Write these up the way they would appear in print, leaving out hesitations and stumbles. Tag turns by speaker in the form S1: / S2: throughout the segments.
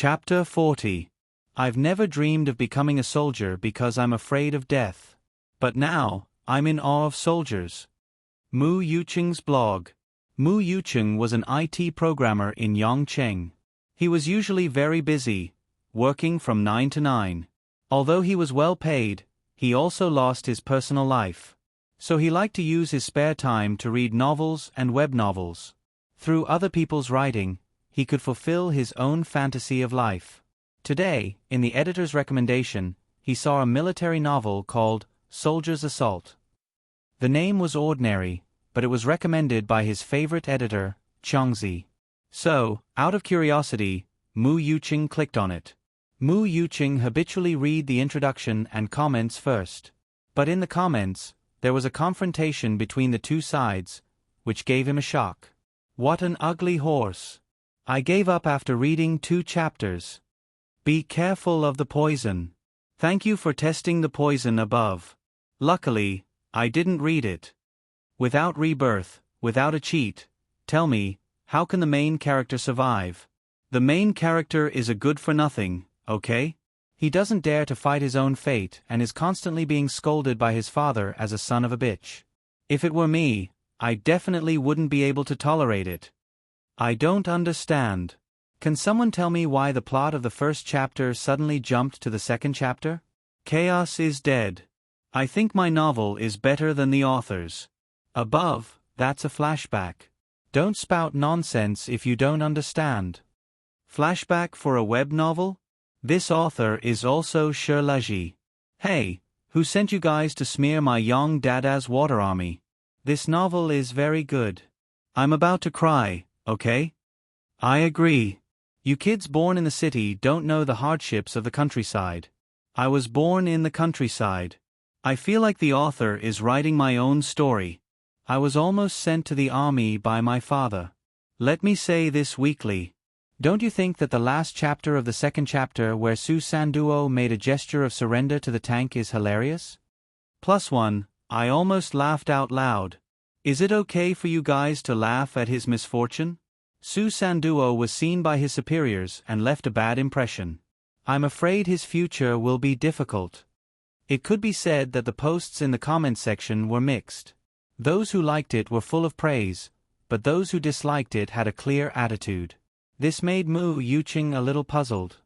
S1: Chapter 40. I've never dreamed of becoming a soldier because I'm afraid of death. But now, I'm in awe of soldiers. Mu Yucheng's blog. Mu Yucheng was an IT programmer in Yongcheng. He was usually very busy, working from 9 to 9. Although he was well paid, he also lost his personal life. So he liked to use his spare time to read novels and web novels. Through other people's writing, he could fulfill his own fantasy of life. Today, in the editor's recommendation, he saw a military novel called Soldier's Assault. The name was ordinary, but it was recommended by his favorite editor, Changzi. So, out of curiosity, Mu Yucheng clicked on it. Mu Yucheng habitually read the introduction and comments first. But in the comments, there was a confrontation between the two sides, which gave him a shock. What an ugly horse! I gave up after reading 2 chapters. Be careful of the poison. Thank you for testing the poison above. Luckily, I didn't read it. Without rebirth, without a cheat, tell me, how can the main character survive? The main character is a good-for-nothing, okay? He doesn't dare to fight his own fate and is constantly being scolded by his father as a son of a bitch. If it were me, I definitely wouldn't be able to tolerate it. I don't understand. Can someone tell me why the plot of the first chapter suddenly jumped to the second chapter? Chaos is dead. I think my novel is better than the author's. Above, that's a flashback. Don't spout nonsense if you don't understand. Flashback for a web novel? This author is also Shirlaji. Hey, who sent you guys to smear my young dada's water army? This novel is very good. I'm about to cry, okay? I agree. You kids born in the city don't know the hardships of the countryside. I was born in the countryside. I feel like the author is writing my own story. I was almost sent to the army by my father. Let me say this weakly. Don't you think that the last chapter of the second chapter where Su Sanduo made a gesture of surrender to the tank is hilarious? +1, I almost laughed out loud. Is it okay for you guys to laugh at his misfortune? Su Sanduo was seen by his superiors and left a bad impression. I'm afraid his future will be difficult. It could be said that the posts in the comments section were mixed. Those who liked it were full of praise, but those who disliked it had a clear attitude. This made Mu Yucheng a little puzzled.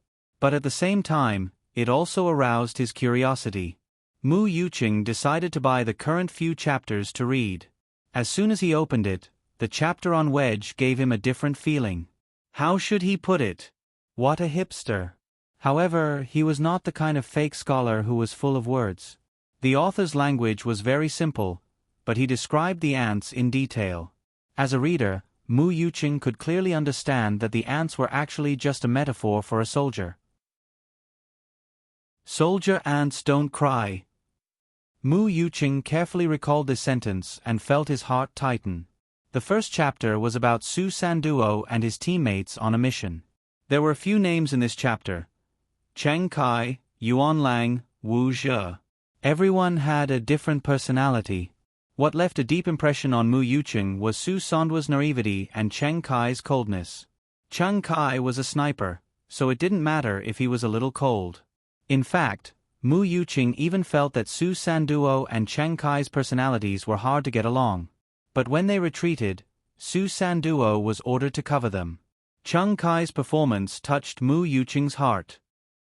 S1: But at the same time, it also aroused his curiosity. Mu Yucheng decided to buy the current few chapters to read. As soon as he opened it, the chapter on Wedge gave him a different feeling. How should he put it? What a hipster. However, he was not the kind of fake scholar who was full of words. The author's language was very simple, but he described the ants in detail. As a reader, Mu Yucheng could clearly understand that the ants were actually just a metaphor for a soldier. Soldier ants don't cry. Mu Yucheng carefully recalled this sentence and felt his heart tighten. The first chapter was about Su Sanduo and his teammates on a mission. There were a few names in this chapter: Cheng Kai, Yuan Lang, Wu Zhe. Everyone had a different personality. What left a deep impression on Mu Yucheng was Su Sanduo's naivety and Cheng Kai's coldness. Cheng Kai was a sniper, so it didn't matter if he was a little cold. In fact, Mu Yucheng even felt that Su Sanduo and Cheng Kai's personalities were hard to get along. But when they retreated, Su Sanduo was ordered to cover them. Cheng Kai's performance touched Mu Yucheng's heart.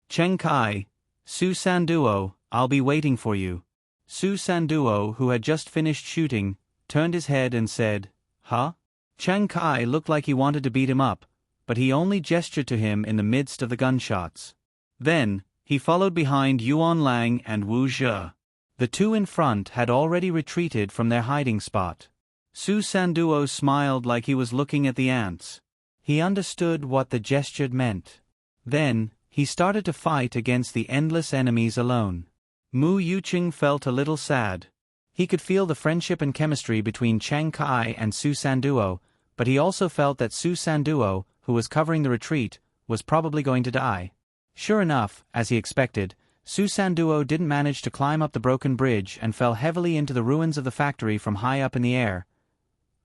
S1: Cheng Kai, Su Sanduo, I'll be waiting for you. Su Sanduo, who had just finished shooting, turned his head and said, "Huh?" Cheng Kai looked like he wanted to beat him up, but he only gestured to him in the midst of the gunshots. Then, he followed behind Yuan Lang and Wu Zhe. The two in front had already retreated from their hiding spot. Su Sanduo smiled like he was looking at the ants. He understood what the gesture meant. Then, he started to fight against the endless enemies alone. Mu Yucheng felt a little sad. He could feel the friendship and chemistry between Cheng Kai and Su Sanduo, but he also felt that Su Sanduo, who was covering the retreat, was probably going to die. Sure enough, as he expected, Su Sanduo didn't manage to climb up the broken bridge and fell heavily into the ruins of the factory from high up in the air.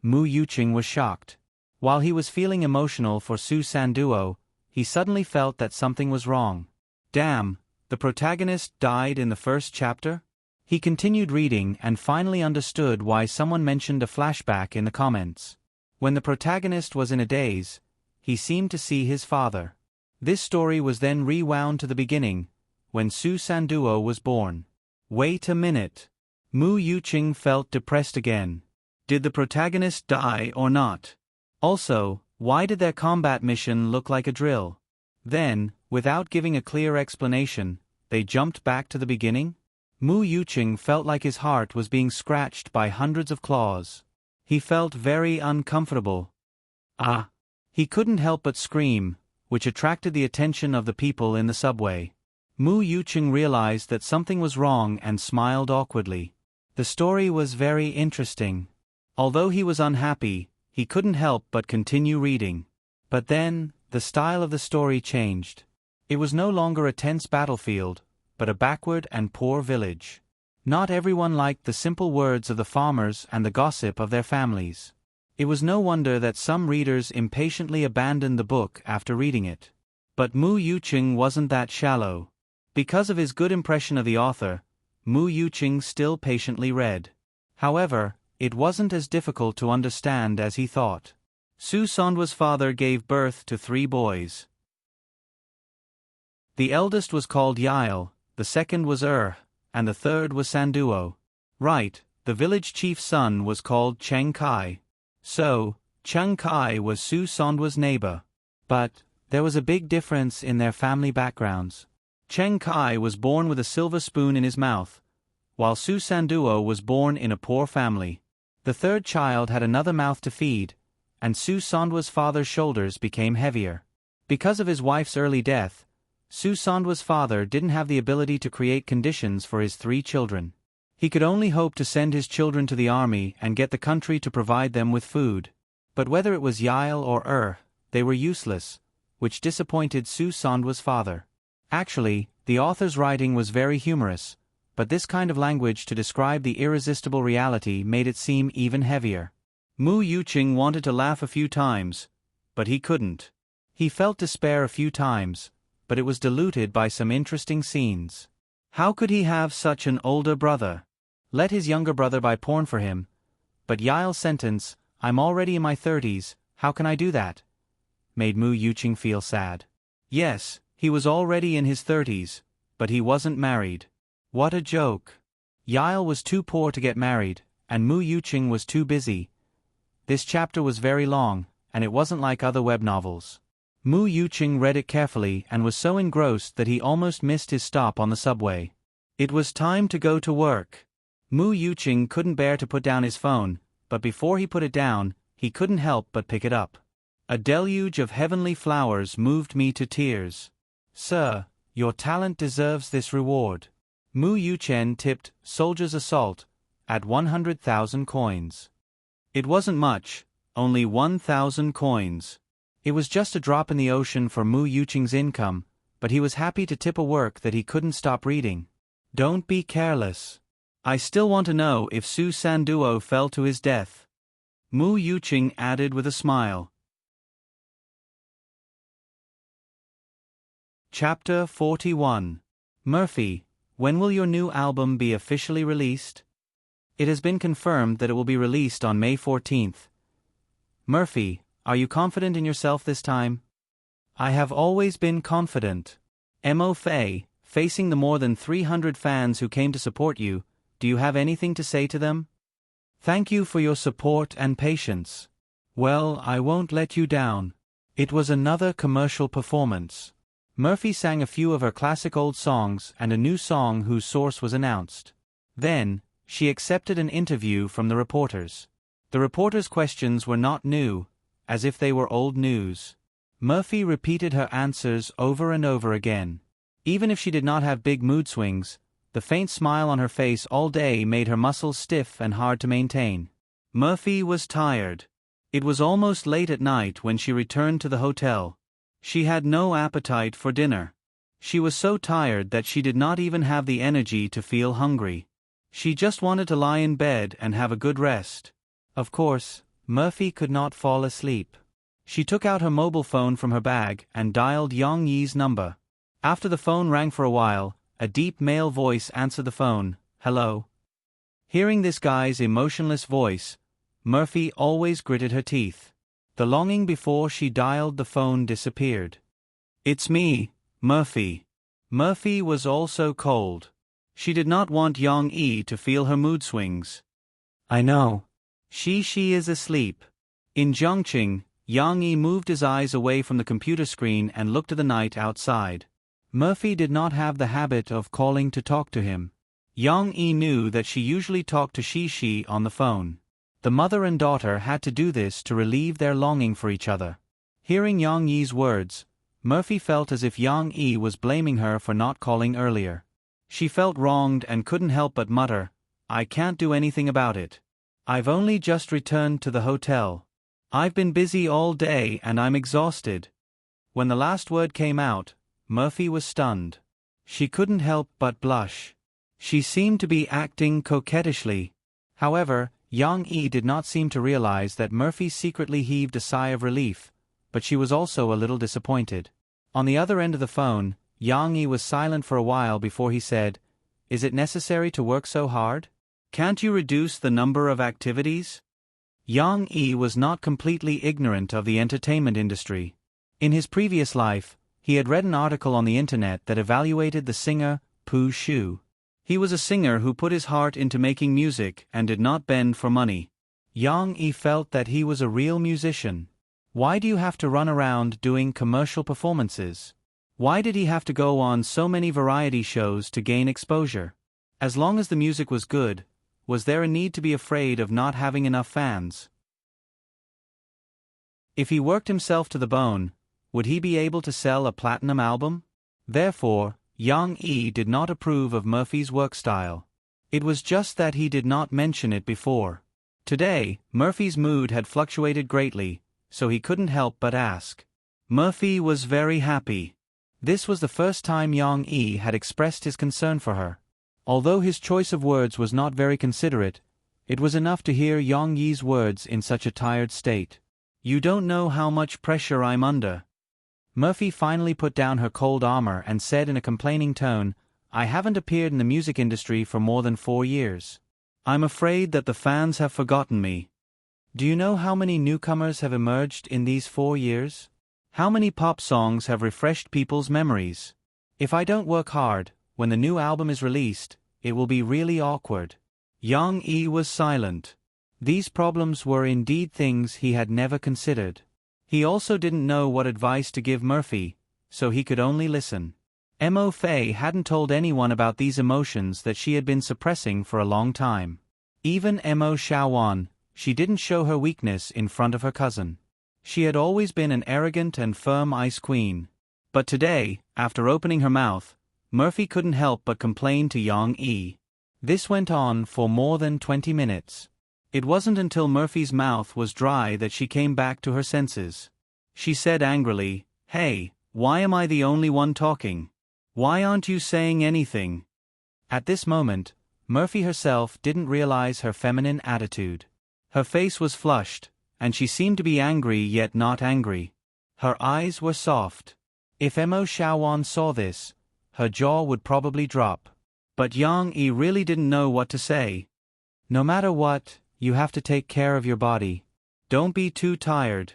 S1: Mu Yucheng was shocked. While he was feeling emotional for Su Sanduo, he suddenly felt that something was wrong. Damn, the protagonist died in the first chapter? He continued reading and finally understood why someone mentioned a flashback in the comments. When the protagonist was in a daze, he seemed to see his father. This story was then rewound to the beginning, when Su Sanduo was born. Wait a minute. Mu Yuqing felt depressed again. Did the protagonist die or not? Also, why did their combat mission look like a drill? Then, without giving a clear explanation, they jumped back to the beginning? Mu Yuqing felt like his heart was being scratched by hundreds of claws. He felt very uncomfortable. Ah! He couldn't help but scream, which attracted the attention of the people in the subway. Mu Yuqing realized that something was wrong and smiled awkwardly. The story was very interesting. Although he was unhappy, he couldn't help but continue reading. But then, the style of the story changed. It was no longer a tense battlefield, but a backward and poor village. Not everyone liked the simple words of the farmers and the gossip of their families. It was no wonder that some readers impatiently abandoned the book after reading it. But Mu Yuqing wasn't that shallow. Because of his good impression of the author, Mu Yuqing still patiently read. However, it wasn't as difficult to understand as he thought. Su Sanduo's father gave birth to 3 boys. The eldest was called Yael, the second was and the third was Sanduo. Right, the village chief's son was called Cheng Kai. So, Cheng Kai was Su Sanduo's neighbor. But, there was a big difference in their family backgrounds. Cheng Kai was born with a silver spoon in his mouth, while Su Sanduo was born in a poor family. The third child had another mouth to feed, and Su Sanduo's father's shoulders became heavier. Because of his wife's early death, Su Sanduo's father didn't have the ability to create conditions for his 3 children. He could only hope to send his children to the army and get the country to provide them with food. But whether it was Yael or they were useless, which disappointed Su Sanduo's father. Actually, the author's writing was very humorous, but this kind of language to describe the irresistible reality made it seem even heavier. Mu Yuqing wanted to laugh a few times, but he couldn't. He felt despair a few times, but it was diluted by some interesting scenes. How could he have such an older brother? Let his younger brother buy porn for him. But Yael's sentence, "I'm already in my 30s, how can I do that?" made Mu Yuqing feel sad. Yes, he was already in his 30s, but he wasn't married. What a joke. Yael was too poor to get married, and Mu Yuqing was too busy. This chapter was very long, and it wasn't like other web novels. Mu Yuqing read it carefully and was so engrossed that he almost missed his stop on the subway. It was time to go to work. Mu Yuqing couldn't bear to put down his phone, but before he put it down, he couldn't help but pick it up. A deluge of heavenly flowers moved me to tears. Sir, your talent deserves this reward. Mu Yuqing tipped Soldier's Assault at 100,000 coins. It wasn't much, only 1,000 coins. It was just a drop in the ocean for Mu Yuqing's income, but he was happy to tip a work that he couldn't stop reading. Don't be careless. I still want to know if Su Sanduo fell to his death. Mu Yuqing added with a smile. Chapter 41. Murphy, when will your new album be officially released? It has been confirmed that it will be released on May 14th. Murphy, are you confident in yourself this time? I have always been confident. Mo Fei, facing the more than 300 fans who came to support you, do you have anything to say to them? Thank you for your support and patience. Well, I won't let you down. It was another commercial performance. Murphy sang a few of her classic old songs and a new song whose source was announced. Then, she accepted an interview from the reporters. The reporters' questions were not new, as if they were old news. Murphy repeated her answers over and over again. Even if she did not have big mood swings, the faint smile on her face all day made her muscles stiff and hard to maintain. Murphy was tired. It was almost late at night when she returned to the hotel. She had no appetite for dinner. She was so tired that she did not even have the energy to feel hungry. She just wanted to lie in bed and have a good rest. Of course, Murphy could not fall asleep. She took out her mobile phone from her bag and dialed Yang Yi's number. After the phone rang for a while, a deep male voice answered the phone. "Hello." Hearing this guy's emotionless voice, Murphy always gritted her teeth. The longing before she dialed the phone disappeared. "It's me, Murphy." Murphy was also cold. She did not want Yang Yi to feel her mood swings. "I know. She is asleep." In Zhongqing, Yang Yi moved his eyes away from the computer screen and looked at the night outside. Murphy did not have the habit of calling to talk to him. Yang Yi knew that she usually talked to Shi on the phone. The mother and daughter had to do this to relieve their longing for each other. Hearing Yang Yi's words, Murphy felt as if Yang Yi was blaming her for not calling earlier. She felt wronged and couldn't help but mutter, "I can't do anything about it. I've only just returned to the hotel. I've been busy all day and I'm exhausted." When the last word came out, Murphy was stunned. She couldn't help but blush. She seemed to be acting coquettishly. However, Yang Yi did not seem to realize that Murphy secretly heaved a sigh of relief, but she was also a little disappointed. On the other end of the phone, Yang Yi was silent for a while before he said, "Is it necessary to work so hard? Can't you reduce the number of activities?" Yang Yi was not completely ignorant of the entertainment industry. In his previous life, he had read an article on the internet that evaluated the singer, Pu Shu. He was a singer who put his heart into making music and did not bend for money. Yang Yi felt that he was a real musician. Why do you have to run around doing commercial performances? Why did he have to go on so many variety shows to gain exposure? As long as the music was good, was there a need to be afraid of not having enough fans? If he worked himself to the bone, would he be able to sell a platinum album? Therefore, Yang Yi did not approve of Murphy's work style. It was just that he did not mention it before. Today, Murphy's mood had fluctuated greatly, so he couldn't help but ask. Murphy was very happy. This was the first time Yang Yi had expressed his concern for her. Although his choice of words was not very considerate, it was enough to hear Yang Yi's words in such a tired state. "You don't know how much pressure I'm under." Murphy finally put down her cold armor and said in a complaining tone, "I haven't appeared in the music industry for more than 4 years. I'm afraid that the fans have forgotten me. Do you know how many newcomers have emerged in these 4 years? How many pop songs have refreshed people's memories? If I don't work hard, when the new album is released, it will be really awkward." Yang Yi was silent. These problems were indeed things he had never considered. He also didn't know what advice to give Murphy, so he could only listen. Mo Fei hadn't told anyone about these emotions that she had been suppressing for a long time. Even Mo Xiaowan, she didn't show her weakness in front of her cousin. She had always been an arrogant and firm ice queen. But today, after opening her mouth, Murphy couldn't help but complain to Yang Yi. This went on for more than 20 minutes. It wasn't until Murphy's mouth was dry that she came back to her senses. She said angrily, "Hey, why am I the only one talking? Why aren't you saying anything?" At this moment, Murphy herself didn't realize her feminine attitude. Her face was flushed, and she seemed to be angry yet not angry. Her eyes were soft. If Mo Xiaowan saw this, her jaw would probably drop. But Yang Yi really didn't know what to say. "No matter what, you have to take care of your body. Don't be too tired."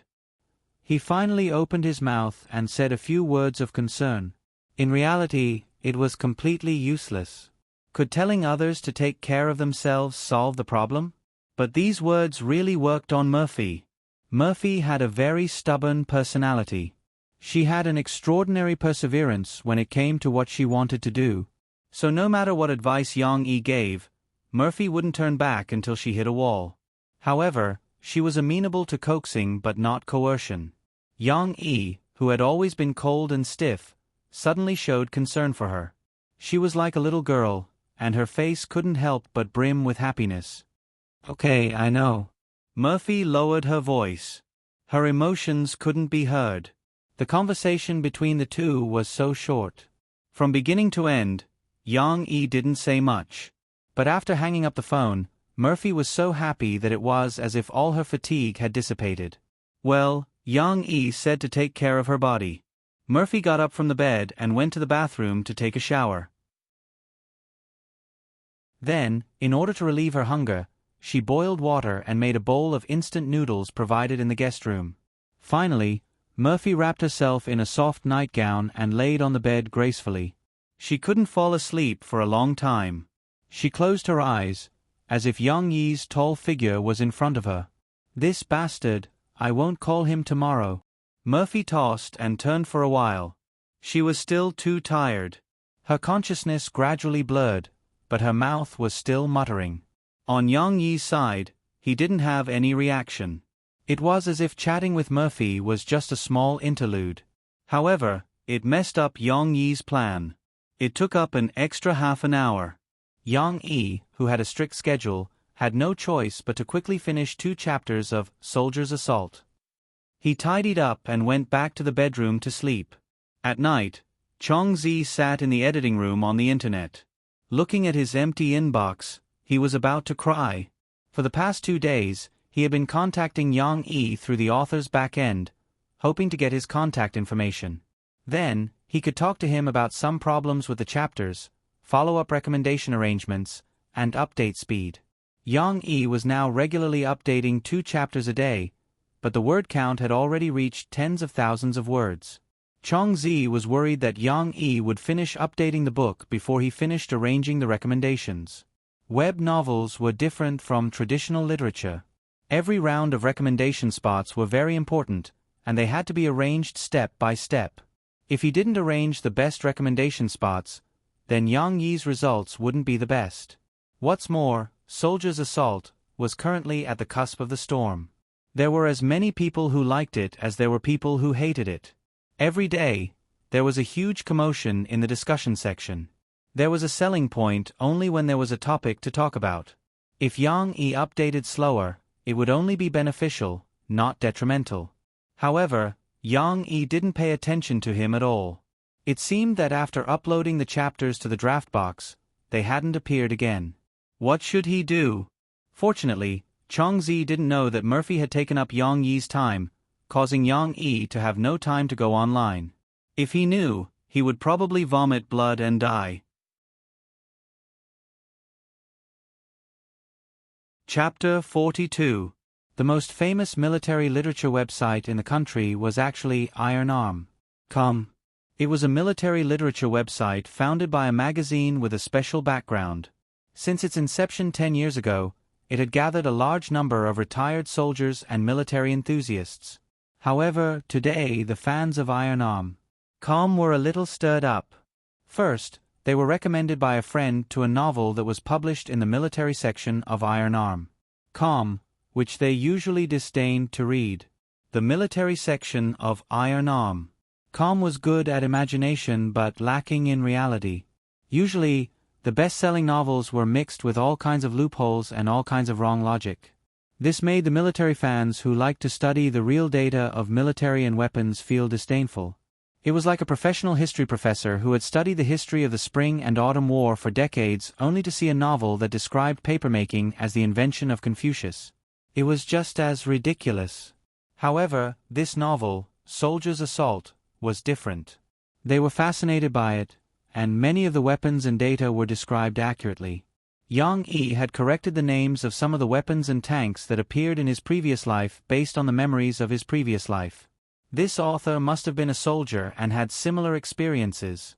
S1: He finally opened his mouth and said a few words of concern. In reality, it was completely useless. Could telling others to take care of themselves solve the problem? But these words really worked on Murphy. Murphy had a very stubborn personality. She had an extraordinary perseverance when it came to what she wanted to do. So no matter what advice Yang Yi gave, Murphy wouldn't turn back until she hit a wall. However, she was amenable to coaxing but not coercion. Yang Yi, who had always been cold and stiff, suddenly showed concern for her. She was like a little girl, and her face couldn't help but brim with happiness. "Okay, I know." Murphy lowered her voice. Her emotions couldn't be heard. The conversation between the two was so short. From beginning to end, Yang Yi didn't say much. But after hanging up the phone, Murphy was so happy that it was as if all her fatigue had dissipated. "Well, Yang Yi said to take care of her body. Murphy got up from the bed and went to the bathroom to take a shower. Then, in order to relieve her hunger, she boiled water and made a bowl of instant noodles provided in the guest room. Finally, Murphy wrapped herself in a soft nightgown and laid on the bed gracefully. She couldn't fall asleep for a long time. She closed her eyes, as if Yang Yi's tall figure was in front of her. "This bastard, I won't call him tomorrow." Murphy tossed and turned for a while. She was still too tired. Her consciousness gradually blurred, but her mouth was still muttering. On Yang Yi's side, he didn't have any reaction. It was as if chatting with Murphy was just a small interlude. However, it messed up Yang Yi's plan. It took up an extra half an hour. Yang Yi, who had a strict schedule, had no choice but to quickly finish 2 chapters of Soldier's Assault. He tidied up and went back to the bedroom to sleep. At night, Chongzi sat in the editing room on the internet. Looking at his empty inbox, he was about to cry. For the past 2 days, he had been contacting Yang Yi through the author's back end, hoping to get his contact information. Then, he could talk to him about some problems with the chapters, follow-up recommendation arrangements, and update speed. Yang Yi was now regularly updating 2 chapters a day, but the word count had already reached tens of thousands of words. Chongzi was worried that Yang Yi would finish updating the book before he finished arranging the recommendations. Web novels were different from traditional literature. Every round of recommendation spots were very important, and they had to be arranged step by step. If he didn't arrange the best recommendation spots, then Yang Yi's results wouldn't be the best. What's more, Soldier's Assault was currently at the cusp of the storm. There were as many people who liked it as there were people who hated it. Every day, there was a huge commotion in the discussion section. There was a selling point only when there was a topic to talk about. If Yang Yi updated slower, it would only be beneficial, not detrimental. However, Yang Yi didn't pay attention to him at all. It seemed that after uploading the chapters to the draft box, they hadn't appeared again. What should he do? Fortunately, Chongzi didn't know that Murphy had taken up Yang Yi's time, causing Yang Yi to have no time to go online. If he knew, he would probably vomit blood and die. Chapter 42. The most famous military literature website in the country was actually ironarm.com. It was a military literature website founded by a magazine with a special background. Since its inception 10 years ago, it had gathered a large number of retired soldiers and military enthusiasts. However, today the fans of ironarm.com were a little stirred up. First, they were recommended by a friend to a novel that was published in the military section of ironarm.com, which they usually disdained to read. The military section of ironarm.com was good at imagination but lacking in reality. Usually, the best-selling novels were mixed with all kinds of loopholes and all kinds of wrong logic. This made the military fans who liked to study the real data of military and weapons feel disdainful. It was like a professional history professor who had studied the history of the Spring and Autumn War for decades only to see a novel that described papermaking as the invention of Confucius. It was just as ridiculous. However, this novel, Soldier's Assault, was different. They were fascinated by it, and many of the weapons and data were described accurately. Yang Yi had corrected the names of some of the weapons and tanks that appeared in his previous life based on the memories of his previous life. This author must have been a soldier and had similar experiences.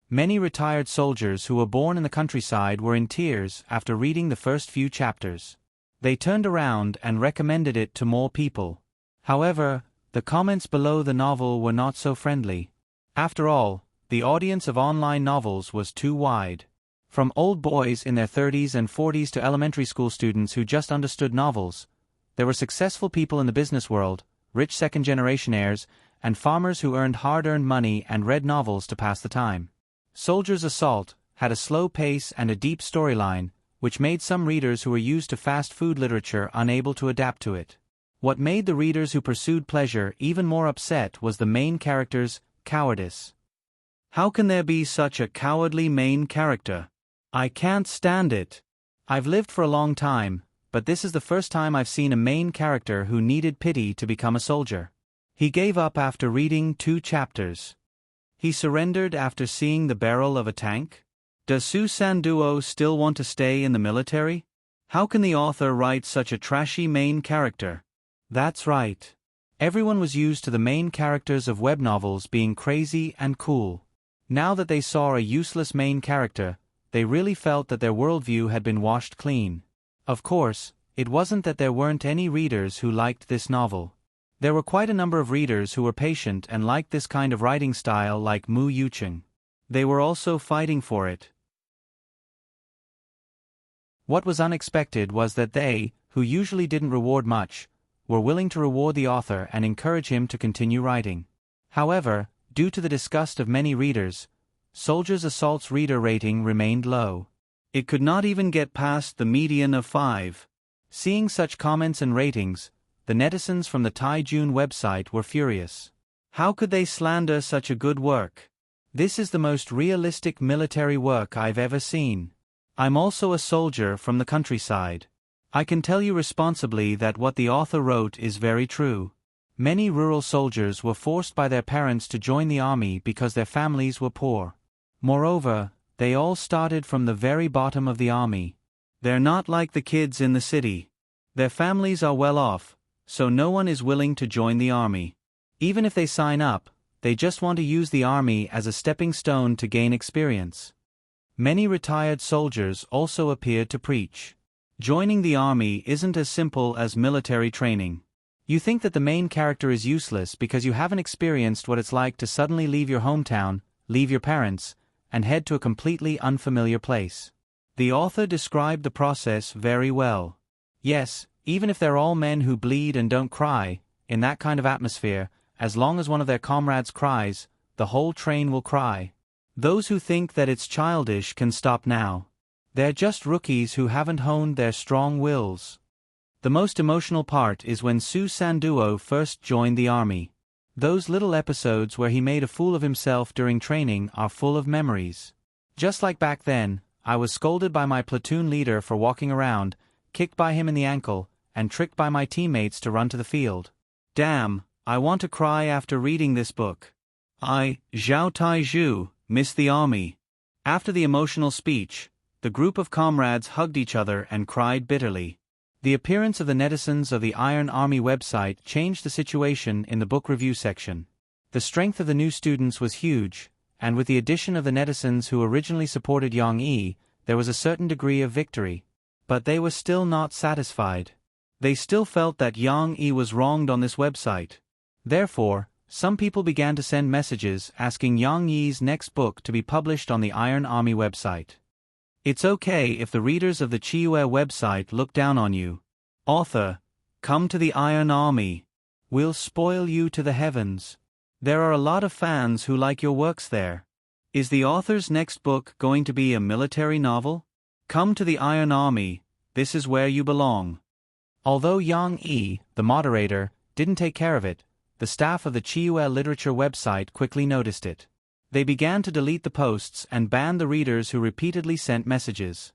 S1: Many retired soldiers who were born in the countryside were in tears after reading the first few chapters. They turned around and recommended it to more people. However, the comments below the novel were not so friendly. After all, the audience of online novels was too wide. From old boys in their 30s and 40s to elementary school students who just understood novels, there were successful people in the business world, rich second-generation heirs, and farmers who earned hard-earned money and read novels to pass the time. Soldier's Assault had a slow pace and a deep storyline, which made some readers who were used to fast food literature unable to adapt to it. What made the readers who pursued pleasure even more upset was the main character's cowardice. How can there be such a cowardly main character? I can't stand it. I've lived for a long time, but this is the first time I've seen a main character who needed pity to become a soldier. He gave up after reading 2 chapters. He surrendered after seeing the barrel of a tank? Does Su Sanduo still want to stay in the military? How can the author write such a trashy main character? That's right. Everyone was used to the main characters of web novels being crazy and cool. Now that they saw a useless main character, they really felt that their worldview had been washed clean. Of course, it wasn't that there weren't any readers who liked this novel. There were quite a number of readers who were patient and liked this kind of writing style like Mu Yucheng. They were also fighting for it. What was unexpected was that they, who usually didn't reward much, were willing to reward the author and encourage him to continue writing. However, due to the disgust of many readers, Soldier's Assault's reader rating remained low. It could not even get past the median of 5. Seeing such comments and ratings, the netizens from the Taijun website were furious. How could they slander such a good work? This is the most realistic military work I've ever seen. I'm also a soldier from the countryside. I can tell you responsibly that what the author wrote is very true. Many rural soldiers were forced by their parents to join the army because their families were poor. Moreover, they all started from the very bottom of the army. They're not like the kids in the city. Their families are well off, so no one is willing to join the army. Even if they sign up, they just want to use the army as a stepping stone to gain experience. Many retired soldiers also appeared to preach. Joining the army isn't as simple as military training. You think that the main character is useless because you haven't experienced what it's like to suddenly leave your hometown, leave your parents, and head to a completely unfamiliar place. The author described the process very well. Yes, even if they're all men who bleed and don't cry, in that kind of atmosphere, as long as one of their comrades cries, the whole train will cry. Those who think that it's childish can stop now. They're just rookies who haven't honed their strong wills. The most emotional part is when Su Sanduo first joined the army. Those little episodes where he made a fool of himself during training are full of memories. Just like back then, I was scolded by my platoon leader for walking around, kicked by him in the ankle, and tricked by my teammates to run to the field. Damn, I want to cry after reading this book. I, Zhao Taizhu, miss the army. After the emotional speech, the group of comrades hugged each other and cried bitterly. The appearance of the netizens of the Iron Army website changed the situation in the book review section. The strength of the new students was huge, and with the addition of the netizens who originally supported Yang Yi, there was a certain degree of victory. But they were still not satisfied. They still felt that Yang Yi was wronged on this website. Therefore, some people began to send messages asking Yang Yi's next book to be published on the Iron Army website. It's okay if the readers of the Chiyue website look down on you. Author, come to the Iron Army. We'll spoil you to the heavens. There are a lot of fans who like your works there. Is the author's next book going to be a military novel? Come to the Iron Army, this is where you belong. Although Yang Yi, the moderator, didn't take care of it, the staff of the Chiyue literature website quickly noticed it. They began to delete the posts and ban the readers who repeatedly sent messages.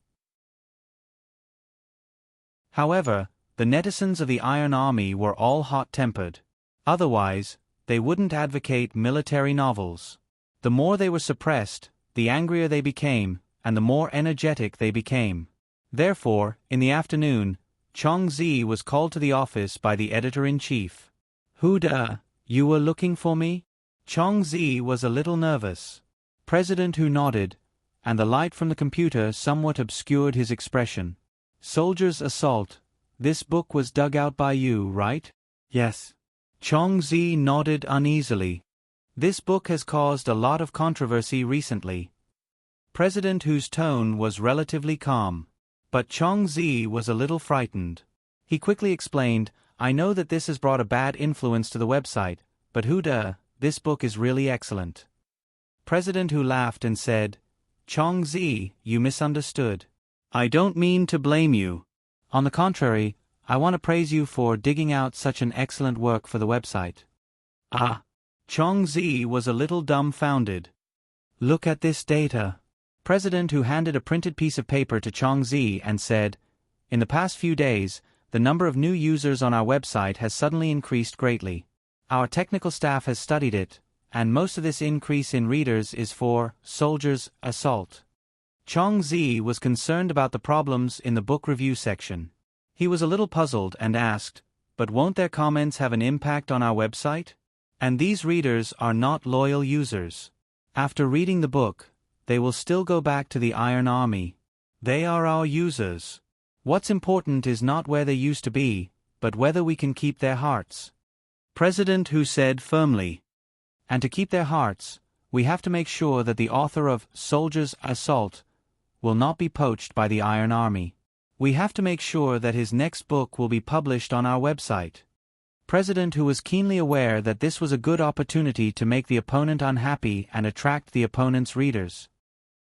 S1: However, the netizens of the Iron Army were all hot-tempered. Otherwise, they wouldn't advocate military novels. The more they were suppressed, the angrier they became, and the more energetic they became. Therefore, in the afternoon, Chong Zi was called to the office by the editor-in-chief. Huda, you were looking for me? Chong Zi was a little nervous. President Hu nodded, and the light from the computer somewhat obscured his expression. Soldier's Assault. This book was dug out by you, right? Yes. Chong Zi nodded uneasily. This book has caused a lot of controversy recently. President Hu's tone was relatively calm. But Chong Zi was a little frightened. He quickly explained, I know that this has brought a bad influence to the website, but Huda, this book is really excellent. President Hu laughed and said, Chong Zi, you misunderstood. I don't mean to blame you. On the contrary, I want to praise you for digging out such an excellent work for the website. Ah. Chong Zi was a little dumbfounded. Look at this data. President Hu handed a printed piece of paper to Chong Zi and said, in the past few days, the number of new users on our website has suddenly increased greatly. Our technical staff has studied it, and most of this increase in readers is for Soldiers Assault. Chongzi was concerned about the problems in the book review section. He was a little puzzled and asked, "But won't their comments have an impact on our website? And these readers are not loyal users. After reading the book, they will still go back to the Iron Army. They are our users. What's important is not where they used to be, but whether we can keep their hearts." President Hu said firmly. And to keep their hearts, we have to make sure that the author of Soldiers Assault will not be poached by the Iron Army. We have to make sure that his next book will be published on our website. President Hu was keenly aware that this was a good opportunity to make the opponent unhappy and attract the opponent's readers.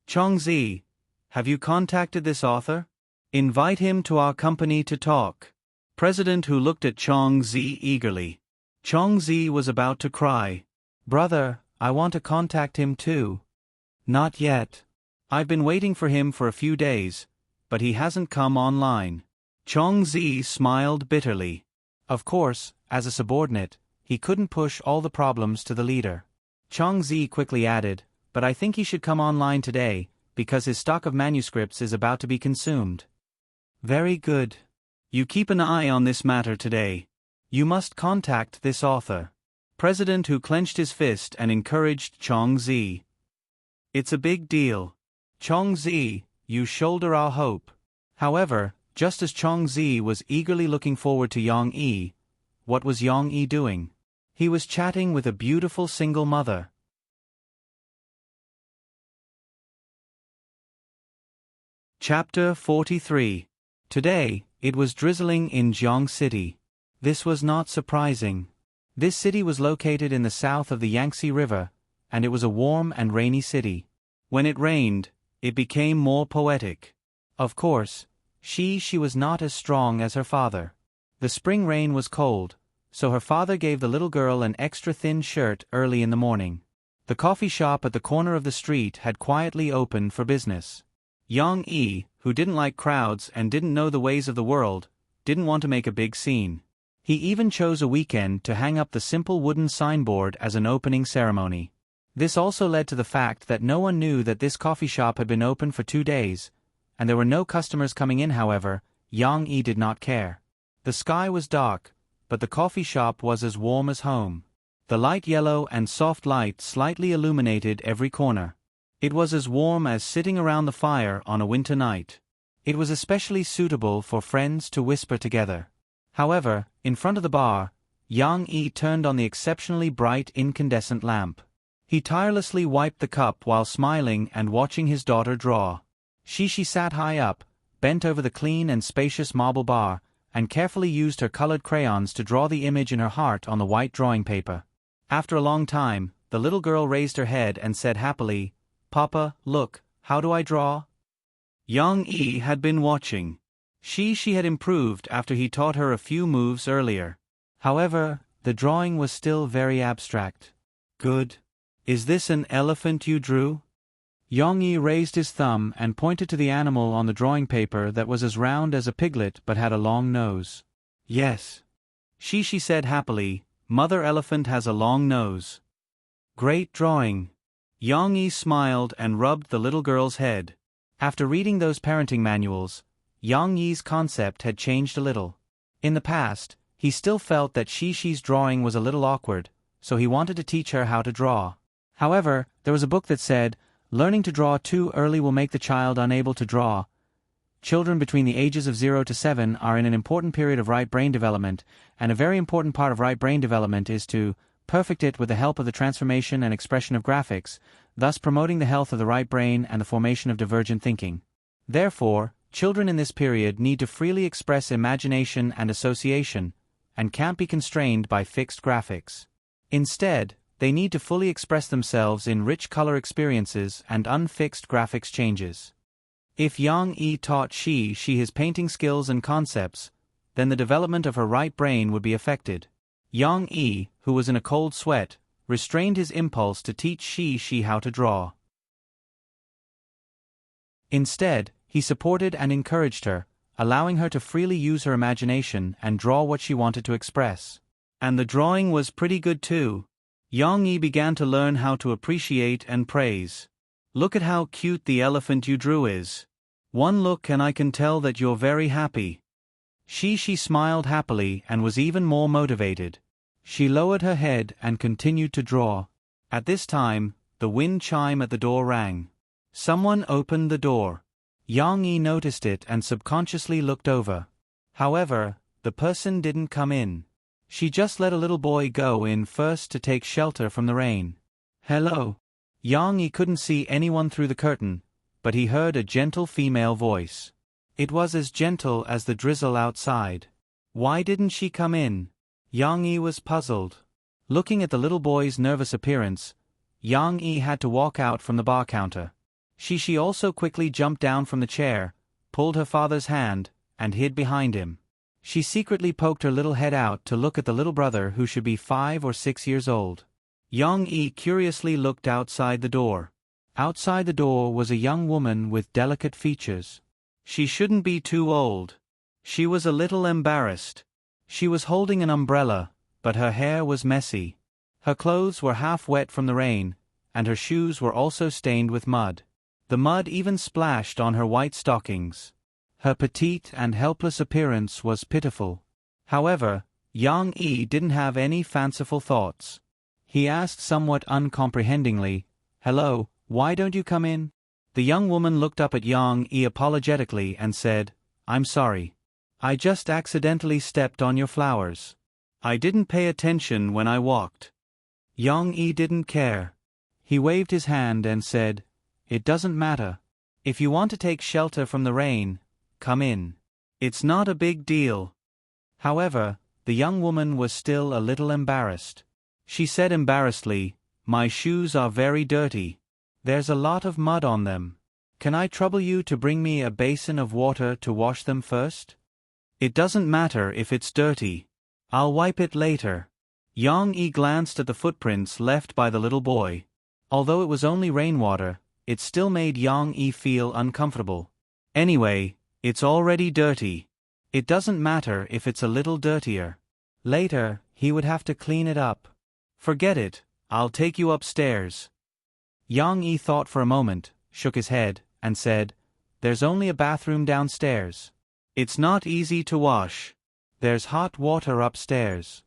S1: Chongzi, have you contacted this author? Invite him to our company to talk. President Hu looked at Chongzi eagerly. Chongzi was about to cry. Brother, I want to contact him too. Not yet. I've been waiting for him for a few days, but he hasn't come online. Chongzi smiled bitterly. Of course, as a subordinate, he couldn't push all the problems to the leader. Chongzi quickly added, but I think he should come online today, because his stock of manuscripts is about to be consumed. Very good. You keep an eye on this matter today. You must contact this author. President Hu clenched his fist and encouraged Chongzi. It's a big deal. Chongzi, you shoulder our hope. However, just as Chongzi was eagerly looking forward to Yang Yi, what was Yang Yi doing? He was chatting with a beautiful single mother. Chapter 43. Today, it was drizzling in Jiang City. This was not surprising. This city was located in the south of the Yangtze River, and it was a warm and rainy city. When it rained, it became more poetic. Of course, she was not as strong as her father. The spring rain was cold, so her father gave the little girl an extra thin shirt early in the morning. The coffee shop at the corner of the street had quietly opened for business. Yang Yi, who didn't like crowds and didn't know the ways of the world, didn't want to make a big scene. He even chose a weekend to hang up the simple wooden signboard as an opening ceremony. This also led to the fact that no one knew that this coffee shop had been open for 2 days, and there were no customers coming in. However, Yang Yi did not care. The sky was dark, but the coffee shop was as warm as home. The light yellow and soft light slightly illuminated every corner. It was as warm as sitting around the fire on a winter night. It was especially suitable for friends to whisper together. However, in front of the bar, Yang Yi turned on the exceptionally bright incandescent lamp. He tirelessly wiped the cup while smiling and watching his daughter draw. She sat high up, bent over the clean and spacious marble bar, and carefully used her colored crayons to draw the image in her heart on the white drawing paper. After a long time, the little girl raised her head and said happily, "Papa, look, how do I draw?" Yang Yi had been watching. She had improved after he taught her a few moves earlier. However, the drawing was still very abstract. Good. Is this an elephant you drew? Yang Yi raised his thumb and pointed to the animal on the drawing paper that was as round as a piglet but had a long nose. Yes. She said happily, "Mother elephant has a long nose." Great drawing. Yang Yi smiled and rubbed the little girl's head. After reading those parenting manuals, Yang Yi's concept had changed a little. In the past, he still felt that she's drawing was a little awkward, so he wanted to teach her how to draw. However, there was a book that said, learning to draw too early will make the child unable to draw. Children between the ages of 0 to 7 are in an important period of right brain development, and a very important part of right brain development is to perfect it with the help of the transformation and expression of graphics, thus promoting the health of the right brain and the formation of divergent thinking. Therefore, children in this period need to freely express imagination and association, and can't be constrained by fixed graphics. Instead, they need to fully express themselves in rich color experiences and unfixed graphics changes. If Yang Yi taught she his painting skills and concepts, then the development of her right brain would be affected. Yang Yi, who was in a cold sweat, restrained his impulse to teach she how to draw. Instead, he supported and encouraged her, allowing her to freely use her imagination and draw what she wanted to express. And the drawing was pretty good too. Yang Yi began to learn how to appreciate and praise. Look at how cute the elephant you drew is. One look and I can tell that you're very happy. She smiled happily and was even more motivated. She lowered her head and continued to draw. At this time, the wind chime at the door rang. Someone opened the door. Yang Yi noticed it and subconsciously looked over. However, the person didn't come in. She just let a little boy go in first to take shelter from the rain. Hello. Yang Yi couldn't see anyone through the curtain, but he heard a gentle female voice. It was as gentle as the drizzle outside. Why didn't she come in? Yang Yi was puzzled. Looking at the little boy's nervous appearance, Yang Yi had to walk out from the bar counter. She also quickly jumped down from the chair, pulled her father's hand, and hid behind him. She secretly poked her little head out to look at the little brother who should be 5 or 6 years old. Yang Yi curiously looked outside the door. Outside the door was a young woman with delicate features. She shouldn't be too old. She was a little embarrassed. She was holding an umbrella, but her hair was messy. Her clothes were half wet from the rain, and her shoes were also stained with mud. The mud even splashed on her white stockings. Her petite and helpless appearance was pitiful. However, Yang Yi didn't have any fanciful thoughts. He asked somewhat uncomprehendingly, "Hello, why don't you come in?" The young woman looked up at Yang Yi apologetically and said, "I'm sorry. I just accidentally stepped on your flowers. I didn't pay attention when I walked." Yang Yi didn't care. He waved his hand and said, "It doesn't matter. If you want to take shelter from the rain, come in. It's not a big deal." However, the young woman was still a little embarrassed. She said embarrassedly, "My shoes are very dirty. There's a lot of mud on them. Can I trouble you to bring me a basin of water to wash them first?" "It doesn't matter if it's dirty. I'll wipe it later." Yang Yi glanced at the footprints left by the little boy. Although it was only rainwater, it still made Yang Yi feel uncomfortable. "Anyway, it's already dirty. It doesn't matter if it's a little dirtier. Later, he would have to clean it up. Forget it, I'll take you upstairs." Yang Yi thought for a moment, shook his head, and said, "There's only a bathroom downstairs. It's not easy to wash. There's hot water upstairs."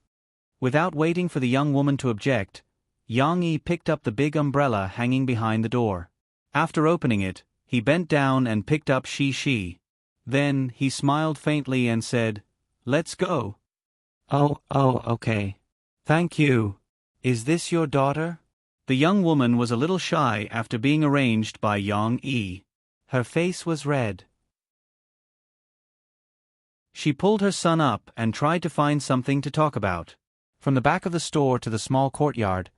S1: Without waiting for the young woman to object, Yang Yi picked up the big umbrella hanging behind the door. After opening it, he bent down and picked up she. Then, he smiled faintly and said, "Let's go." Oh, okay. Thank you. Is this your daughter?" The young woman was a little shy after being arranged by Yang Yi. Her face was red. She pulled her son up and tried to find something to talk about. From the back of the store to the small courtyard,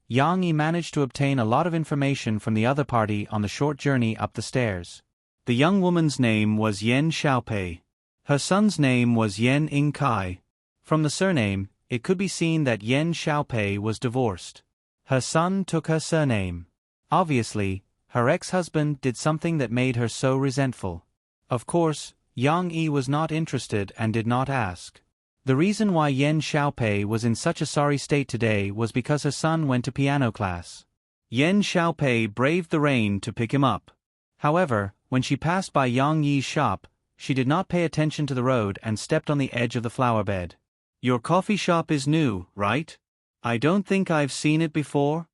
S1: Yang Yi managed to obtain a lot of information from the other party on the short journey up the stairs. The young woman's name was Yen Xiaopei. Her son's name was Yen Ingkai. From the surname, it could be seen that Yen Xiaopei was divorced. Her son took her surname. Obviously, her ex-husband did something that made her so resentful. Of course, Yang Yi was not interested and did not ask. The reason why Yen Xiaopei was in such a sorry state today was because her son went to piano class. Yen Xiaopei braved the rain to pick him up. However, when she passed by Yang Yi's shop, she did not pay attention to the road and stepped on the edge of the flower bed. "Your coffee shop is new, right? I don't think I've seen it before."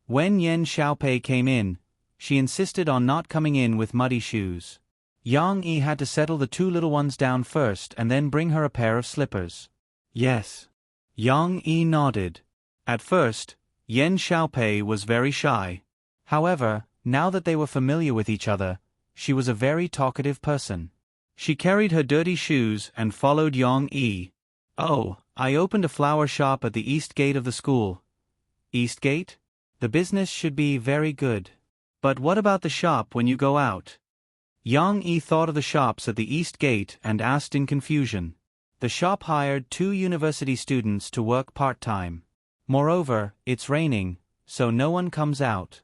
S1: When Yen Xiaopei came in, she insisted on not coming in with muddy shoes. Yang Yi had to settle the 2 little ones down first and then bring her a pair of slippers. "Yes." Yang Yi nodded. At first, Yen Xiaopei was very shy. However, now that they were familiar with each other, she was a very talkative person. She carried her dirty shoes and followed Yang Yi. "Oh, I opened a flower shop at the east gate of the school." "East gate? The business should be very good. But what about the shop when you go out?" Yang Yi thought of the shops at the east gate and asked in confusion. The shop hired 2 university students to work part-time. Moreover, it's raining, so no one comes out.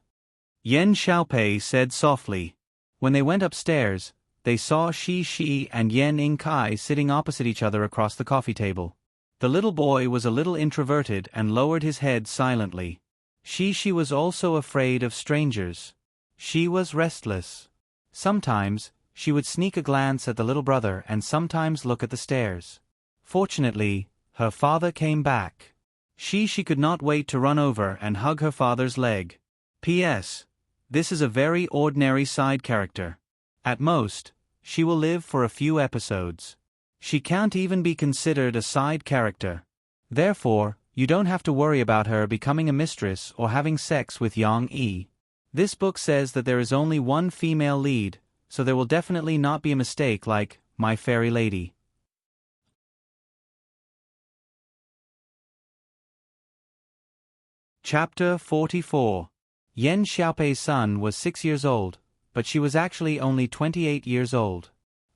S1: Yen Xiaopei said softly. When they went upstairs, they saw Shi and Yen Ingkai sitting opposite each other across the coffee table. The little boy was a little introverted and lowered his head silently. She was also afraid of strangers. She was restless. Sometimes, she would sneak a glance at the little brother and sometimes look at the stairs. Fortunately, her father came back. She could not wait to run over and hug her father's leg. P.S. This is a very ordinary side character. At most, she will live for a few episodes. She can't even be considered a side character. Therefore, you don't have to worry about her becoming a mistress or having sex with Yang-e. This book says that there is only one female lead, so there will definitely not be a mistake like My Fairy Lady. Chapter 44. Yan Xiaopei's son was 6 years old, but she was actually only 28 years old.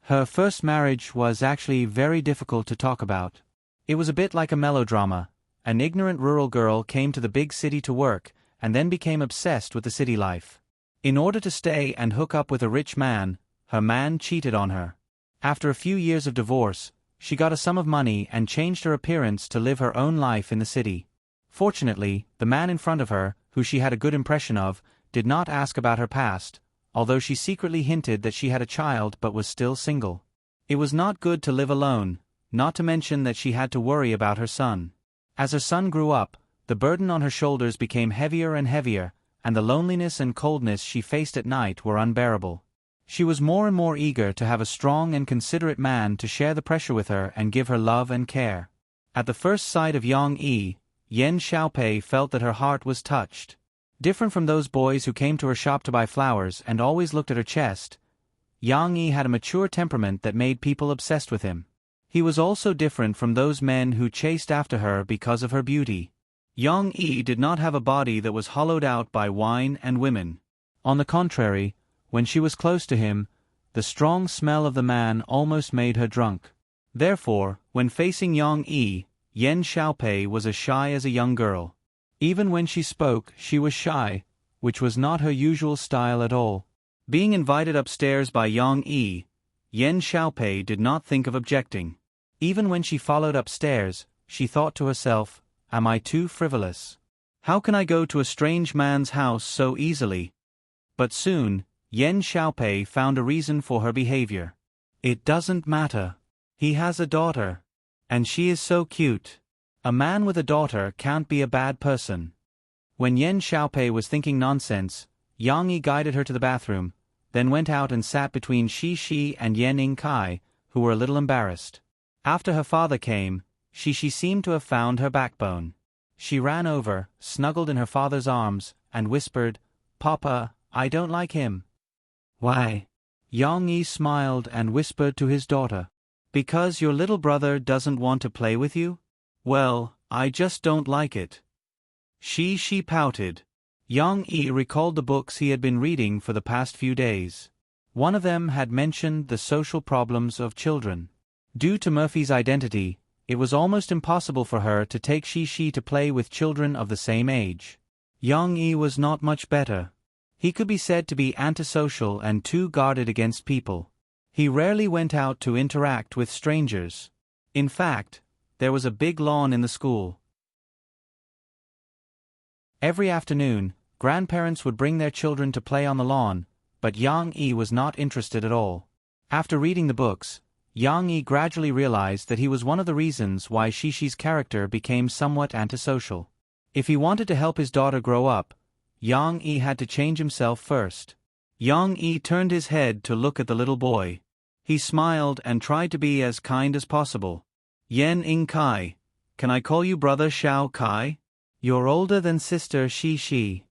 S1: Her first marriage was actually very difficult to talk about. It was a bit like a melodrama. An ignorant rural girl came to the big city to work, and then became obsessed with the city life. In order to stay and hook up with a rich man, her man cheated on her. After a few years of divorce, she got a sum of money and changed her appearance to live her own life in the city. Fortunately, the man in front of her, who she had a good impression of, did not ask about her past, although she secretly hinted that she had a child but was still single. It was not good to live alone, not to mention that she had to worry about her son. As her son grew up, the burden on her shoulders became heavier and heavier, and the loneliness and coldness she faced at night were unbearable. She was more and more eager to have a strong and considerate man to share the pressure with her and give her love and care. At the first sight of Yang-e, Yan Xiaopei felt that her heart was touched. Different from those boys who came to her shop to buy flowers and always looked at her chest, Yang-e had a mature temperament that made people obsessed with him. He was also different from those men who chased after her because of her beauty. Yang-e did not have a body that was hollowed out by wine and women. On the contrary, when she was close to him, the strong smell of the man almost made her drunk. Therefore, when facing Yang-e, Yan Xiaopei was as shy as a young girl. Even when she spoke, she was shy, which was not her usual style at all. Being invited upstairs by Yang-e, Yan Xiaopei did not think of objecting. Even when she followed upstairs, she thought to herself, "Am I too frivolous? How can I go to a strange man's house so easily?" But soon, Yan Xiaopei found a reason for her behavior. It doesn't matter. He has a daughter. And she is so cute. A man with a daughter can't be a bad person. When Yan Xiaopei was thinking nonsense, Yang-e guided her to the bathroom, then went out and sat between Shi and Yan Yingkai, who were a little embarrassed. After her father came, Shi seemed to have found her backbone. She ran over, snuggled in her father's arms, and whispered, "Papa, I don't like him." "Why?" Yang-e smiled and whispered to his daughter. "Because your little brother doesn't want to play with you? Well, I just don't like it." She pouted. Yang-e recalled the books he had been reading for the past few days. One of them had mentioned the social problems of children. Due to Murphy's identity, it was almost impossible for her to take Shi to play with children of the same age. Yang-e was not much better. He could be said to be antisocial and too guarded against people. He rarely went out to interact with strangers. In fact, there was a big lawn in the school. Every afternoon, grandparents would bring their children to play on the lawn, but Yang-e was not interested at all. After reading the books, Yang-e gradually realized that he was one of the reasons why Shi's character became somewhat antisocial. If he wanted to help his daughter grow up, Yang-e had to change himself first. Yang-e turned his head to look at the little boy. He smiled and tried to be as kind as possible. "Yan Yingkai, can I call you brother Xiao Kai? You're older than sister Shi."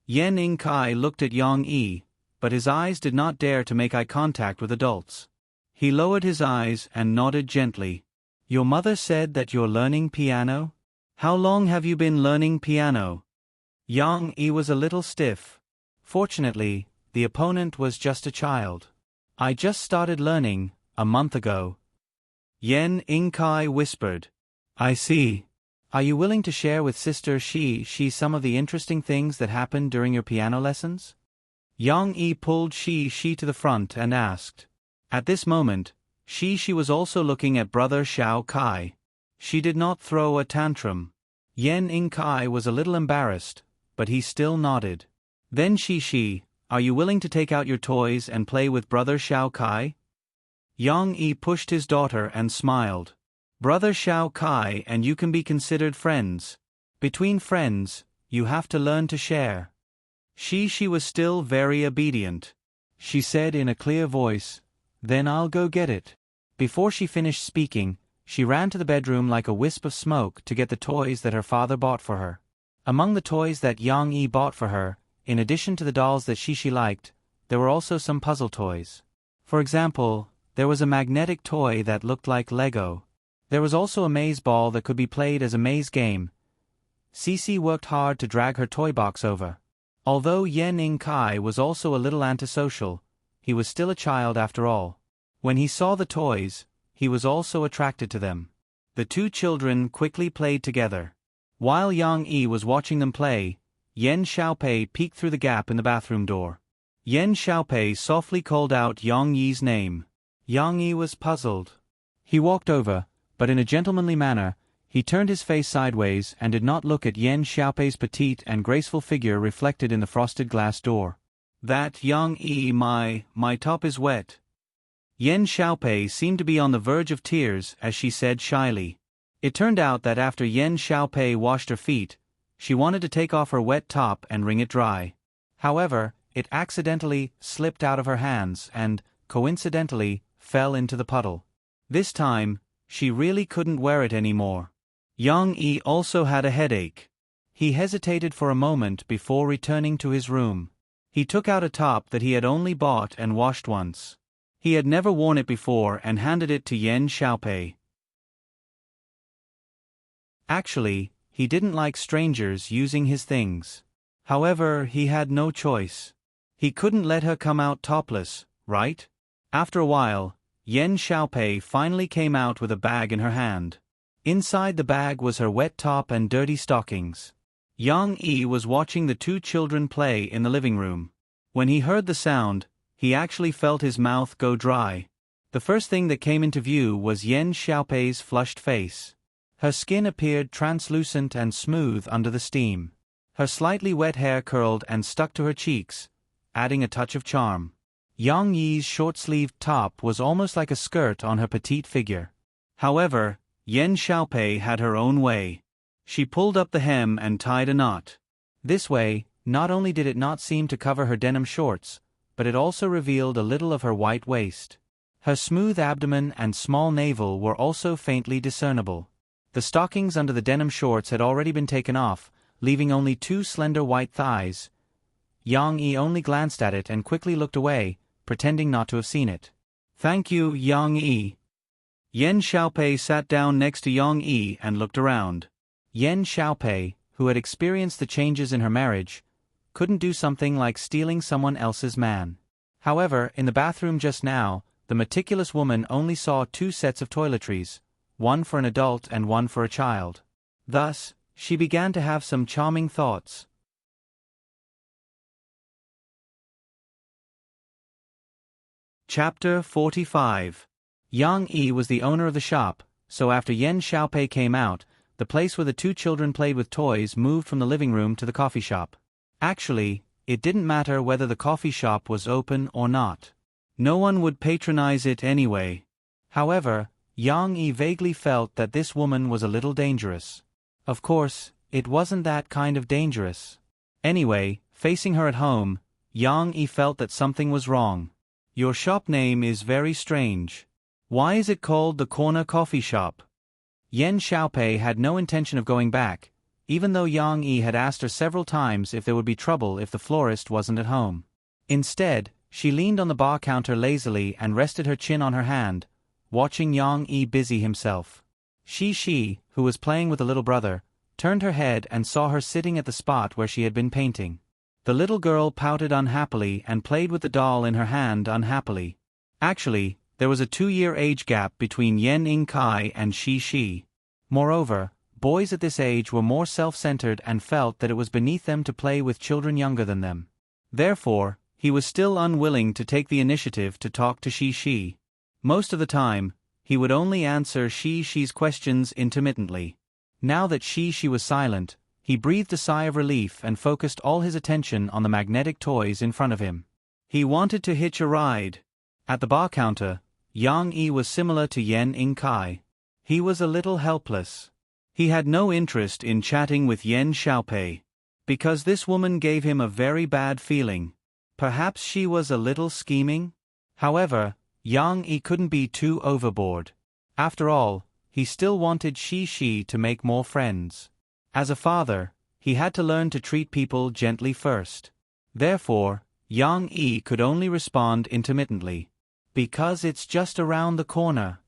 S1: Yan Yingkai looked at Yang-e, but his eyes did not dare to make eye contact with adults. He lowered his eyes and nodded gently. "Your mother said that you're learning piano? How long have you been learning piano?" Yang-e was a little stiff. Fortunately, the opponent was just a child. "I just started learning, a month ago." Yan Yingkai whispered. "I see. Are you willing to share with Sister Shi some of the interesting things that happened during your piano lessons?" Yang-e pulled Shi to the front and asked. At this moment, Shi was also looking at brother Xiao Kai. She did not throw a tantrum. Yen Inkai was a little embarrassed, but he still nodded. Then Shi, are you willing to take out your toys and play with Brother Shao Kai? Yang Yi pushed his daughter and smiled. Brother Shao Kai and you can be considered friends. Between friends, you have to learn to share. She was still very obedient. She said in a clear voice, then I'll go get it. Before she finished speaking, she ran to the bedroom like a wisp of smoke to get the toys that her father bought for her. Among the toys that Yang Yi bought for her, in addition to the dolls that Shi liked, there were also some puzzle toys. For example, there was a magnetic toy that looked like Lego. There was also a maze ball that could be played as a maze game. Cici worked hard to drag her toy box over. Although Yen Inkai was also a little antisocial, he was still a child after all. When he saw the toys, he was also attracted to them. The two children quickly played together. While Yang Yi was watching them play, Yen Xiaopei peeked through the gap in the bathroom door. Yen Xiaopei softly called out Yang Yi's name. Yang Yi was puzzled. He walked over, but in a gentlemanly manner, he turned his face sideways and did not look at Yen Xiaopei's petite and graceful figure reflected in the frosted glass door. That Yang Yi, my top is wet. Yen Xiaopei seemed to be on the verge of tears as she said shyly. It turned out that after Yen Xiaopei washed her feet, she wanted to take off her wet top and wring it dry. However, it accidentally slipped out of her hands and, coincidentally, fell into the puddle. This time, she really couldn't wear it anymore. Yang Yi also had a headache. He hesitated for a moment before returning to his room. He took out a top that he had only bought and washed once. He had never worn it before and handed it to Yen Xiaopei. Actually, he didn't like strangers using his things. However, he had no choice. He couldn't let her come out topless, right? After a while, Yen Xiaopei finally came out with a bag in her hand. Inside the bag was her wet top and dirty stockings. Yang Yi was watching the two children play in the living room. When he heard the sound, he actually felt his mouth go dry. The first thing that came into view was Yen Xiaopei's flushed face. Her skin appeared translucent and smooth under the steam. Her slightly wet hair curled and stuck to her cheeks, adding a touch of charm. Yang Yi's short-sleeved top was almost like a skirt on her petite figure. However, Yen Xiaopei had her own way. She pulled up the hem and tied a knot. This way, not only did it not seem to cover her denim shorts, but it also revealed a little of her white waist. Her smooth abdomen and small navel were also faintly discernible. The stockings under the denim shorts had already been taken off, leaving only two slender white thighs. Yang Yi only glanced at it and quickly looked away, pretending not to have seen it. Thank you, Yang Yi. Yen Xiaopei sat down next to Yang Yi and looked around. Yen Xiaopei, who had experienced the changes in her marriage, couldn't do something like stealing someone else's man. However, in the bathroom just now, the meticulous woman only saw two sets of toiletries, one for an adult and one for a child. Thus, she began to have some charming thoughts. Chapter 45. Yang Yi was the owner of the shop, so after Yen Xiaopei came out, the place where the two children played with toys moved from the living room to the coffee shop. Actually, it didn't matter whether the coffee shop was open or not. No one would patronize it anyway. However, Yang Yi vaguely felt that this woman was a little dangerous. Of course, it wasn't that kind of dangerous. Anyway, facing her at home, Yang Yi felt that something was wrong. Your shop name is very strange. Why is it called the Corner Coffee Shop? Yen Xiaopei had no intention of going back, even though Yang Yi had asked her several times if there would be trouble if the florist wasn't at home. Instead, she leaned on the bar counter lazily and rested her chin on her hand, watching Yang Yi busy himself. Shi, who was playing with the little brother, turned her head and saw her sitting at the spot where she had been painting. The little girl pouted unhappily and played with the doll in her hand unhappily. Actually, there was a 2-year age gap between Yen Inkai and Shi. Moreover, boys at this age were more self-centered and felt that it was beneath them to play with children younger than them. Therefore, he was still unwilling to take the initiative to talk to Shi. Most of the time, he would only answer she's questions intermittently. Now that she was silent, he breathed a sigh of relief and focused all his attention on the magnetic toys in front of him. He wanted to hitch a ride. At the bar counter, Yang Yi was similar to Yen Ing Kai. He was a little helpless. He had no interest in chatting with Yen Xiaopei, because this woman gave him a very bad feeling. Perhaps she was a little scheming? However, Yang Yi couldn't be too overboard. After all, he still wanted she to make more friends. As a father, he had to learn to treat people gently first. Therefore, Yang Yi could only respond intermittently. Because it's just around the corner.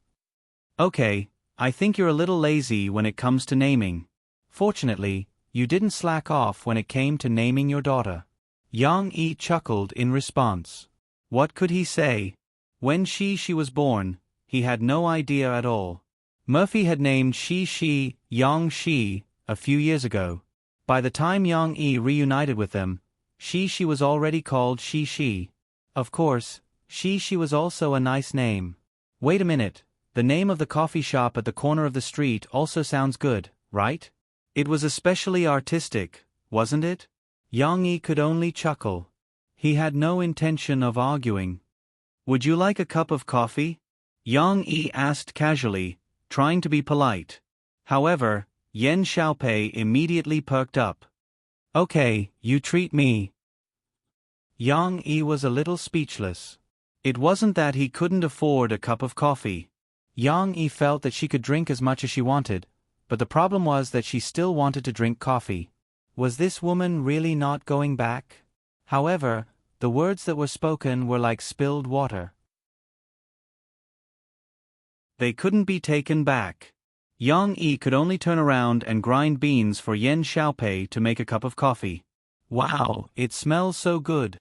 S1: Okay, I think you're a little lazy when it comes to naming. Fortunately, you didn't slack off when it came to naming your daughter. Yang Yi chuckled in response. What could he say? When she was born, he had no idea at all. Murphy had named she Yang Shi a few years ago. By the time Yang Yi reunited with them, she was already called Shi. Of course, she was also a nice name. Wait a minute, the name of the coffee shop at the corner of the street also sounds good, right? It was especially artistic, wasn't it? Yang Yi could only chuckle. He had no intention of arguing. Would you like a cup of coffee? Yang Yi asked casually, trying to be polite. However, Yen Xiaopei immediately perked up. Okay, you treat me. Yang Yi was a little speechless. It wasn't that he couldn't afford a cup of coffee. Yang Yi felt that she could drink as much as she wanted, but the problem was that she still wanted to drink coffee. Was this woman really not going back? However, the words that were spoken were like spilled water. They couldn't be taken back. Yang Yi could only turn around and grind beans for Yen Xiaopei to make a cup of coffee. Wow, it smells so good.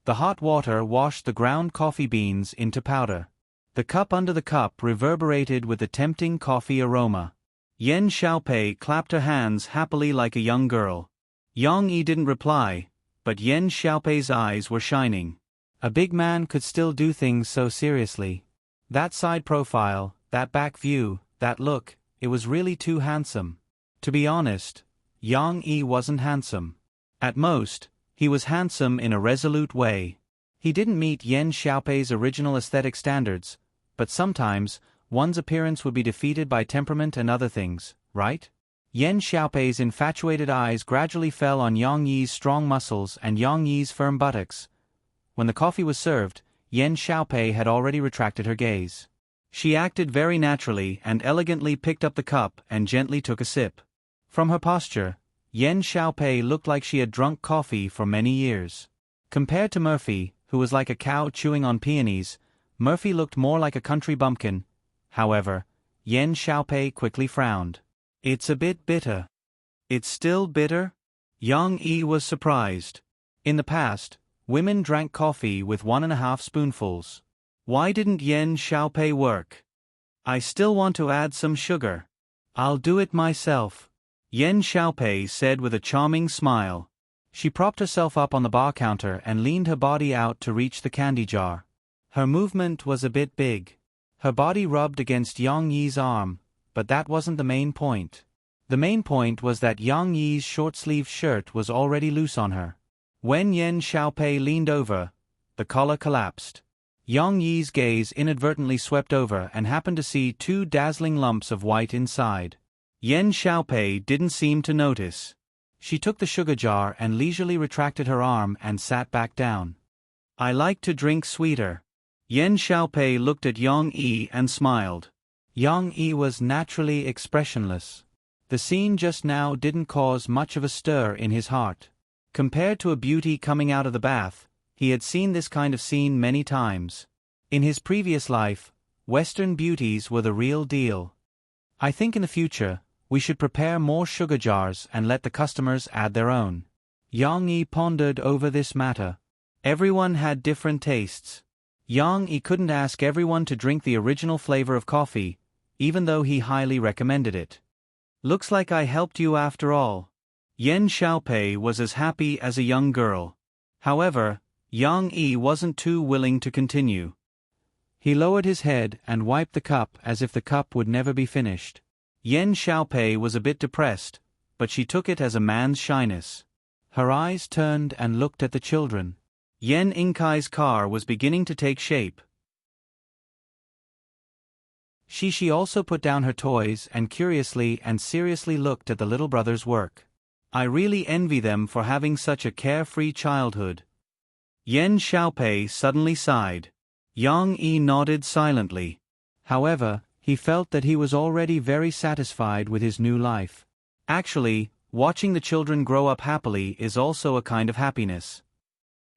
S1: The hot water washed the ground coffee beans into powder. The cup under the cup reverberated with the tempting coffee aroma. Yen Xiaopei clapped her hands happily like a young girl. Yang Yi didn't reply, but Yen Xiaopei's eyes were shining. A big man could still do things so seriously. That side profile, that back view, that look, it was really too handsome. To be honest, Yang Yi wasn't handsome. At most, he was handsome in a resolute way. He didn't meet Yen Xiaopei's original aesthetic standards, but sometimes, one's appearance would be defeated by temperament and other things, right? Yen Xiaopei's infatuated eyes gradually fell on Yang Yi's strong muscles and Yang Yi's firm buttocks. When the coffee was served, Yen Xiaopei had already retracted her gaze. She acted very naturally and elegantly picked up the cup and gently took a sip. From her posture, Yen Xiaopei looked like she had drunk coffee for many years. Compared to Murphy, who was like a cow chewing on peonies, Murphy looked more like a country bumpkin. However, Yen Xiaopei quickly frowned. It's a bit bitter. It's still bitter? Yang Yi was surprised. In the past, women drank coffee with 1.5 spoonfuls. Why didn't Yen Xiaopei work? I still want to add some sugar. I'll do it myself, Yen Xiaopei said with a charming smile. She propped herself up on the bar counter and leaned her body out to reach the candy jar. Her movement was a bit big. Her body rubbed against Yang Yi's arm, but that wasn't the main point. The main point was that Yang Yi's short-sleeved shirt was already loose on her. When Yen Xiaopei leaned over, the collar collapsed. Yang Yi's gaze inadvertently swept over and happened to see 2 dazzling lumps of white inside. Yen Xiaopei didn't seem to notice. She took the sugar jar and leisurely retracted her arm and sat back down. I like to drink sweeter. Yen Xiaopei looked at Yang Yi and smiled. Yang Yi was naturally expressionless. The scene just now didn't cause much of a stir in his heart. Compared to a beauty coming out of the bath, he had seen this kind of scene many times. In his previous life, Western beauties were the real deal. I think in the future, we should prepare more sugar jars and let the customers add their own. Yang Yi pondered over this matter. Everyone had different tastes. Yang Yi couldn't ask everyone to drink the original flavor of coffee, even though he highly recommended it. Looks like I helped you after all. Yen Xiaopei was as happy as a young girl. However, Yang Yi wasn't too willing to continue. He lowered his head and wiped the cup as if the cup would never be finished. Yen Xiaopei was a bit depressed, but she took it as a man's shyness. Her eyes turned and looked at the children. Yen Inkai's car was beginning to take shape. She also put down her toys and curiously and seriously looked at the little brother's work. I really envy them for having such a carefree childhood. Yen Xiaopei suddenly sighed. Yang Yi nodded silently. However, he felt that he was already very satisfied with his new life. Actually, watching the children grow up happily is also a kind of happiness.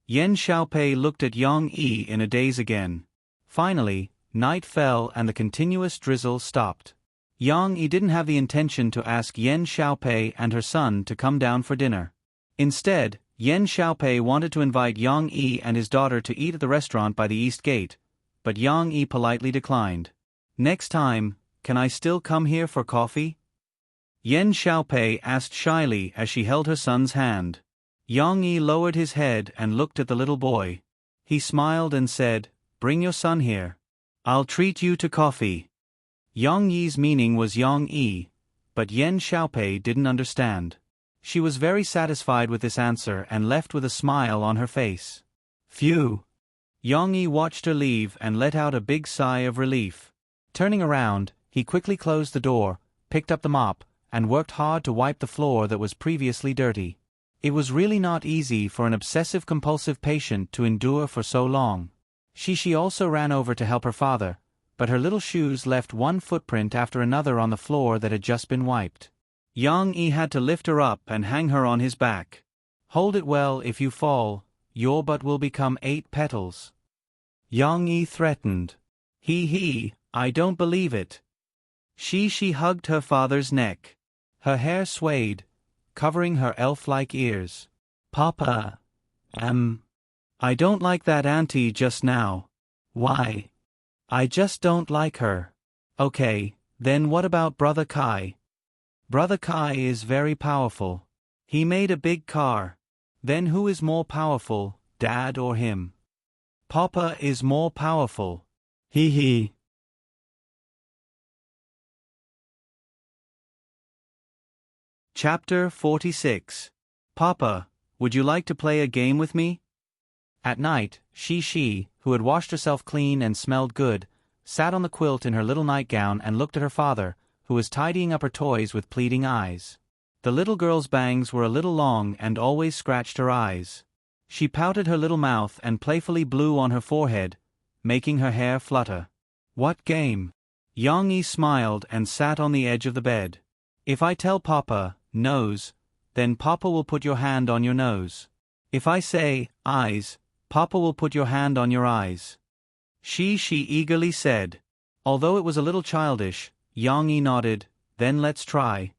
S1: Yen Xiaopei looked at Yang Yi in a daze again. Finally, night fell and the continuous drizzle stopped. Yang Yi didn't have the intention to ask Yen Xiaopei and her son to come down for dinner. Instead, Yen Xiaopei wanted to invite Yang Yi and his daughter to eat at the restaurant by the East Gate, but Yang Yi politely declined. Next time, can I still come here for coffee? Yen Xiaopei asked shyly as she held her son's hand. Yang Yi lowered his head and looked at the little boy. He smiled and said, "Bring your son here. I'll treat you to coffee." Yang Yi's meaning was Yang Yi, but Yen Xiaopei didn't understand. She was very satisfied with this answer and left with a smile on her face. Phew! Yang Yi watched her leave and let out a big sigh of relief. Turning around, he quickly closed the door, picked up the mop, and worked hard to wipe the floor that was previously dirty. It was really not easy for an obsessive-compulsive patient to endure for so long. She also ran over to help her father, but her little shoes left one footprint after another on the floor that had just been wiped. Yang Yi had to lift her up and hang her on his back. "Hold it well, if you fall, your butt will become 8 petals." Yang Yi threatened. He, I don't believe it. She hugged her father's neck. Her hair swayed, covering her elf-like ears. "Papa, I don't like that auntie just now." "Why?" "I just don't like her." "Okay, then what about Brother Kai?" "Brother Kai is very powerful. He made a big car." "Then who is more powerful, Dad or him?" "Papa is more powerful." He. Chapter 46. Papa, would you like to play a game with me? At night, she, who had washed herself clean and smelled good, sat on the quilt in her little nightgown and looked at her father, who was tidying up her toys with pleading eyes. The little girl's bangs were a little long and always scratched her eyes. She pouted her little mouth and playfully blew on her forehead, making her hair flutter. "What game?" Yang Yi smiled and sat on the edge of the bed. "If I tell Papa, nose, then Papa will put your hand on your nose. If I say, eyes, Papa will put your hand on your eyes." She eagerly said. Although it was a little childish, Yang Yi nodded. "Then let's try."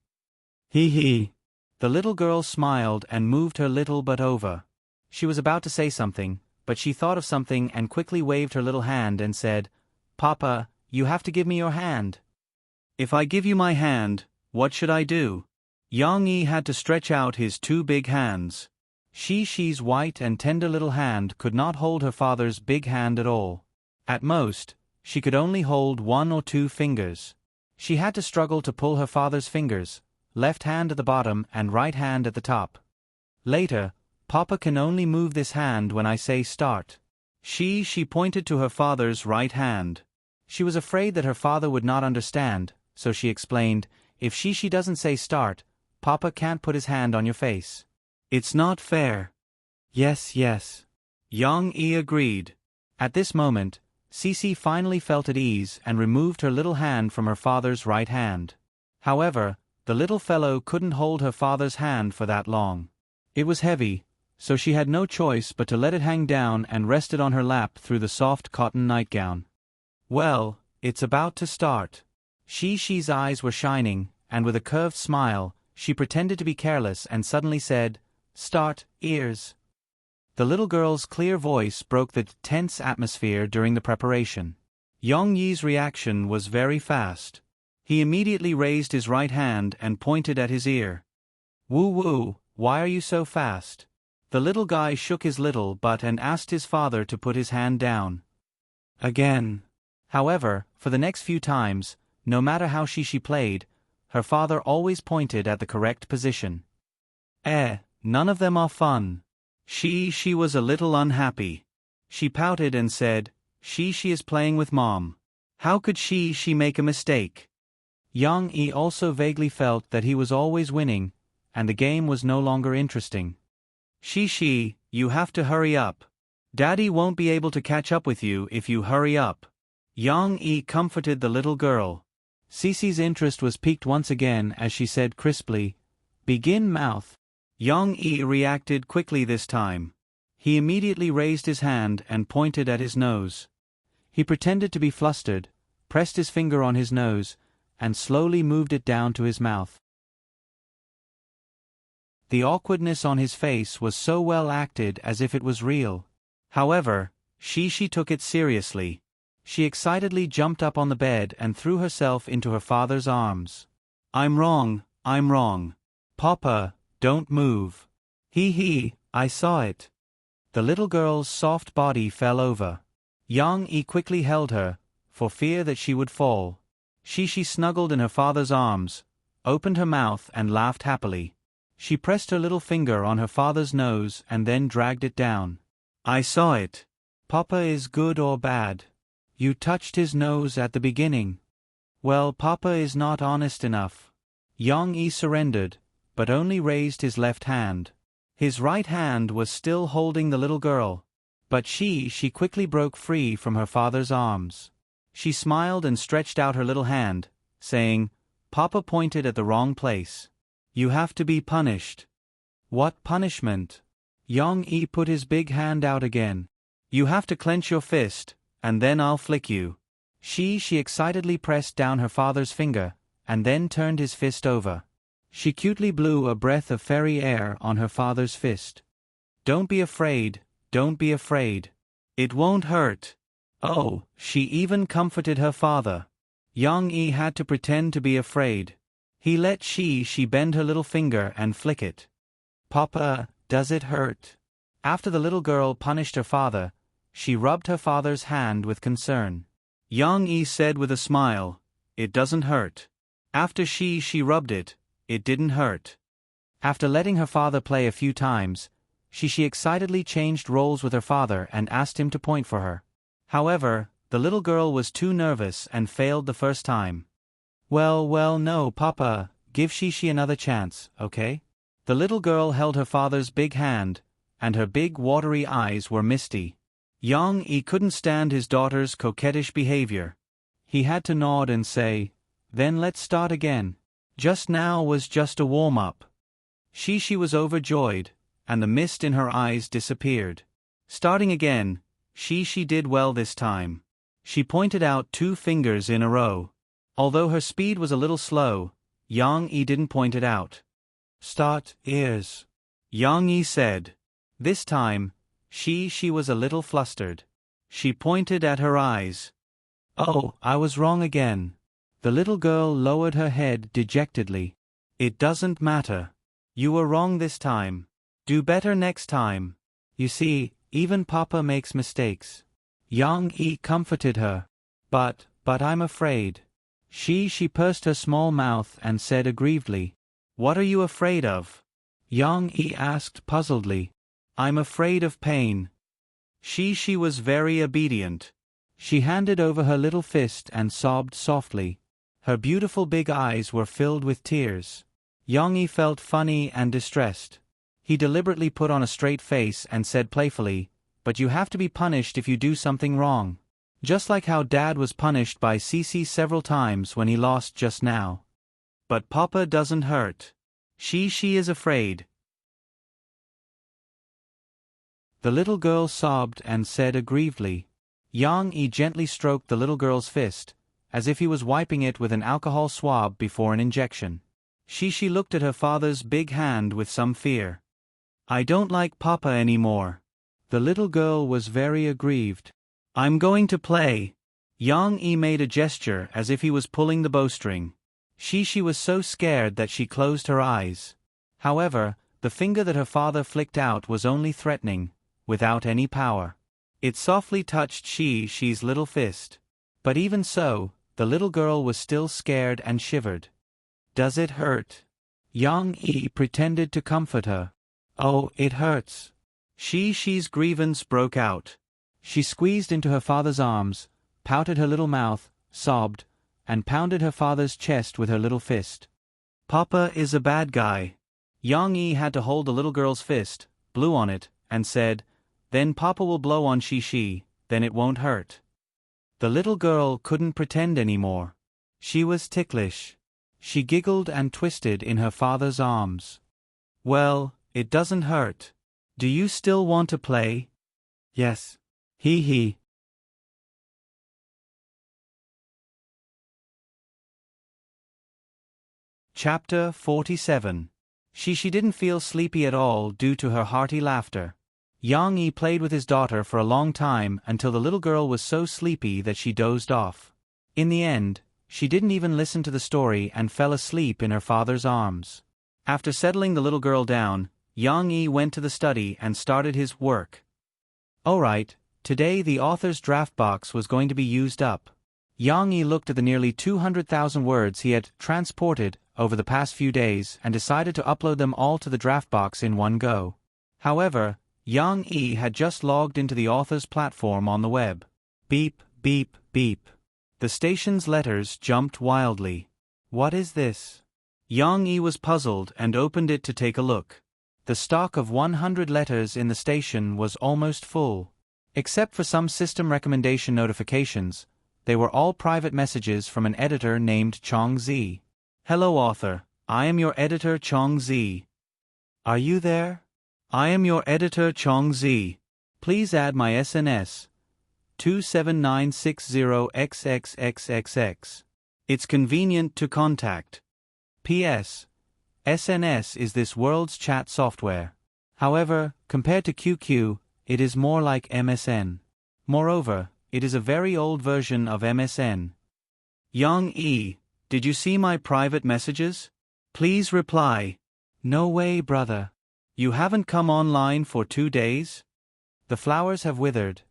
S1: He. The little girl smiled and moved her little butt over. She was about to say something, but she thought of something and quickly waved her little hand and said, "Papa, you have to give me your hand." "If I give you my hand, what should I do?" Yang Yi had to stretch out his 2 big hands. She's white and tender little hand could not hold her father's big hand at all. At most, she could only hold 1 or 2 fingers. She had to struggle to pull her father's fingers, left hand at the bottom and right hand at the top. Later, "Papa can only move this hand when I say start." She pointed to her father's right hand. She was afraid that her father would not understand, so she explained, "If she doesn't say start, Papa can't put his hand on your face. It's not fair." Yes. Yang Yi agreed. At this moment, Cici finally felt at ease and removed her little hand from her father's right hand. However, the little fellow couldn't hold her father's hand for that long. It was heavy, so she had no choice but to let it hang down and rest it on her lap through the soft cotton nightgown. "Well, it's about to start." She's eyes were shining, and with a curved smile, she pretended to be careless and suddenly said, "Start, ears." The little girl's clear voice broke the tense atmosphere during the preparation. Yang Yi's reaction was very fast. He immediately raised his right hand and pointed at his ear. "Woo, why are you so fast?" The little guy shook his little butt and asked his father to put his hand down. Again. However, for the next few times, no matter how she played, her father always pointed at the correct position. None of them are fun. She was a little unhappy. She pouted and said, she is playing with Mom. How could she make a mistake? Yang-e also vaguely felt that he was always winning, and the game was no longer interesting. You have to hurry up. Daddy won't be able to catch up with you if you hurry up. Yang-e comforted the little girl. Cece's interest was piqued once again as she said crisply, begin mouth. Yang-e reacted quickly this time. He immediately raised his hand and pointed at his nose. He pretended to be flustered, pressed his finger on his nose, and slowly moved it down to his mouth. The awkwardness on his face was so well acted as if it was real. However, she took it seriously. She excitedly jumped up on the bed and threw herself into her father's arms. I'm wrong. Papa, don't move. I saw it. The little girl's soft body fell over. Yang-e quickly held her, for fear that she would fall. She snuggled in her father's arms, opened her mouth and laughed happily. She pressed her little finger on her father's nose and then dragged it down. I saw it. Papa is good or bad? You touched his nose at the beginning. Well, Papa is not honest enough. Yang-e surrendered, but only raised his left hand. His right hand was still holding the little girl, but she quickly broke free from her father's arms. She smiled and stretched out her little hand, saying, Papa pointed at the wrong place. You have to be punished. What punishment? Yang-e put his big hand out again. You have to clench your fist, and then I'll flick you. She excitedly pressed down her father's finger, and then turned his fist over. She cutely blew a breath of fairy air on her father's fist. Don't be afraid. It won't hurt. Oh, she even comforted her father. Yang-e had to pretend to be afraid. He let she bend her little finger and flick it. Papa, does it hurt? After the little girl punished her father, she rubbed her father's hand with concern. Yang-e said with a smile, it doesn't hurt. After she rubbed it, it didn't hurt. After letting her father play a few times, she excitedly changed roles with her father and asked him to point for her. However, the little girl was too nervous and failed the first time. Well, no, Papa, give she another chance, okay? The little girl held her father's big hand, and her big watery eyes were misty. Yang-e couldn't stand his daughter's coquettish behavior. He had to nod and say, then let's start again. Just now was just a warm-up. She was overjoyed, and the mist in her eyes disappeared. Starting again, she did well this time. She pointed out 2 fingers in a row. Although her speed was a little slow, Yang-e didn't point it out. Start ears, Yang-e said. This time, she was a little flustered. She pointed at her eyes. Oh, I was wrong again. The little girl lowered her head dejectedly. It doesn't matter. You were wrong this time. Do better next time. You see, even Papa makes mistakes. Yang-e comforted her. But I'm afraid. She pursed her small mouth and said aggrievedly, What are you afraid of? Yang-e asked puzzledly. I'm afraid of pain. She was very obedient. She handed over her little fist and sobbed softly. Her beautiful big eyes were filled with tears. Yang-e felt funny and distressed. He deliberately put on a straight face and said playfully, But you have to be punished if you do something wrong. Just like how Dad was punished by Cece several times when he lost just now. But Papa doesn't hurt. She is afraid. The little girl sobbed and said aggrievedly. Yang-e gently stroked the little girl's fist, as if he was wiping it with an alcohol swab before an injection. She looked at her father's big hand with some fear. I don't like Papa anymore. The little girl was very aggrieved. I'm going to play. Yang-e made a gesture as if he was pulling the bowstring. She was so scared that she closed her eyes. However, the finger that her father flicked out was only threatening, without any power. It softly touched she's little fist. But even so, the little girl was still scared and shivered. Does it hurt? Yang Yi pretended to comfort her. Oh, it hurts. She's grievance broke out. She squeezed into her father's arms, pouted her little mouth, sobbed, and pounded her father's chest with her little fist. Papa is a bad guy. Yang Yi had to hold the little girl's fist, blew on it, and said, "Then Papa will blow on she, then it won't hurt." The little girl couldn't pretend anymore. She was ticklish. She giggled and twisted in her father's arms. Well, it doesn't hurt. Do you still want to play? Yes. He. Chapter 47. She didn't feel sleepy at all due to her hearty laughter. Yang Yi played with his daughter for a long time until the little girl was so sleepy that she dozed off. In the end, she didn't even listen to the story and fell asleep in her father's arms. After settling the little girl down, Yang Yi went to the study and started his work. Alright, today the author's draft box was going to be used up. Yang Yi looked at the nearly 200,000 words he had transported over the past few days and decided to upload them all to the draft box in one go. However, Yang Yi had just logged into the author's platform on the web. Beep, beep, beep. The station's letters jumped wildly. What is this? Yang Yi was puzzled and opened it to take a look. The stock of 100 letters in the station was almost full. Except for some system recommendation notifications, they were all private messages from an editor named Chong Zi. Hello author, I am your editor Chong Zi. Are you there? I am your editor Chong Zi. Please add my SNS 27960XXXXX. It's convenient to contact. P.S. SNS is this world's chat software. However, compared to QQ, it is more like MSN. Moreover, it is a very old version of MSN. Yang Yi, did you see my private messages? Please reply. No way, brother. You haven't come online for 2 days? The flowers have withered.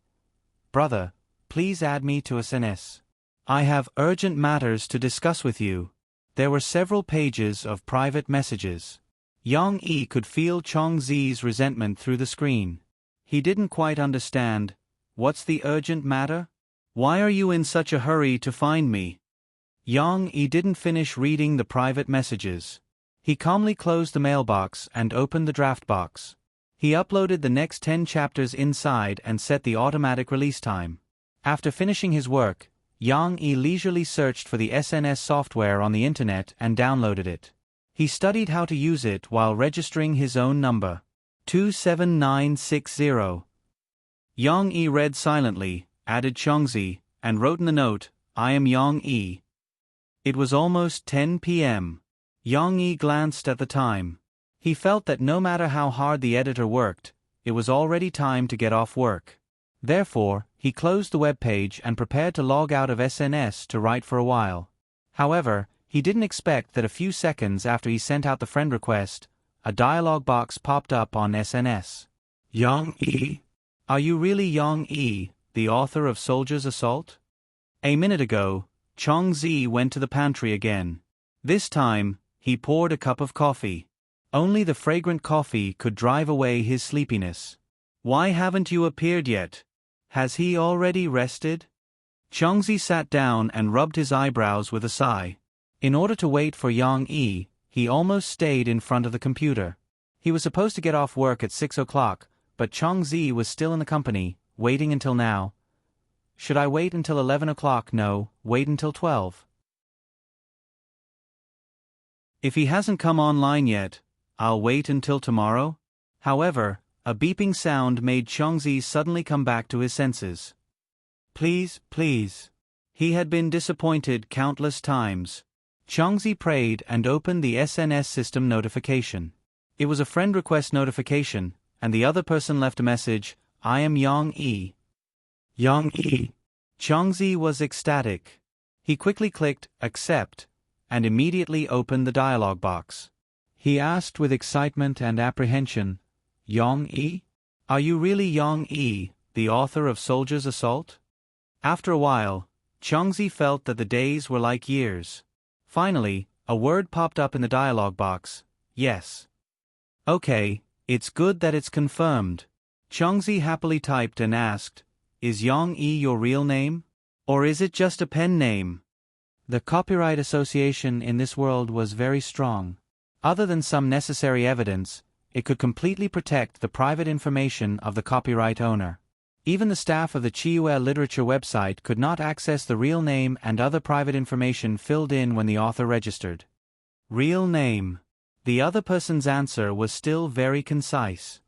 S1: Brother, please add me to SNS. I have urgent matters to discuss with you. There were several pages of private messages. Yang Yi could feel Chong Zi's resentment through the screen. He didn't quite understand. What's the urgent matter? Why are you in such a hurry to find me? Yang Yi didn't finish reading the private messages. He calmly closed the mailbox and opened the draft box. He uploaded the next 10 chapters inside and set the automatic release time. After finishing his work, Yang Yi leisurely searched for the SNS software on the internet and downloaded it. He studied how to use it while registering his own number. 27960. Yang Yi read silently, added Chongzi, and wrote in the note, I am Yang Yi. It was almost 10 p.m. Yang Yi glanced at the time. He felt that no matter how hard the editor worked, it was already time to get off work. Therefore, he closed the web page and prepared to log out of SNS to write for a while. However, he didn't expect that a few seconds after he sent out the friend request, a dialog box popped up on SNS. Yang Yi? Are you really Yang Yi, the author of Soldier's Assault? A minute ago, Chong Zi went to the pantry again. This time, he poured a cup of coffee. Only the fragrant coffee could drive away his sleepiness. Why haven't you appeared yet? Has he already rested? Chongzi sat down and rubbed his eyebrows with a sigh. In order to wait for Yang Yi, he almost stayed in front of the computer. He was supposed to get off work at 6 o'clock, but Chongzi was still in the company, waiting until now. Should I wait until 11 o'clock? No, wait until 12. If he hasn't come online yet, I'll wait until tomorrow. However, a beeping sound made Chongzi suddenly come back to his senses. Please, please. He had been disappointed countless times. Chongzi prayed and opened the SNS system notification. It was a friend request notification, and the other person left a message, I am Yang Yi. Yang Yi. Chongzi was ecstatic. He quickly clicked accept and immediately opened the dialog box. He asked with excitement and apprehension, Yang Yi? Are you really Yang Yi, the author of Soldier's Assault? After a while, Changzi felt that the days were like years. Finally, a word popped up in the dialog box. Yes. Okay, it's good that it's confirmed. Changzi happily typed and asked, Is Yang Yi your real name? Or is it just a pen name? The copyright association in this world was very strong. Other than some necessary evidence, it could completely protect the private information of the copyright owner. Even the staff of the Chiyu Literature website could not access the real name and other private information filled in when the author registered. Real name. The other person's answer was still very concise.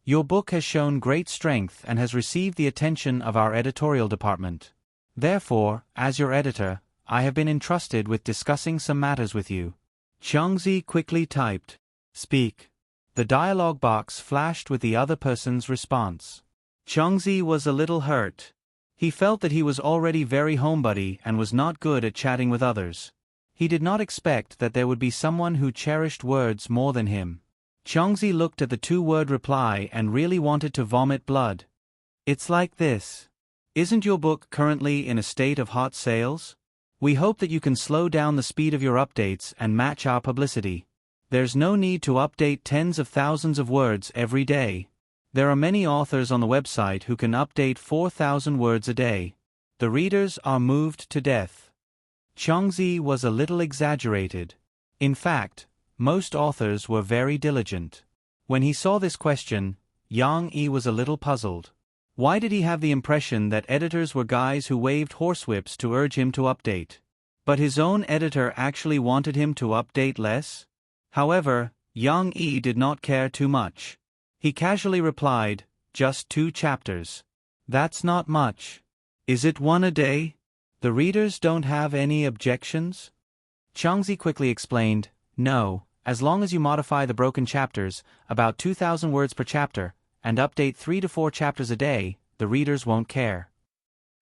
S1: Your book has shown great strength and has received the attention of our editorial department. Therefore, as your editor, I have been entrusted with discussing some matters with you. Changzi quickly typed, Speak. The dialog box flashed with the other person's response. Changzi was a little hurt. He felt that he was already very homebody and was not good at chatting with others. He did not expect that there would be someone who cherished words more than him. Changzi looked at the two-word reply and really wanted to vomit blood. It's like this. Isn't your book currently in a state of hot sales? We hope that you can slow down the speed of your updates and match our publicity. There's no need to update tens of thousands of words every day. There are many authors on the website who can update 4,000 words a day. The readers are moved to death. Changzi was a little exaggerated. In fact, most authors were very diligent. When he saw this question, Yang Yi was a little puzzled. Why did he have the impression that editors were guys who waved horsewhips to urge him to update? But his own editor actually wanted him to update less? However, Yang Yi did not care too much. He casually replied, Just 2 chapters. That's not much. Is it 1 a day? The readers don't have any objections? Changzi quickly explained, No, as long as you modify the broken chapters, about 2,000 words per chapter, and update 3 to 4 chapters a day, the readers won't care.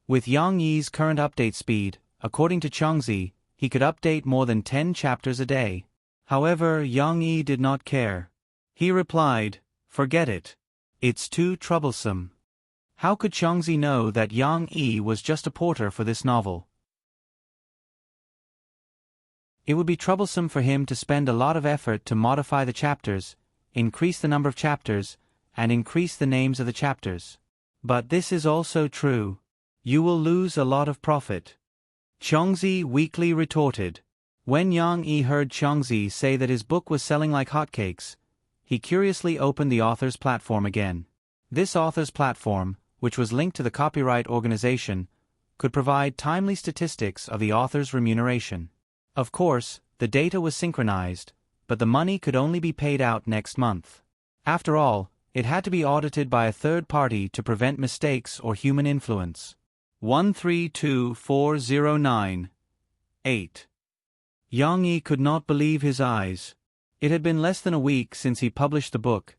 S1: With Yang Yi's current update speed, according to Changzi, he could update more than 10 chapters a day. However, Yang Yi did not care. He replied, Forget it. It's too troublesome. How could Changzi know that Yang Yi was just a porter for this novel? It would be troublesome for him to spend a lot of effort to modify the chapters, increase the number of chapters, and increase the names of the chapters. But this is also true. You will lose a lot of profit. Changzi weakly retorted. When Yang Yi heard Changzi say that his book was selling like hotcakes, he curiously opened the author's platform again. This author's platform, which was linked to the copyright organization, could provide timely statistics of the author's remuneration. Of course, the data was synchronized, but the money could only be paid out next month. After all, it had to be audited by a third party to prevent mistakes or human influence. 132409 8. Yang Yi could not believe his eyes. It had been less than a week since he published the book,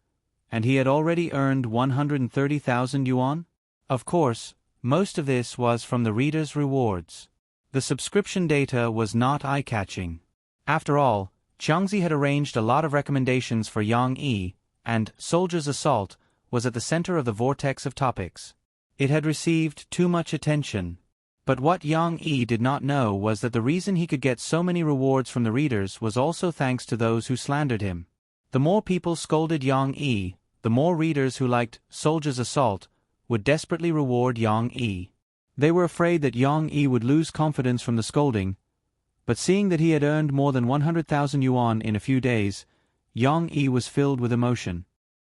S1: and he had already earned 130,000 yuan? Of course, most of this was from the reader's rewards. The subscription data was not eye-catching. After all, Changzi had arranged a lot of recommendations for Yang Yi, and Soldier's Assault was at the center of the vortex of topics. It had received too much attention. But what Yang Yi did not know was that the reason he could get so many rewards from the readers was also thanks to those who slandered him. The more people scolded Yang Yi, the more readers who liked Soldier's Assault would desperately reward Yang Yi. They were afraid that Yang Yi would lose confidence from the scolding, but seeing that he had earned more than 100,000 yuan in a few days, Yang Yi was filled with emotion.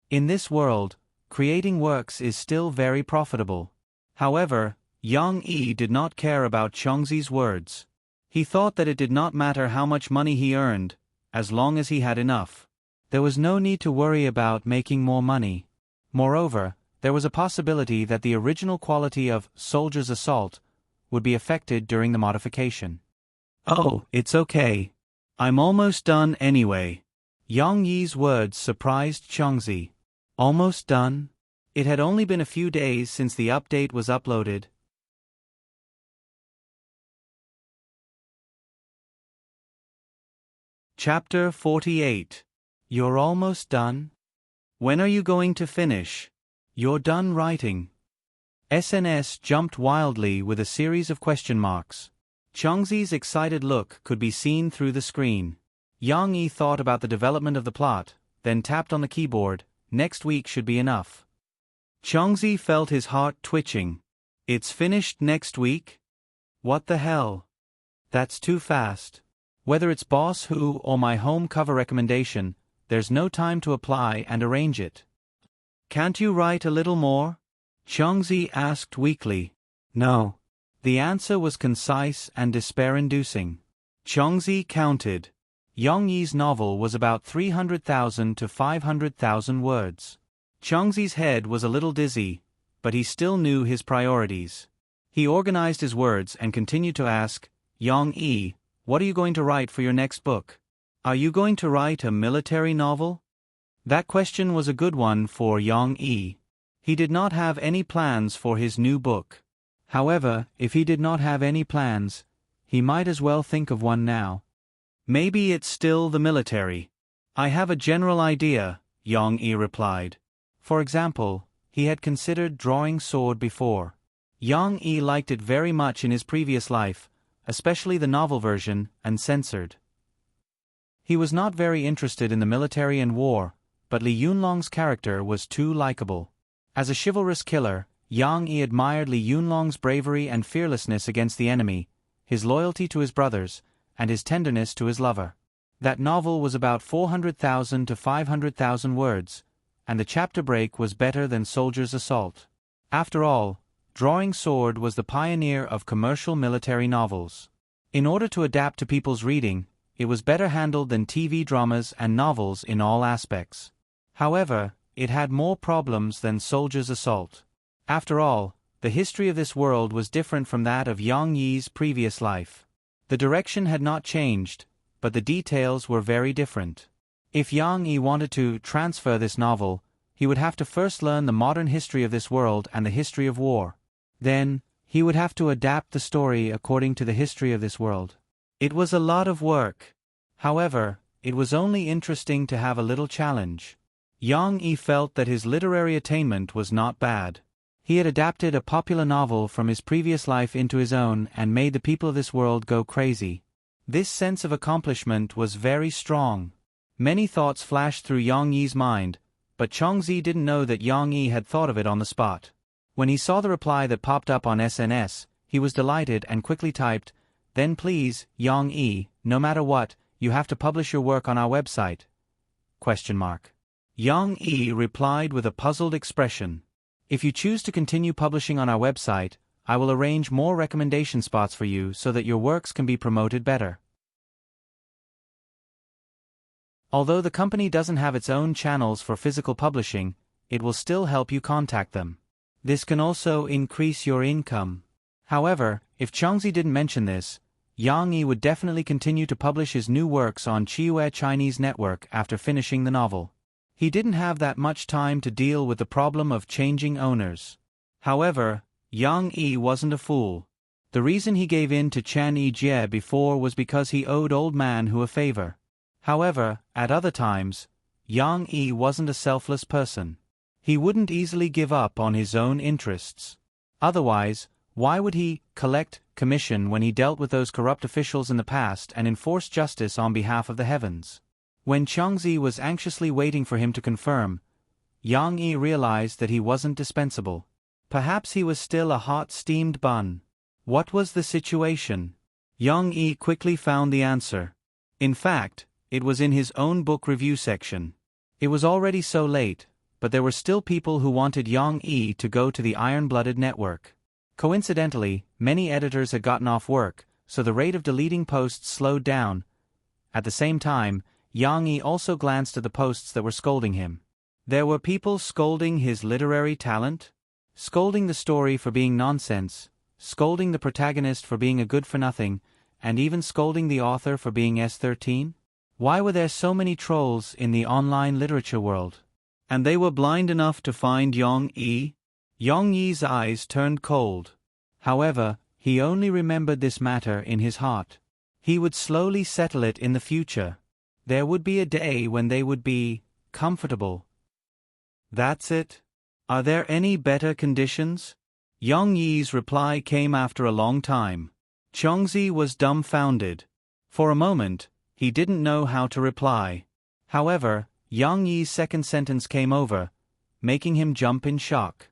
S1: In this world, creating works is still very profitable. However, Yang Yi did not care about Changzi's words. He thought that it did not matter how much money he earned, as long as he had enough. There was no need to worry about making more money. Moreover, there was a possibility that the original quality of Soldier's Assault would be affected during the modification. Oh, it's okay. I'm almost done anyway. Yang Yi's words surprised Changzi. Almost done? It had only been a few days since the update was uploaded. Chapter 48. You're almost done? When are you going to finish? You're done writing. SNS jumped wildly with a series of question marks. Changzi's excited look could be seen through the screen. Yang Yi thought about the development of the plot, then tapped on the keyboard. Next week should be enough. Changzi felt his heart twitching. It's finished next week? What the hell? That's too fast. Whether it's Boss Who or my home cover recommendation, there's no time to apply and arrange it. Can't you write a little more? Changzi asked weakly. No. The answer was concise and despair-inducing. Changzi counted. Yang Yi's novel was about 300,000 to 500,000 words. Changzi's head was a little dizzy, but he still knew his priorities. He organized his words and continued to ask, Yang Yi, what are you going to write for your next book? Are you going to write a military novel? That question was a good one for Yang Yi. He did not have any plans for his new book. However, if he did not have any plans, he might as well think of one now. Maybe it's still the military. I have a general idea, Yang Yi replied. For example, he had considered drawing sword before. Yang Yi liked it very much in his previous life, especially the novel version, uncensored. He was not very interested in the military and war, but Li Yunlong's character was too likable. As a chivalrous killer, Yang Yi admired Li Yunlong's bravery and fearlessness against the enemy, his loyalty to his brothers, and his tenderness to his lover. That novel was about 400,000 to 500,000 words, and the chapter break was better than Soldier's Assault. After all, Drawing Sword was the pioneer of commercial military novels. In order to adapt to people's reading, it was better handled than TV dramas and novels in all aspects. However, it had more problems than Soldier's Assault. After all, the history of this world was different from that of Yang Yi's previous life. The direction had not changed, but the details were very different. If Yang Yi wanted to transfer this novel, he would have to first learn the modern history of this world and the history of war. Then, he would have to adapt the story according to the history of this world. It was a lot of work. However, it was only interesting to have a little challenge. Yang Yi felt that his literary attainment was not bad. He had adapted a popular novel from his previous life into his own and made the people of this world go crazy. This sense of accomplishment was very strong. Many thoughts flashed through Yang Yi's mind, but Changzi didn't know that Yang Yi had thought of it on the spot. When he saw the reply that popped up on SNS, he was delighted and quickly typed, "Then please, Yang Yi, no matter what, you have to publish your work on our website?" Yang Yi replied with a puzzled expression. "If you choose to continue publishing on our website, I will arrange more recommendation spots for you so that your works can be promoted better." Although the company doesn't have its own channels for physical publishing, it will still help you contact them. This can also increase your income. However, if Changzi didn't mention this, Yang Yi would definitely continue to publish his new works on Chiyue Chinese Network after finishing the novel. He didn't have that much time to deal with the problem of changing owners. However, Yang Yi wasn't a fool. The reason he gave in to Chan Yijie before was because he owed Old Man Who a favor. However, at other times, Yang Yi wasn't a selfless person. He wouldn't easily give up on his own interests. Otherwise, why would he collect commission when he dealt with those corrupt officials in the past and enforce justice on behalf of the heavens? When Changzi was anxiously waiting for him to confirm, Yang Yi realized that he wasn't dispensable. Perhaps he was still a hot steamed bun. What was the situation? Yang Yi quickly found the answer. In fact, it was in his own book review section. It was already so late, but there were still people who wanted Yang Yi to go to the Iron-Blooded Network. Coincidentally, many editors had gotten off work, so the rate of deleting posts slowed down. At the same time, Yang Yi also glanced at the posts that were scolding him. There were people scolding his literary talent, scolding the story for being nonsense, scolding the protagonist for being a good-for-nothing, and even scolding the author for being S13? Why were there so many trolls in the online literature world? And they were blind enough to find Yang Yi? Yang Yi's eyes turned cold. However, he only remembered this matter in his heart. He would slowly settle it in the future. There would be a day when they would be comfortable. That's it? Are there any better conditions? Yang Yi's reply came after a long time. Chongzi was dumbfounded. For a moment, he didn't know how to reply. However, Yang Yi's second sentence came over, making him jump in shock.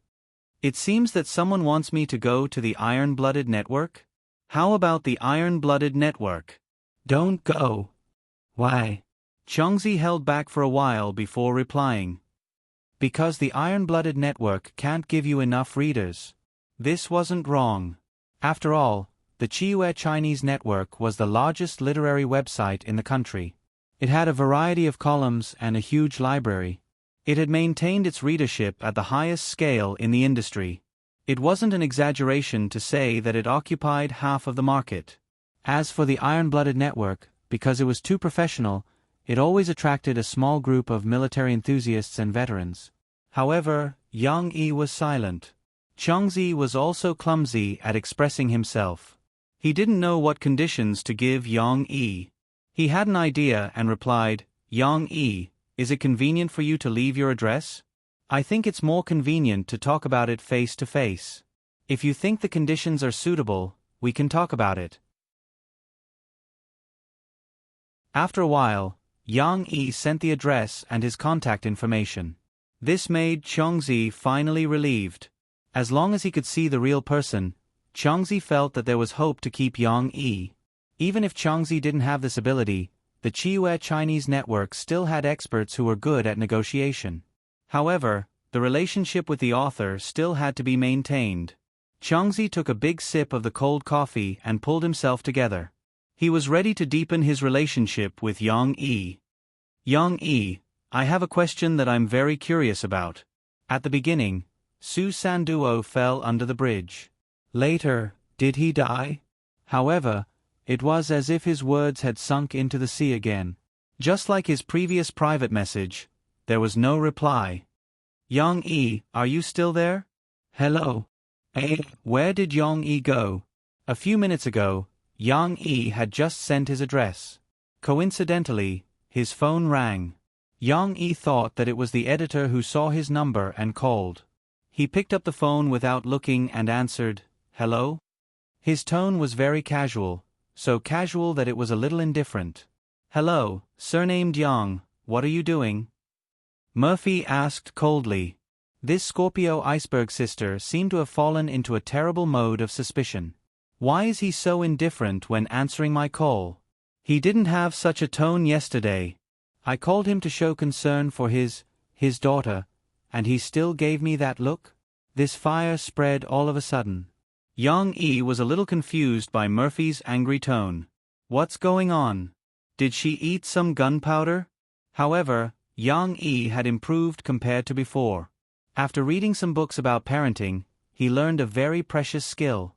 S1: It seems that someone wants me to go to the Iron-Blooded Network? How about the Iron-Blooded Network? Don't go. Why? Chongzi held back for a while before replying. Because the Iron-Blooded Network can't give you enough readers. This wasn't wrong. After all, the Chiyue Chinese Network was the largest literary website in the country. It had a variety of columns and a huge library. It had maintained its readership at the highest scale in the industry. It wasn't an exaggeration to say that it occupied half of the market. As for the Iron-Blooded Network, because it was too professional, it always attracted a small group of military enthusiasts and veterans. However, Yang Yi was silent. Chongzi was also clumsy at expressing himself. He didn't know what conditions to give Yang Yi. He had an idea and replied, "Yang Yi, is it convenient for you to leave your address? I think it's more convenient to talk about it face to face. If you think the conditions are suitable, we can talk about it." After a while, Yang Yi sent the address and his contact information. This made Chongzi finally relieved. As long as he could see the real person, Chongzi felt that there was hope to keep Yang Yi. Even if Chongzi didn't have this ability, the Chiyue Chinese Network still had experts who were good at negotiation. However, the relationship with the author still had to be maintained. Chongzi took a big sip of the cold coffee and pulled himself together. He was ready to deepen his relationship with Yang Yi. "Yang Yi, I have a question that I'm very curious about. At the beginning, Su Sanduo fell under the bridge. Later, did he die?" However, it was as if his words had sunk into the sea again. Just like his previous private message, there was no reply. "Yang Yi, are you still there? Hello? Where did Yang Yi go?" A few minutes ago, Yang Yi had just sent his address. Coincidentally, his phone rang. Yang Yi thought that it was the editor who saw his number and called. He picked up the phone without looking and answered, "Hello?" His tone was very casual, so casual that it was a little indifferent. "Hello, surnamed Yang, what are you doing?" Murphy asked coldly. This Scorpio iceberg sister seemed to have fallen into a terrible mode of suspicion. Why is he so indifferent when answering my call? He didn't have such a tone yesterday. I called him to show concern for his daughter, and he still gave me that look? This fire spread all of a sudden. Yang Yi was a little confused by Murphy's angry tone. What's going on? Did she eat some gunpowder? However, Yang Yi had improved compared to before. After reading some books about parenting, he learned a very precious skill.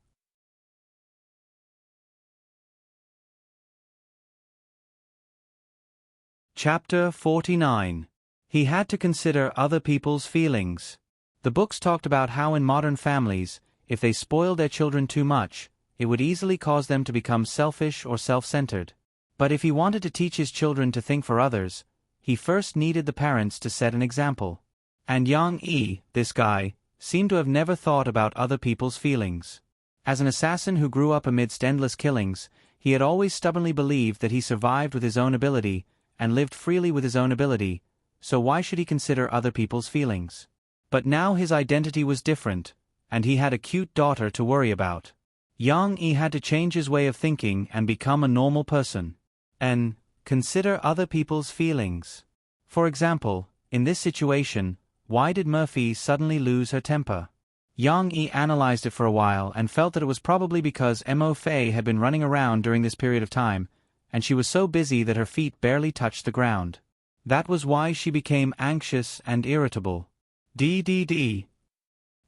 S1: Chapter 49. He had to consider other people's feelings. The books talked about how in modern families, if they spoiled their children too much, it would easily cause them to become selfish or self-centered. But if he wanted to teach his children to think for others, he first needed the parents to set an example. And Yang Yi, this guy, seemed to have never thought about other people's feelings. As an assassin who grew up amidst endless killings, he had always stubbornly believed that he survived with his own ability, and lived freely with his own ability, so why should he consider other people's feelings? But now his identity was different, and he had a cute daughter to worry about. Yang Yi had to change his way of thinking and become a normal person. And consider other people's feelings. For example, in this situation, why did Murphy suddenly lose her temper? Yang Yi analyzed it for a while and felt that it was probably because Mo Fei had been running around during this period of time, and she was so busy that her feet barely touched the ground. That was why she became anxious and irritable.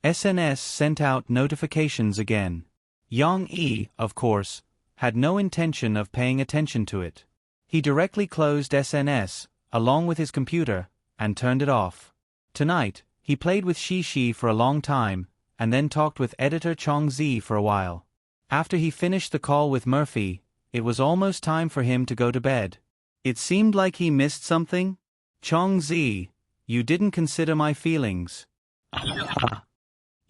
S1: SNS sent out notifications again. Yang Yi, of course, had no intention of paying attention to it. He directly closed SNS, along with his computer, and turned it off. Tonight, he played with Shishi for a long time, and then talked with editor Chongzi for a while. After he finished the call with Murphy, it was almost time for him to go to bed. It seemed like he missed something. "Chongzi, you didn't consider my feelings."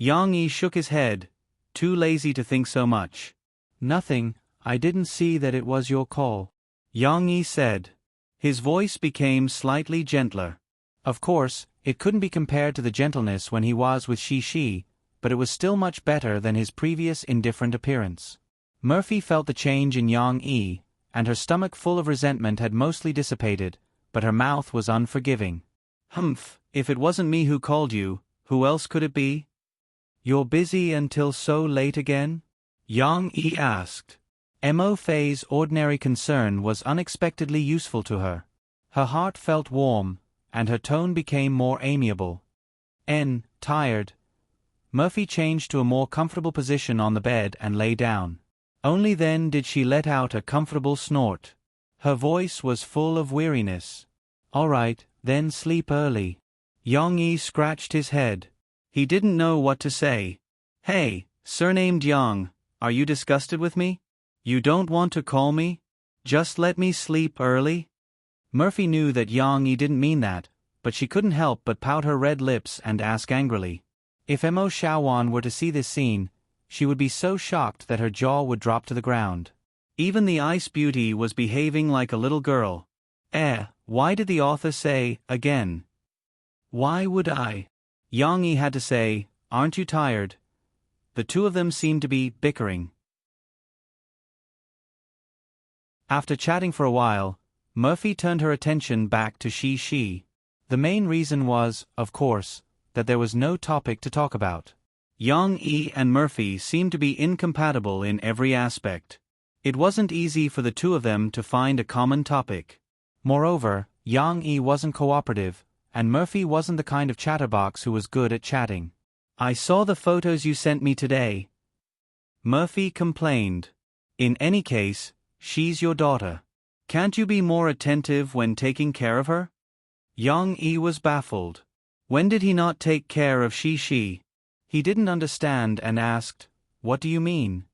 S1: Yang Yi shook his head, too lazy to think so much. Nothing, I didn't see that it was your call. Yang Yi said. His voice became slightly gentler. Of course, it couldn't be compared to the gentleness when he was with Shi, but it was still much better than his previous indifferent appearance. Murphy felt the change in Yang Yi, and her stomach full of resentment had mostly dissipated, but her mouth was unforgiving. Humph, if it wasn't me who called you, who else could it be? You're busy until so late again? Yang Yi asked. Mo Fei's ordinary concern was unexpectedly useful to her. Her heart felt warm, and her tone became more amiable. Tired. Murphy changed to a more comfortable position on the bed and lay down. Only then did she let out a comfortable snort. Her voice was full of weariness. All right, then sleep early. Yang Yi scratched his head. He didn't know what to say. Hey, surnamed Yang, are you disgusted with me? You don't want to call me? Just let me sleep early? Murphy knew that Yang Yi didn't mean that, but she couldn't help but pout her red lips and ask angrily. If Mo Shaowan were to see this scene, she would be so shocked that her jaw would drop to the ground. Even the Ice Beauty was behaving like a little girl. Why did the author say, again? Why would I? Yang Yi had to say, aren't you tired? The two of them seemed to be bickering. After chatting for a while, Murphy turned her attention back to Shi. The main reason was, of course, that there was no topic to talk about. Yang Yi and Murphy seemed to be incompatible in every aspect. It wasn't easy for the two of them to find a common topic. Moreover, Yang Yi wasn't cooperative, and Murphy wasn't the kind of chatterbox who was good at chatting. I saw the photos you sent me today, Murphy complained. In any case, she's your daughter. Can't you be more attentive when taking care of her? Yang Yi was baffled. When did he not take care of Shi? He didn't understand and asked, what do you mean?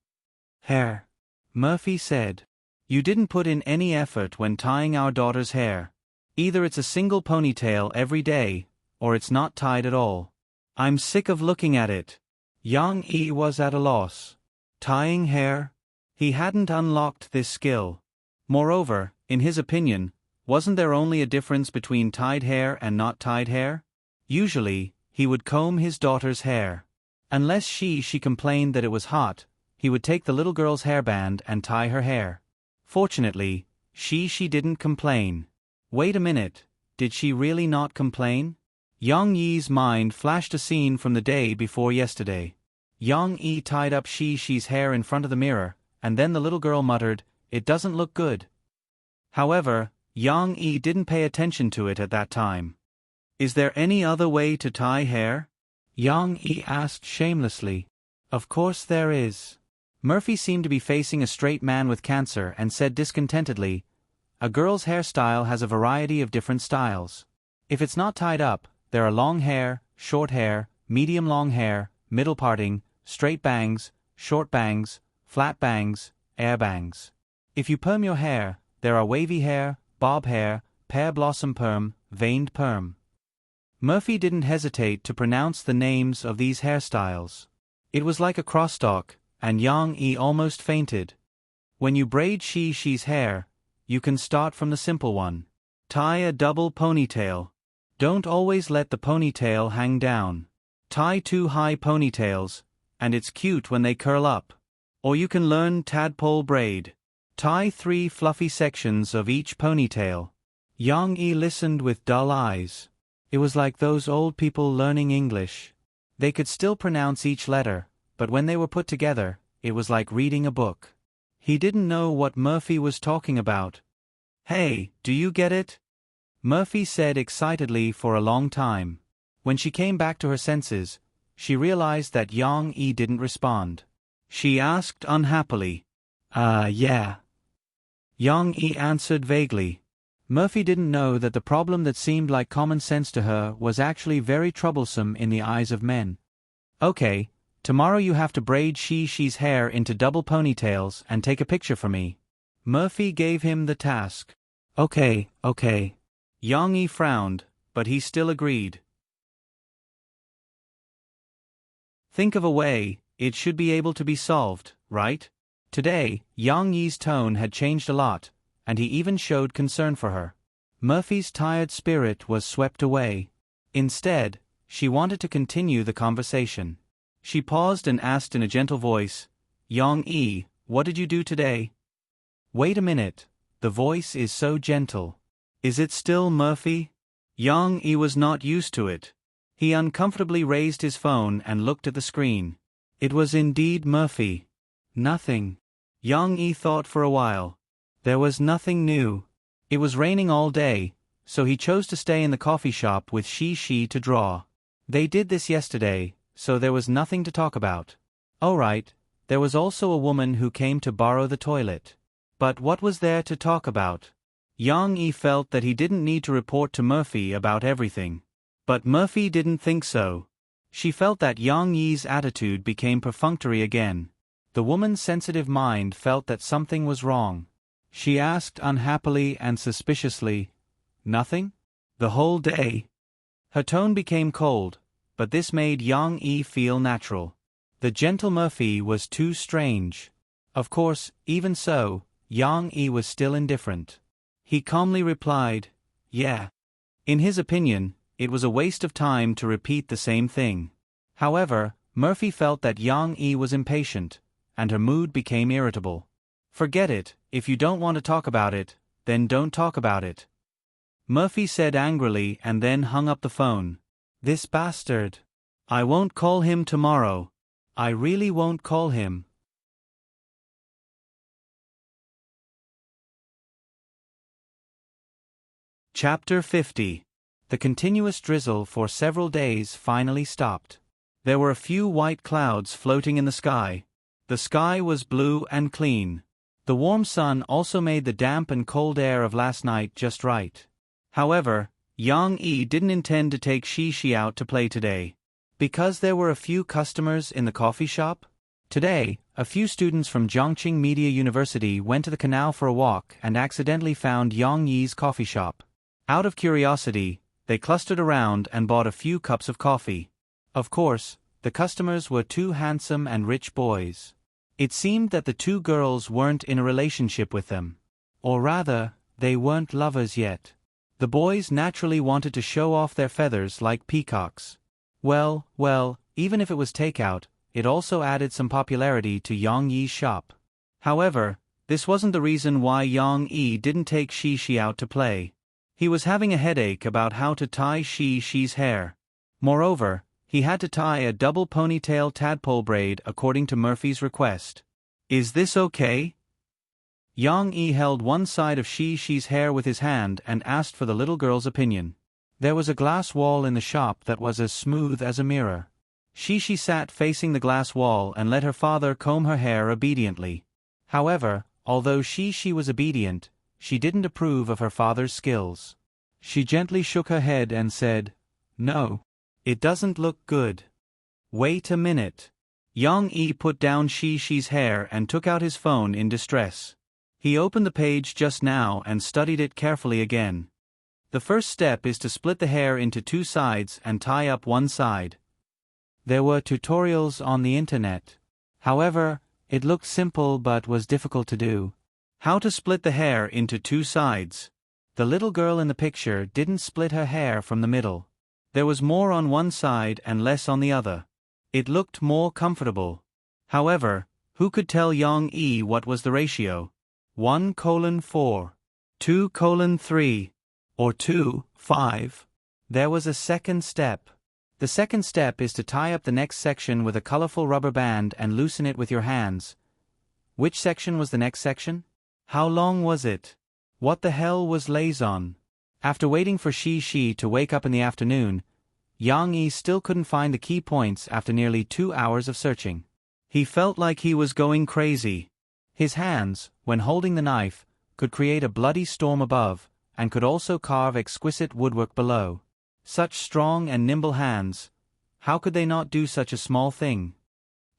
S1: Hair. Murphy said. You didn't put in any effort when tying our daughter's hair. Either it's a single ponytail every day, or it's not tied at all. I'm sick of looking at it. Yang Yi was at a loss. Tying hair? He hadn't unlocked this skill. Moreover, in his opinion, wasn't there only a difference between tied hair and not tied hair? Usually, he would comb his daughter's hair. Unless she complained that it was hot, he would take the little girl's hairband and tie her hair. Fortunately, she didn't complain. Wait a minute, did she really not complain? Yang Yi's mind flashed a scene from the day before yesterday. Yang Yi tied up Shi's hair in front of the mirror, and then the little girl muttered, "It doesn't look good." However, Yang Yi didn't pay attention to it at that time. Is there any other way to tie hair? Yang Yi asked shamelessly. Of course there is. Murphy seemed to be facing a straight man with cancer and said discontentedly, a girl's hairstyle has a variety of different styles. If it's not tied up, there are long hair, short hair, medium long hair, middle parting, straight bangs, short bangs, flat bangs, air bangs. If you perm your hair, there are wavy hair, bob hair, pear blossom perm, veined perm. Murphy didn't hesitate to pronounce the names of these hairstyles. It was like a crosstalk, and Yang Yi almost fainted. When you braid Shi's hair, you can start from the simple one. Tie a double ponytail. Don't always let the ponytail hang down. Tie 2 high ponytails, and it's cute when they curl up. Or you can learn tadpole braid. Tie 3 fluffy sections of each ponytail. Yang Yi listened with dull eyes. It was like those old people learning English. They could still pronounce each letter, but when they were put together, it was like reading a book. He didn't know what Murphy was talking about. Hey, do you get it? Murphy said excitedly for a long time. When she came back to her senses, she realized that Yang Yi didn't respond. She asked unhappily. Yeah. Yang Yi answered vaguely. Murphy didn't know that the problem that seemed like common sense to her was actually very troublesome in the eyes of men. Okay, tomorrow you have to braid Shi's hair into double ponytails and take a picture for me. Murphy gave him the task. Okay. Yang Yi frowned, but he still agreed. Think of a way, it should be able to be solved, right? Today, Yang Yi's tone had changed a lot, and he even showed concern for her. Murphy's tired spirit was swept away. Instead, she wanted to continue the conversation. She paused and asked in a gentle voice, "Yang Yi, what did you do today?" "Wait a minute, the voice is so gentle. Is it still Murphy?" Yang Yi was not used to it. He uncomfortably raised his phone and looked at the screen. It was indeed Murphy. Nothing. Yang Yi thought for a while. There was nothing new. It was raining all day, so he chose to stay in the coffee shop with Shi to draw. They did this yesterday, so there was nothing to talk about. Oh right, there was also a woman who came to borrow the toilet. But what was there to talk about? Yang Yi felt that he didn't need to report to Murphy about everything. But Murphy didn't think so. She felt that Yang Yi's attitude became perfunctory again. The woman's sensitive mind felt that something was wrong. She asked unhappily and suspiciously, "Nothing? The whole day?" Her tone became cold, but this made Yang Yi feel natural. The gentle Murphy was too strange. Of course, even so, Yang Yi was still indifferent. He calmly replied, "Yeah." In his opinion, it was a waste of time to repeat the same thing. However, Murphy felt that Yang Yi was impatient, and her mood became irritable. "Forget it, if you don't want to talk about it, then don't talk about it," Murphy said angrily and then hung up the phone. "This bastard. I won't call him tomorrow. I really won't call him." Chapter 50. The continuous drizzle for several days finally stopped. There were a few white clouds floating in the sky. The sky was blue and clean. The warm sun also made the damp and cold air of last night just right. However, Yang Yi didn't intend to take Shi out to play today. Because there were a few customers in the coffee shop? Today, a few students from Zhongqing Media University went to the canal for a walk and accidentally found Yang Yi's coffee shop. Out of curiosity, they clustered around and bought a few cups of coffee. Of course, the customers were two handsome and rich boys. It seemed that the two girls weren't in a relationship with them. Or rather, they weren't lovers yet. The boys naturally wanted to show off their feathers like peacocks. Well, even if it was takeout, it also added some popularity to Yang Yi's shop. However, this wasn't the reason why Yang Yi didn't take Shi out to play. He was having a headache about how to tie Shi's hair. Moreover, he had to tie a double ponytail tadpole braid according to Murphy's request. "Is this okay?" Yang Yi held one side of Shi's hair with his hand and asked for the little girl's opinion. There was a glass wall in the shop that was as smooth as a mirror. Shi sat facing the glass wall and let her father comb her hair obediently. However, although Shi was obedient, she didn't approve of her father's skills. She gently shook her head and said, "No. It doesn't look good." "Wait a minute." Yang Yi put down Shi's hair and took out his phone in distress. He opened the page just now and studied it carefully again. The first step is to split the hair into two sides and tie up one side. There were tutorials on the internet. However, it looked simple but was difficult to do. How to split the hair into two sides. The little girl in the picture didn't split her hair from the middle. There was more on one side and less on the other. It looked more comfortable. However, who could tell Yang Yi what was the ratio? 1:4, 2:3, or 2:5. There was a second step. The second step is to tie up the next section with a colorful rubber band and loosen it with your hands. Which section was the next section? How long was it? What the hell was liaison? After waiting for Shi to wake up in the afternoon, Yang Yi still couldn't find the key points after nearly 2 hours of searching. He felt like he was going crazy. His hands, when holding the knife, could create a bloody storm above, and could also carve exquisite woodwork below. Such strong and nimble hands. How could they not do such a small thing?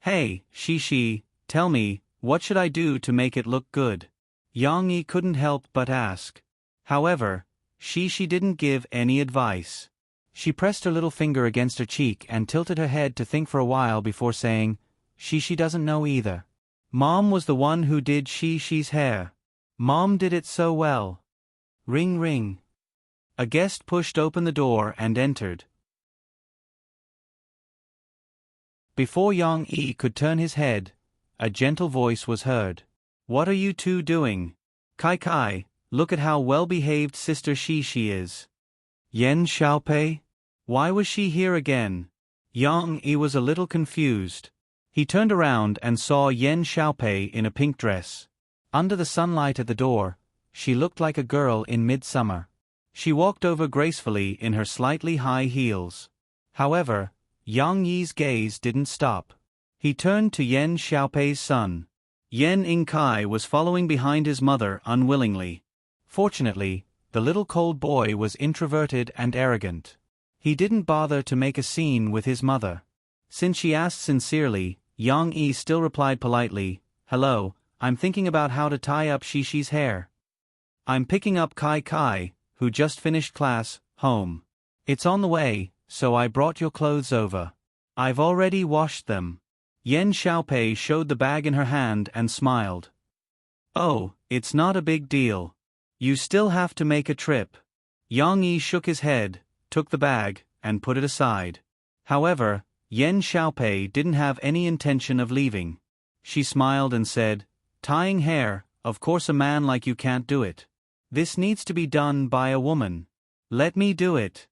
S1: "Hey, Shi, tell me, what should I do to make it look good?" Yang Yi couldn't help but ask. However, Shi didn't give any advice. She pressed her little finger against her cheek and tilted her head to think for a while before saying, She doesn't know either. Mom was the one who did She's hair. Mom did it so well. Ring ring. A guest pushed open the door and entered. Before Yang Yi could turn his head, a gentle voice was heard. What are you two doing? Kai Kai, look at how well-behaved Sister Shi is. Yen Xiaopei? Why was she here again? Yang Yi was a little confused. He turned around and saw Yen Xiaopei in a pink dress. Under the sunlight at the door, she looked like a girl in midsummer. She walked over gracefully in her slightly high heels. However, Yang Yi's gaze didn't stop. He turned to Yen Xiaopei's son. Yen Yingkai was following behind his mother unwillingly. Fortunately, the little cold boy was introverted and arrogant. He didn't bother to make a scene with his mother. Since she asked sincerely, Yang Yi still replied politely, Hello, I'm thinking about how to tie up Shi's hair. I'm picking up Kai Kai, who just finished class, home. It's on the way, so I brought your clothes over. I've already washed them. Yen Xiaopei showed the bag in her hand and smiled. Oh, it's not a big deal. You still have to make a trip. Yang Yi shook his head, took the bag, and put it aside. However, Yen Xiaopei didn't have any intention of leaving. She smiled and said, Tying hair, of course a man like you can't do it. This needs to be done by a woman. Let me do it.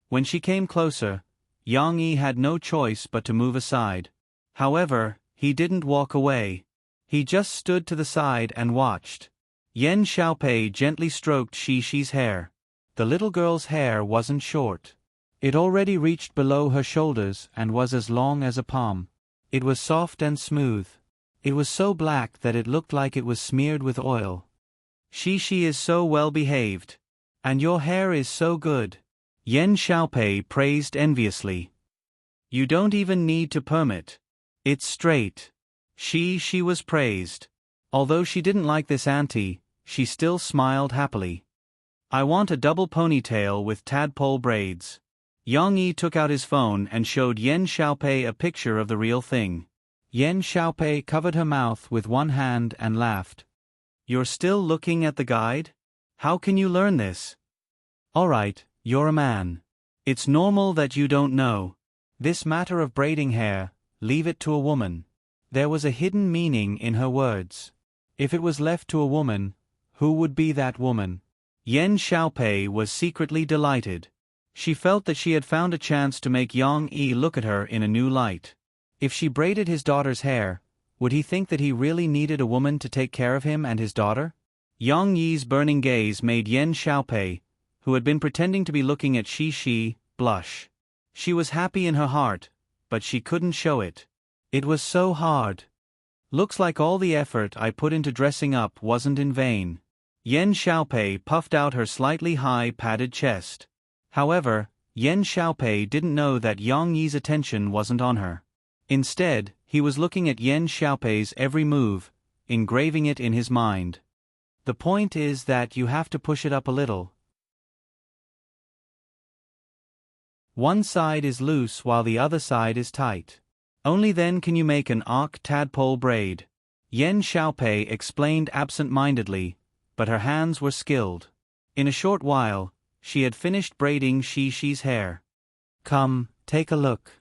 S1: When she came closer, Yang Yi had no choice but to move aside. However, he didn't walk away. He just stood to the side and watched. Yen Xiaopei gently stroked Shi's hair. The little girl's hair wasn't short. It already reached below her shoulders and was as long as a palm. It was soft and smooth. It was so black that it looked like it was smeared with oil. Shi is so well behaved. And your hair is so good. Yen Xiaopei praised enviously. You don't even need to perm it. It's straight. She was praised. Although she didn't like this auntie, she still smiled happily. I want a double ponytail with tadpole braids. Yang Yi took out his phone and showed Yen Xiaopei a picture of the real thing. Yen Xiaopei covered her mouth with one hand and laughed. You're still looking at the guide? How can you learn this? Alright, you're a man. It's normal that you don't know. This matter of braiding hair, leave it to a woman. There was a hidden meaning in her words. If it was left to a woman, who would be that woman? Yen Xiaopei was secretly delighted. She felt that she had found a chance to make Yang Yi look at her in a new light. If she braided his daughter's hair, would he think that he really needed a woman to take care of him and his daughter? Yang Yi's burning gaze made Yen Xiaopei, who had been pretending to be looking at Shi, blush. She was happy in her heart, but she couldn't show it. It was so hard. Looks like all the effort I put into dressing up wasn't in vain. Yen Xiaopei puffed out her slightly high padded chest. However, Yen Xiaopei didn't know that Yang Yi's attention wasn't on her. Instead, he was looking at Yen Xiaopei's every move, engraving it in his mind. The point is that you have to push it up a little. One side is loose while the other side is tight. Only then can you make an arc tadpole braid. Yen Xiaopei explained absent-mindedly, but her hands were skilled. In a short while, she had finished braiding Shi's hair. Come, take a look.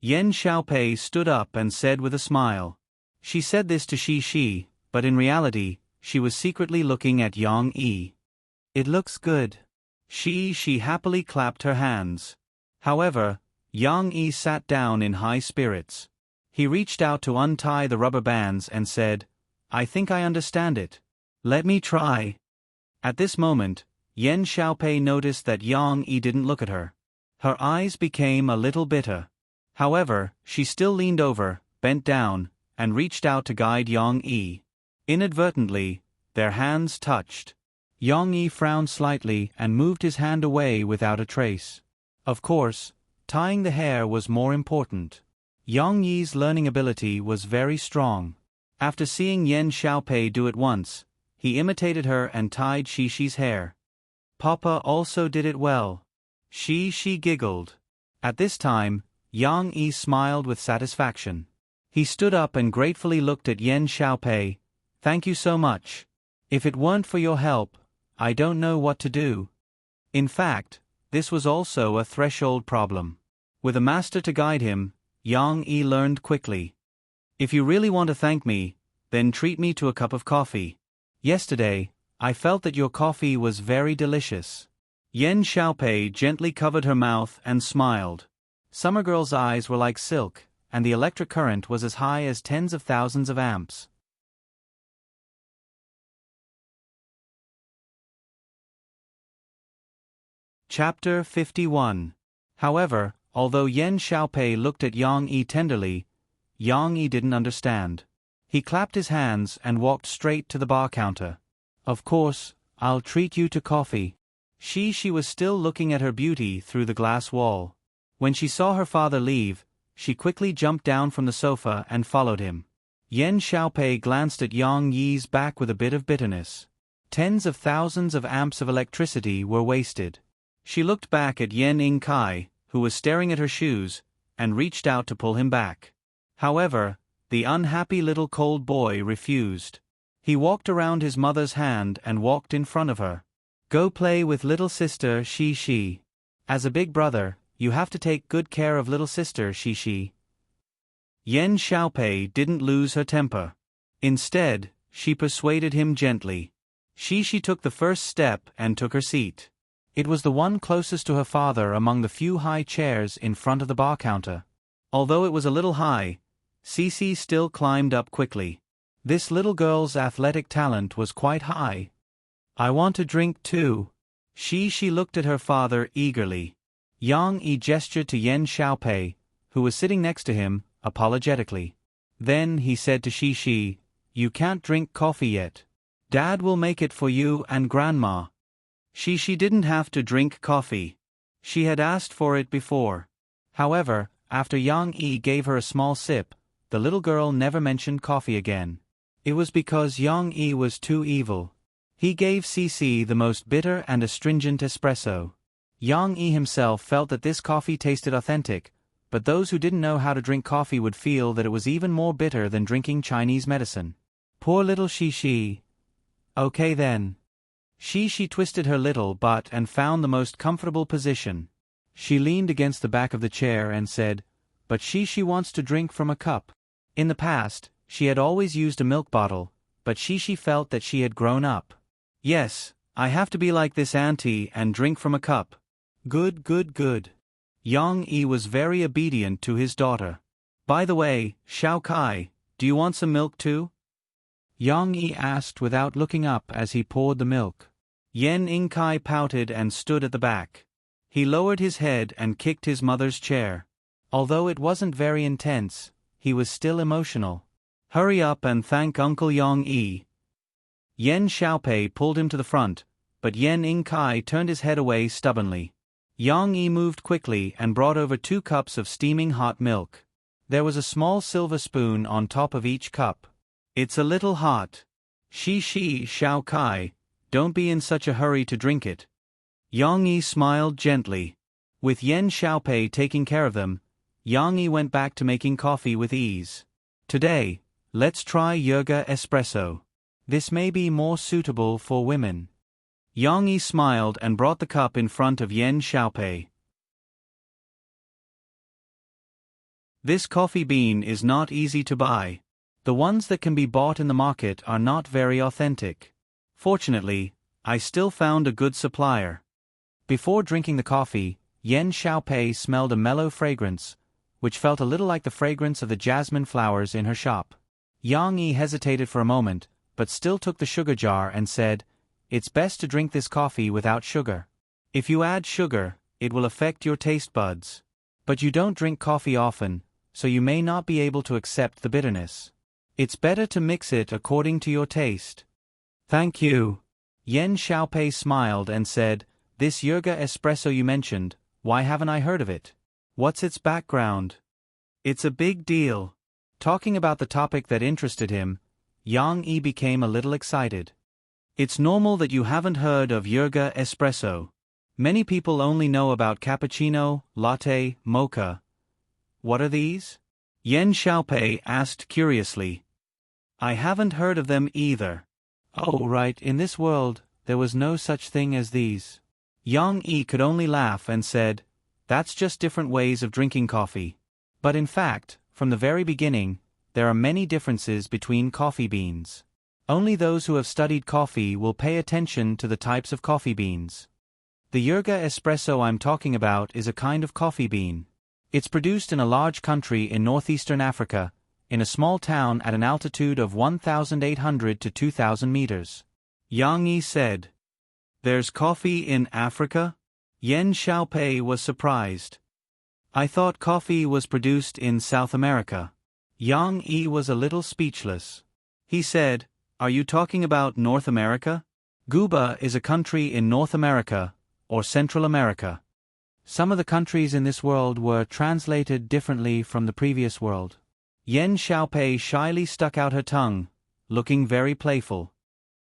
S1: Yen Xiaopei stood up and said with a smile. She said this to Shi, but in reality, she was secretly looking at Yang Yi. It looks good. She happily clapped her hands. However, Yang Yi sat down in high spirits. He reached out to untie the rubber bands and said, I think I understand it. Let me try. At this moment, Yen Xiaopei noticed that Yang Yi didn't look at her. Her eyes became a little bitter. However, she still leaned over, bent down, and reached out to guide Yang Yi. Inadvertently, their hands touched. Yang Yi frowned slightly and moved his hand away without a trace. Of course, tying the hair was more important. Yang Yi's learning ability was very strong. After seeing Yen Xiaopei do it once, he imitated her and tied Shi's hair. Papa also did it well. She giggled. At this time, Yang Yi smiled with satisfaction. He stood up and gratefully looked at Yen Xiaopei. Thank you so much. If it weren't for your help, I don't know what to do. In fact, this was also a threshold problem. With a master to guide him, Yang Yi learned quickly. If you really want to thank me, then treat me to a cup of coffee. Yesterday, I felt that your coffee was very delicious. Yen Xiaopei gently covered her mouth and smiled. Summer Girl's eyes were like silk, and the electric current was as high as tens of thousands of amps. Chapter 51. However, although Yen Xiaopei looked at Yang Yi tenderly, Yang Yi didn't understand. He clapped his hands and walked straight to the bar counter. Of course, I'll treat you to coffee. She was still looking at her beauty through the glass wall. When she saw her father leave, she quickly jumped down from the sofa and followed him. Yen Xiaopei glanced at Yang Yi's back with a bit of bitterness. Tens of thousands of amps of electricity were wasted. She looked back at Yen Yingkai, who was staring at her shoes, and reached out to pull him back. However, the unhappy little cold boy refused. He walked around his mother's hand and walked in front of her. Go play with little sister Shi. As a big brother, you have to take good care of little sister Shi. Yen Xiaopei didn't lose her temper. Instead, she persuaded him gently. Shi took the first step and took her seat. It was the one closest to her father among the few high chairs in front of the bar counter. Although it was a little high, Cici still climbed up quickly. This little girl's athletic talent was quite high. I want a drink too. She looked at her father eagerly. Yang Yi gestured to Yen Xiaopei, who was sitting next to him, apologetically. Then he said to Shi, you can't drink coffee yet. Dad will make it for you and Grandma. She didn't have to drink coffee. She had asked for it before. However, after Yang Yi gave her a small sip, the little girl never mentioned coffee again. It was because Yang Yi was too evil. He gave Cici the most bitter and astringent espresso. Yang Yi himself felt that this coffee tasted authentic, but those who didn't know how to drink coffee would feel that it was even more bitter than drinking Chinese medicine. Poor little Shi. Okay then. She twisted her little butt and found the most comfortable position. She leaned against the back of the chair and said, but she wants to drink from a cup. In the past, she had always used a milk bottle, but she felt that she had grown up. Yes, I have to be like this auntie and drink from a cup. Good. Yang Yi was very obedient to his daughter. By the way, Xiao Kai, do you want some milk too? Yang Yi asked without looking up as he poured the milk. Yen Yingkai pouted and stood at the back. He lowered his head and kicked his mother's chair. Although it wasn't very intense, he was still emotional. Hurry up and thank Uncle Yang Yi. Yen Xiaopei pulled him to the front, but Yen Yingkai turned his head away stubbornly. Yang Yi moved quickly and brought over 2 cups of steaming hot milk. There was a small silver spoon on top of each cup. It's a little hot. Xiao Kai, don't be in such a hurry to drink it. Yang Yi smiled gently. With Yen Xiaopei taking care of them, Yang Yi went back to making coffee with ease. Today, let's try Yerga espresso. This may be more suitable for women. Yang Yi smiled and brought the cup in front of Yen Xiaopei. This coffee bean is not easy to buy. The ones that can be bought in the market are not very authentic. Fortunately, I still found a good supplier. Before drinking the coffee, Yen Xiaopei smelled a mellow fragrance, which felt a little like the fragrance of the jasmine flowers in her shop. Yang Yi hesitated for a moment, but still took the sugar jar and said, it's best to drink this coffee without sugar. If you add sugar, it will affect your taste buds. But you don't drink coffee often, so you may not be able to accept the bitterness. It's better to mix it according to your taste. Thank you. Yen Xiaopei smiled and said, this Yerga espresso you mentioned, why haven't I heard of it? What's its background? It's a big deal. Talking about the topic that interested him, Yang Yi became a little excited. It's normal that you haven't heard of Yerga espresso. Many people only know about cappuccino, latte, mocha. What are these? Yen Xiaopei asked curiously. I haven't heard of them either. Oh right, in this world, there was no such thing as these. Yang Yi could only laugh and said, that's just different ways of drinking coffee. But in fact, from the very beginning, there are many differences between coffee beans. Only those who have studied coffee will pay attention to the types of coffee beans. The Yerga espresso I'm talking about is a kind of coffee bean. It's produced in a large country in northeastern Africa, in a small town at an altitude of 1,800 to 2,000 meters. Yang Yi said, there's coffee in Africa? Yen Xiaopei was surprised. I thought coffee was produced in South America. Yang Yi was a little speechless. He said, are you talking about North America? Cuba is a country in North America, or Central America. Some of the countries in this world were translated differently from the previous world. Yen Xiaopei shyly stuck out her tongue, looking very playful.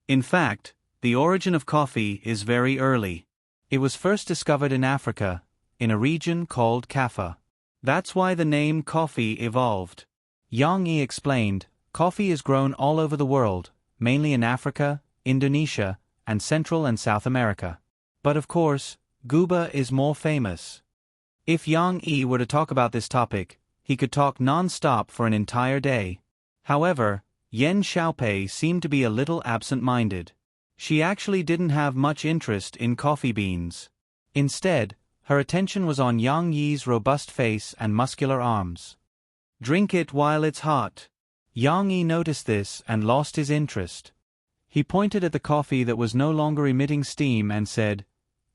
S1: In fact, the origin of coffee is very early. It was first discovered in Africa, in a region called Kaffa. That's why the name coffee evolved. Yang Yi explained, coffee is grown all over the world, mainly in Africa, Indonesia, and Central and South America. But of course, Cuba is more famous. If Yang Yi were to talk about this topic, he could talk non-stop for an entire day. However, Yen Xiaopei seemed to be a little absent-minded. She actually didn't have much interest in coffee beans. Instead, her attention was on Yang Yi's robust face and muscular arms. Drink it while it's hot. Yang Yi noticed this and lost his interest. He pointed at the coffee that was no longer emitting steam and said,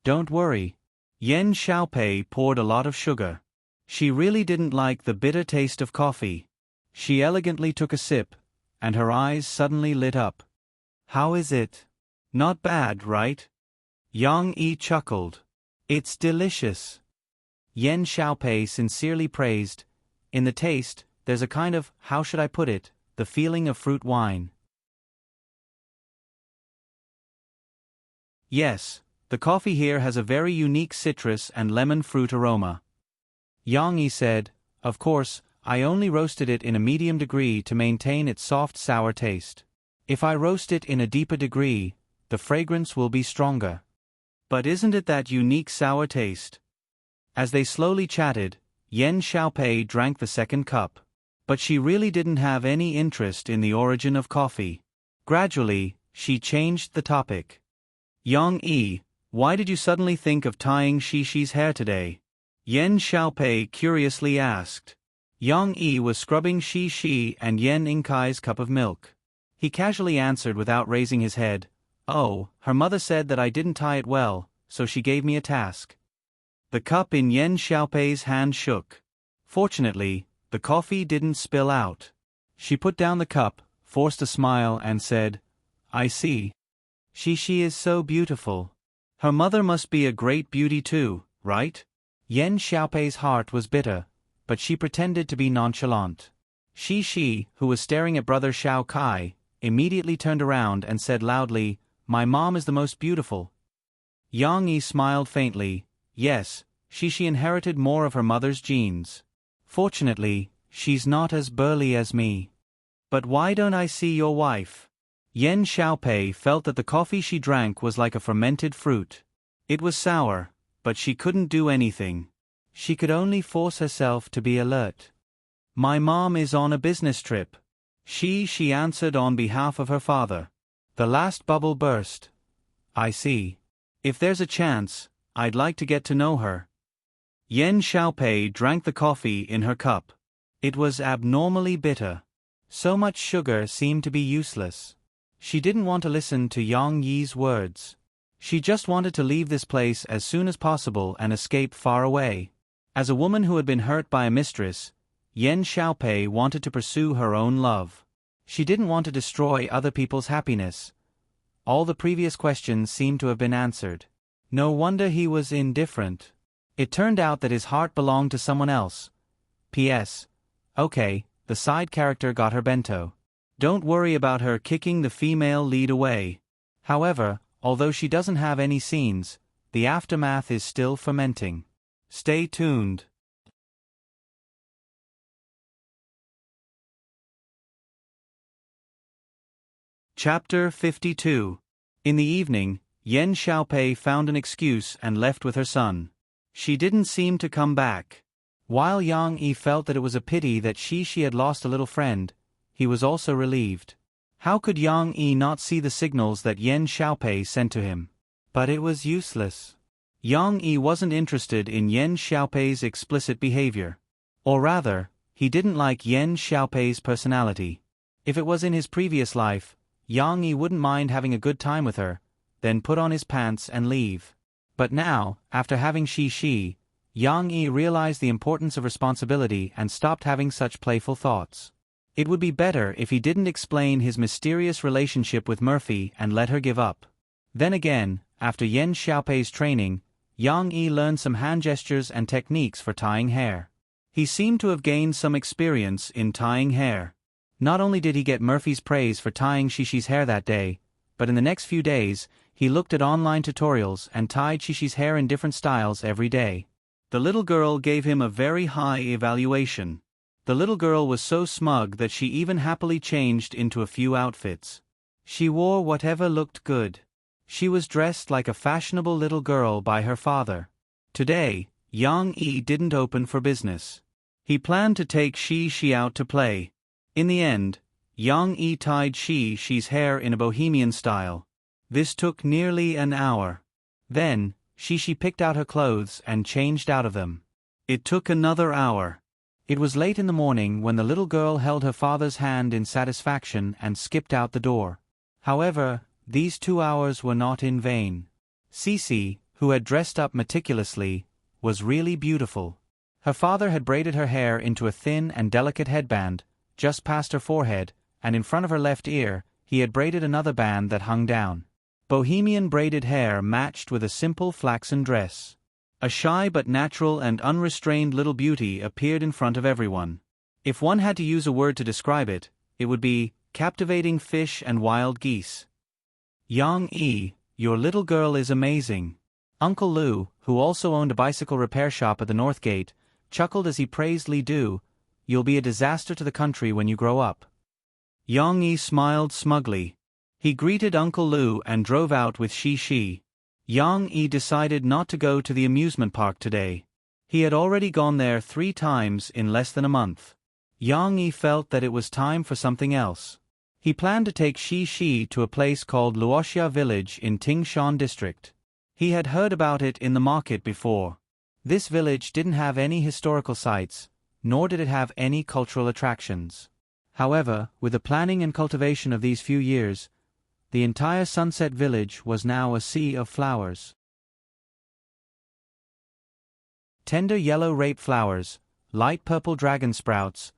S1: don't worry. Yen Xiaopei poured a lot of sugar. She really didn't like the bitter taste of coffee. She elegantly took a sip, and her eyes suddenly lit up. How is it? Not bad, right? Yang Yi chuckled. It's delicious. Yen Xiaopei sincerely praised. In the taste, there's a kind of, how should I put it, the feeling of fruit wine. Yes, the coffee here has a very unique citrus and lemon fruit aroma. Yang Yi said, of course, I only roasted it in a medium degree to maintain its soft sour taste. If I roast it in a deeper degree, the fragrance will be stronger. But isn't it that unique sour taste? As they slowly chatted, Yen Xiaopei drank the second cup. But she really didn't have any interest in the origin of coffee. Gradually, she changed the topic. Yang Yi, why did you suddenly think of tying Shishi's hair today? Yen Xiaopei curiously asked. Yang Yi was scrubbing Shishi and Yen Inkai's cup of milk. He casually answered without raising his head, oh, her mother said that I didn't tie it well, so she gave me a task. The cup in Yen Xiaopei's hand shook. Fortunately, the coffee didn't spill out. She put down the cup, forced a smile and said, I see. Shishi is so beautiful. Her mother must be a great beauty too, right? Yen Xiaopei's heart was bitter, but she pretended to be nonchalant. Shishi, who was staring at brother Shao Kai, immediately turned around and said loudly, my mom is the most beautiful. Yang Yi smiled faintly. Yes, Shishi inherited more of her mother's genes. Fortunately, she's not as burly as me. But why don't I see your wife? Yen Xiaopei felt that the coffee she drank was like a fermented fruit. It was sour, but she couldn't do anything. She could only force herself to be alert. My mom is on a business trip. She answered on behalf of her father. The last bubble burst. I see. If there's a chance, I'd like to get to know her. Yen Xiaopei drank the coffee in her cup. It was abnormally bitter. So much sugar seemed to be useless. She didn't want to listen to Yang Yi's words. She just wanted to leave this place as soon as possible and escape far away. As a woman who had been hurt by a mistress, Yen Xiaopei wanted to pursue her own love. She didn't want to destroy other people's happiness. All the previous questions seemed to have been answered. No wonder he was indifferent. It turned out that his heart belonged to someone else. P.S. Okay, the side character got her bento. Don't worry about her kicking the female lead away. However, although she doesn't have any scenes, the aftermath is still fermenting. Stay tuned. Chapter 52. In the evening, Yen Xiaopei found an excuse and left with her son. She didn't seem to come back. While Yang Yi felt that it was a pity that she had lost a little friend, he was also relieved. How could Yang Yi not see the signals that Yen Xiaopei sent to him? But it was useless. Yang Yi wasn't interested in Yen Xiaopei's explicit behavior. Or rather, he didn't like Yen Xiaopei's personality. If it was in his previous life, Yang Yi wouldn't mind having a good time with her, then put on his pants and leave. But now, after having Shi, Yang Yi realized the importance of responsibility and stopped having such playful thoughts. It would be better if he didn't explain his mysterious relationship with Murphy and let her give up. Then again, after Yen Xiaopei's training, Yang Yi learned some hand gestures and techniques for tying hair. He seemed to have gained some experience in tying hair. Not only did he get Murphy's praise for tying Shishi's hair that day, but in the next few days, he looked at online tutorials and tied Shishi's hair in different styles every day. The little girl gave him a very high evaluation. The little girl was so smug that she even happily changed into a few outfits. She wore whatever looked good. She was dressed like a fashionable little girl by her father. Today, Yang Yi didn't open for business. He planned to take Shi out to play. In the end, Yang Yi tied Shi's hair in a bohemian style. This took nearly an hour. Then, Shi picked out her clothes and changed out of them. It took another hour. It was late in the morning when the little girl held her father's hand in satisfaction and skipped out the door. However, these 2 hours were not in vain. Cici, who had dressed up meticulously, was really beautiful. Her father had braided her hair into a thin and delicate headband, just past her forehead, and in front of her left ear, he had braided another band that hung down. Bohemian braided hair matched with a simple flaxen dress. A shy but natural and unrestrained little beauty appeared in front of everyone. If one had to use a word to describe it, it would be captivating fish and wild geese. Yang Yi, your little girl is amazing. Uncle Lu, who also owned a bicycle repair shop at the North Gate, chuckled as he praised Li Du. You'll be a disaster to the country when you grow up. Yang Yi smiled smugly. He greeted Uncle Lu and drove out with Shi. Yang Yi decided not to go to the amusement park today. He had already gone there 3 times in less than a month. Yang Yi felt that it was time for something else. He planned to take Shi to a place called Luoxia Village in Tingshan District. He had heard about it in the market before. This village didn't have any historical sites, nor did it have any cultural attractions. However, with the planning and cultivation of these few years, the entire Sunset Village was now a sea of flowers. Tender yellow rape flowers, light purple dragon sprouts,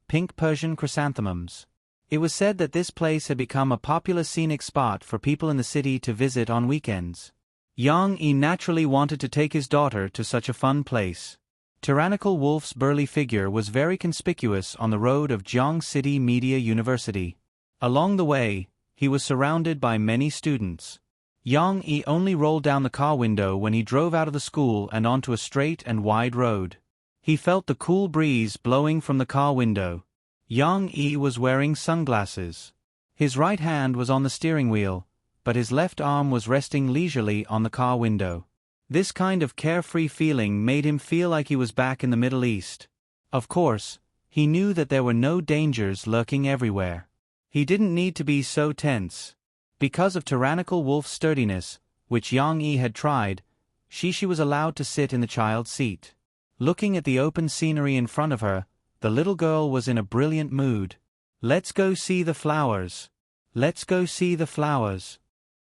S1: pink Persian chrysanthemums. It was said that this place had become a popular scenic spot for people in the city to visit on weekends. Yang Yi naturally wanted to take his daughter to such a fun place. Tyrannical Wolf's burly figure was very conspicuous on the road of Jiang City Media University. Along the way, he was surrounded by many students. Yang Yi only rolled down the car window when he drove out of the school and onto a straight and wide road. He felt the cool breeze blowing from the car window. Yang Yi was wearing sunglasses. His right hand was on the steering wheel, but his left arm was resting leisurely on the car window. This kind of carefree feeling made him feel like he was back in the Middle East. Of course, he knew that there were no dangers lurking everywhere. He didn't need to be so tense. Because of Tyrannical Wolf's sturdiness, which Yang Yi had tried, Shi was allowed to sit in the child's seat. Looking at the open scenery in front of her, the little girl was in a brilliant mood. Let's go see the flowers. Let's go see the flowers.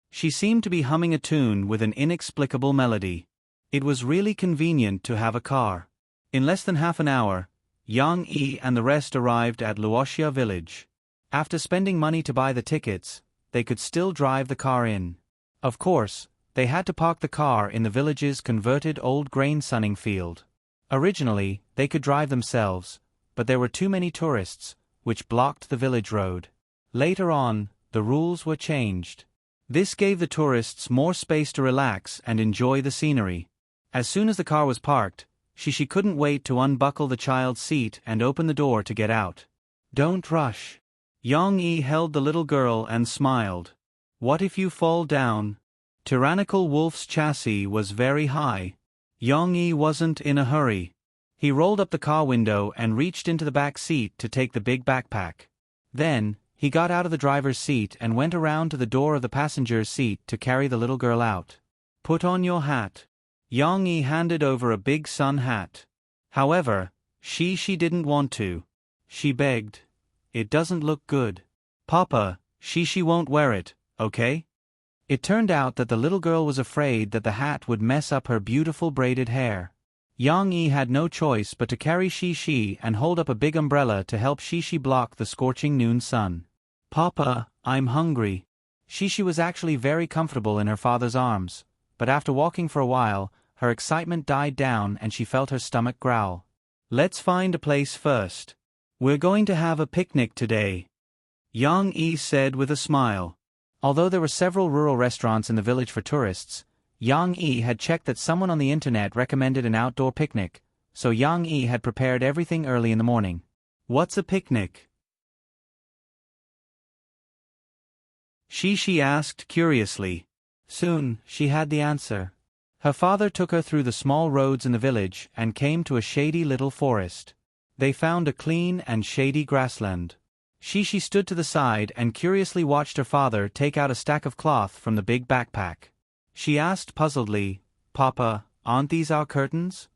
S1: She seemed to be humming a tune with an inexplicable melody. It was really convenient to have a car. In less than half an hour, Yang Yi and the rest arrived at Luoxia Village. After spending money to buy the tickets, they could still drive the car in. Of course, they had to park the car in the village's converted old grain sunning field. Originally, they could drive themselves, but there were too many tourists, which blocked the village road. Later on, the rules were changed. This gave the tourists more space to relax and enjoy the scenery. As soon as the car was parked, Shishi couldn't wait to unbuckle the child's seat and open the door to get out. Don't rush. Yang-yi held the little girl and smiled. What if you fall down? Tyrannical Wolf's chassis was very high. Yang-yi wasn't in a hurry. He rolled up the car window and reached into the back seat to take the big backpack. Then, he got out of the driver's seat and went around to the door of the passenger's seat to carry the little girl out. Put on your hat. Yang-yi handed over a big sun hat. However, she didn't want to. She begged. It doesn't look good. Papa, she won't wear it, okay? It turned out that the little girl was afraid that the hat would mess up her beautiful braided hair. Yang-yi had no choice but to carry Shishi and hold up a big umbrella to help Shishi block the scorching noon sun. Papa, I'm hungry. Shishi was actually very comfortable in her father's arms, but after walking for a while, her excitement died down and she felt her stomach growl. Let's find a place first. We're going to have a picnic today, Yang-yi said with a smile. Although there were several rural restaurants in the village for tourists, Yang-yi had checked that someone on the internet recommended an outdoor picnic, so Yang-yi had prepared everything early in the morning. What's a picnic? Shishi asked curiously. Soon, she had the answer. Her father took her through the small roads in the village and came to a shady little forest. They found a clean and shady grassland. Shishi stood to the side and curiously watched her father take out a stack of cloth from the big backpack. She asked puzzledly, Papa, aren't these our curtains?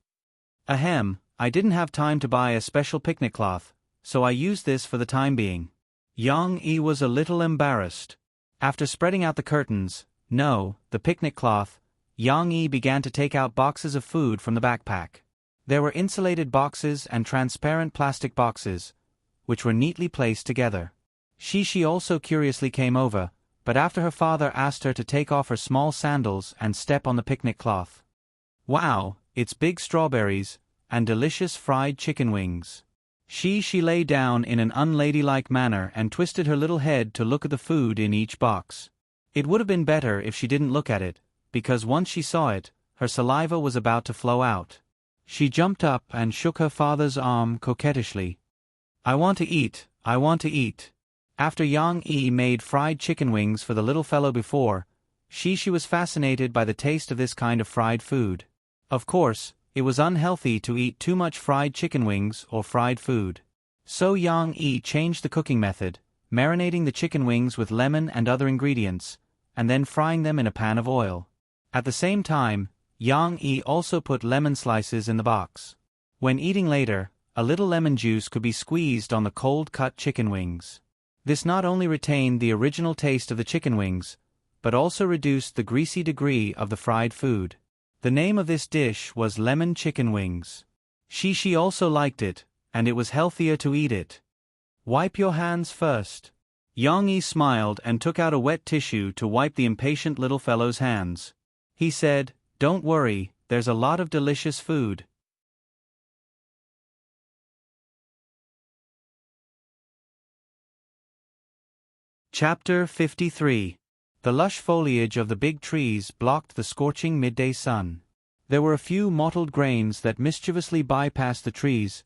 S1: Ahem, I didn't have time to buy a special picnic cloth, so I used this for the time being. Yang-yi was a little embarrassed. After spreading out the curtains, the picnic cloth, Yang-yi began to take out boxes of food from the backpack. There were insulated boxes and transparent plastic boxes, which were neatly placed together. Shishi also curiously came over, but after her father asked her to take off her small sandals and step on the picnic cloth. Wow, it's big strawberries, and delicious fried chicken wings. She lay down in an unladylike manner and twisted her little head to look at the food in each box. It would have been better if she didn't look at it, because once she saw it, her saliva was about to flow out. She jumped up and shook her father's arm coquettishly. I want to eat, I want to eat. After Yang-yi made fried chicken wings for the little fellow before, she was fascinated by the taste of this kind of fried food. Of course, it was unhealthy to eat too much fried chicken wings or fried food. So Yang-yi changed the cooking method, marinating the chicken wings with lemon and other ingredients, and then frying them in a pan of oil. At the same time, Yang-yi also put lemon slices in the box. When eating later, a little lemon juice could be squeezed on the cold-cut chicken wings. This not only retained the original taste of the chicken wings, but also reduced the greasy degree of the fried food. The name of this dish was lemon chicken wings. Shishi also liked it, and it was healthier to eat it. Wipe your hands first. Yang-yi smiled and took out a wet tissue to wipe the impatient little fellow's hands. He said, Don't worry, there's a lot of delicious food. Chapter 53. The lush foliage of the big trees blocked the scorching midday sun. There were a few mottled grains that mischievously bypassed the trees,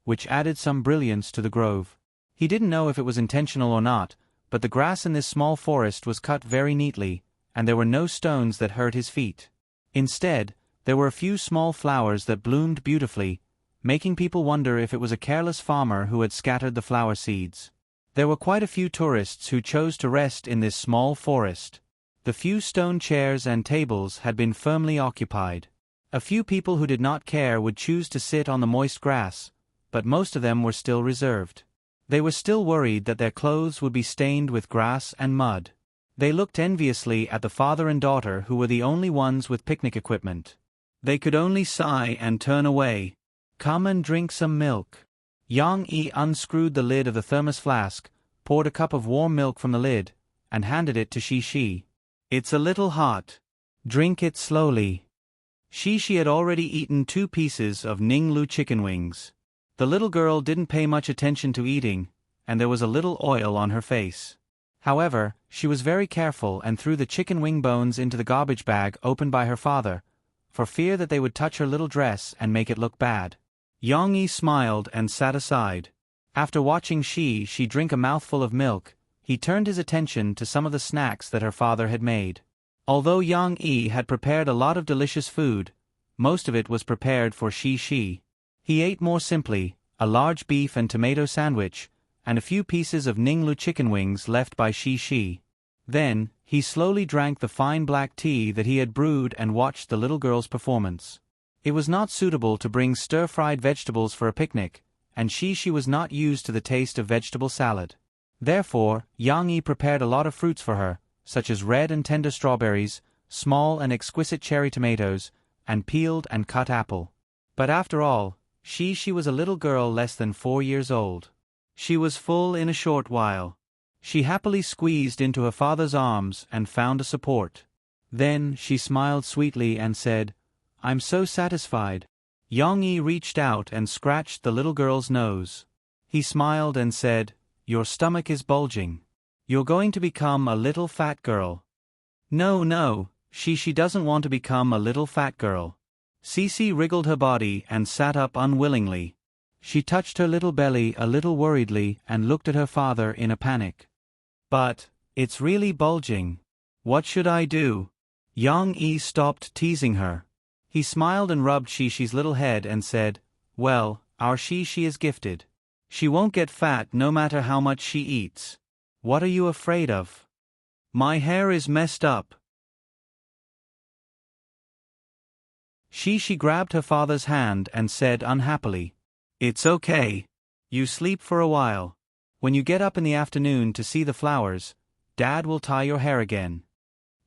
S1: which added some brilliance to the grove. He didn't know if it was intentional or not, but the grass in this small forest was cut very neatly, and there were no stones that hurt his feet. Instead, there were a few small flowers that bloomed beautifully, making people wonder if it was a careless farmer who had scattered the flower seeds. There were quite a few tourists who chose to rest in this small forest. The few stone chairs and tables had been firmly occupied. A few people who did not care would choose to sit on the moist grass, but most of them were still reserved. They were still worried that their clothes would be stained with grass and mud. They looked enviously at the father and daughter who were the only ones with picnic equipment. They could only sigh and turn away. Come and drink some milk. Yang-yi unscrewed the lid of the thermos flask, poured a cup of warm milk from the lid, and handed it to Shishi. It's a little hot. Drink it slowly. Shishi had already eaten 2 pieces of Ninglu chicken wings. The little girl didn't pay much attention to eating, and there was a little oil on her face. However, she was very careful and threw the chicken wing bones into the garbage bag opened by her father, for fear that they would touch her little dress and make it look bad. Yang-yi smiled and sat aside. After watching she drink a mouthful of milk, he turned his attention to some of the snacks that her father had made. Although Yang-yi had prepared a lot of delicious food, most of it was prepared for she. He ate more simply, a large beef and tomato sandwich, and a few pieces of Ninglu chicken wings left by she. Then, he slowly drank the fine black tea that he had brewed and watched the little girl's performance. It was not suitable to bring stir-fried vegetables for a picnic, and she was not used to the taste of vegetable salad. Therefore, Yang-yi prepared a lot of fruits for her, such as red and tender strawberries, small and exquisite cherry tomatoes, and peeled and cut apple. But after all, she was a little girl less than 4 years old. She was full in a short while. She happily squeezed into her father's arms and found a support. Then she smiled sweetly and said, "I'm so satisfied." Yang-yi reached out and scratched the little girl's nose. He smiled and said, "Your stomach is bulging. You're going to become a little fat girl." No, she doesn't want to become a little fat girl. Cece wriggled her body and sat up unwillingly. She touched her little belly a little worriedly and looked at her father in a panic. "But, it's really bulging. What should I do?" Yang-yi stopped teasing her. He smiled and rubbed Shishi's little head and said, "Well, our Shishi is gifted. She won't get fat no matter how much she eats. What are you afraid of? My hair is messed up." Shishi grabbed her father's hand and said unhappily, "It's okay. You sleep for a while. When you get up in the afternoon to see the flowers, Dad will tie your hair again."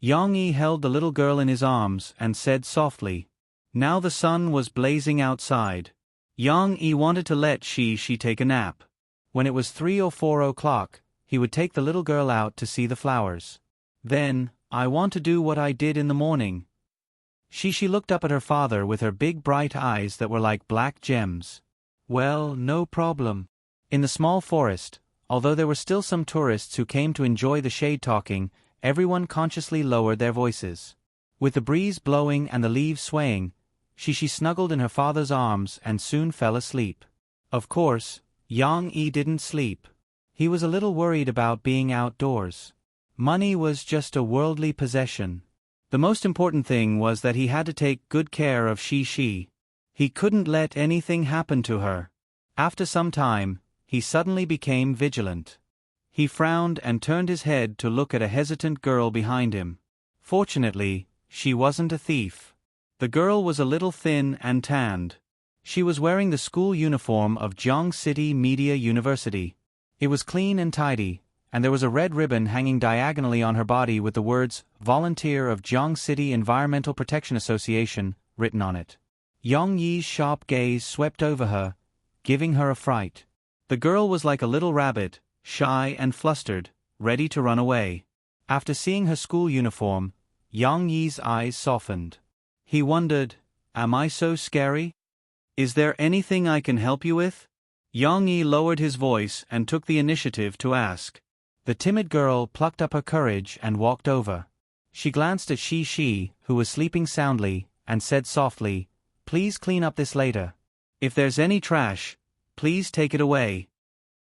S1: Yang-yi held the little girl in his arms and said softly. Now the sun was blazing outside. Yang-yi wanted to let she take a nap. When it was 3 or 4 o'clock, he would take the little girl out to see the flowers. Then, "I want to do what I did in the morning." She looked up at her father with her big bright eyes that were like black gems. "Well, no problem." In the small forest, although there were still some tourists who came to enjoy the shade talking, everyone consciously lowered their voices. With the breeze blowing and the leaves swaying, she snuggled in her father's arms and soon fell asleep. Of course, Yang-yi didn't sleep. He was a little worried about being outdoors. Money was just a worldly possession. The most important thing was that he had to take good care of she. He couldn't let anything happen to her. After some time, he suddenly became vigilant. He frowned and turned his head to look at a hesitant girl behind him. Fortunately, she wasn't a thief. The girl was a little thin and tanned. She was wearing the school uniform of Jiang City Media University. It was clean and tidy, and there was a red ribbon hanging diagonally on her body with the words, "Volunteer of Jiang City Environmental Protection Association," written on it. Yang-yi's sharp gaze swept over her, giving her a fright. The girl was like a little rabbit, shy and flustered, ready to run away. After seeing her school uniform, Yang-yi's eyes softened. He wondered, "Am I so scary? Is there anything I can help you with?" Yang-yi lowered his voice and took the initiative to ask. The timid girl plucked up her courage and walked over. She glanced at she, who was sleeping soundly, and said softly, "Please clean up this later. If there's any trash, please take it away."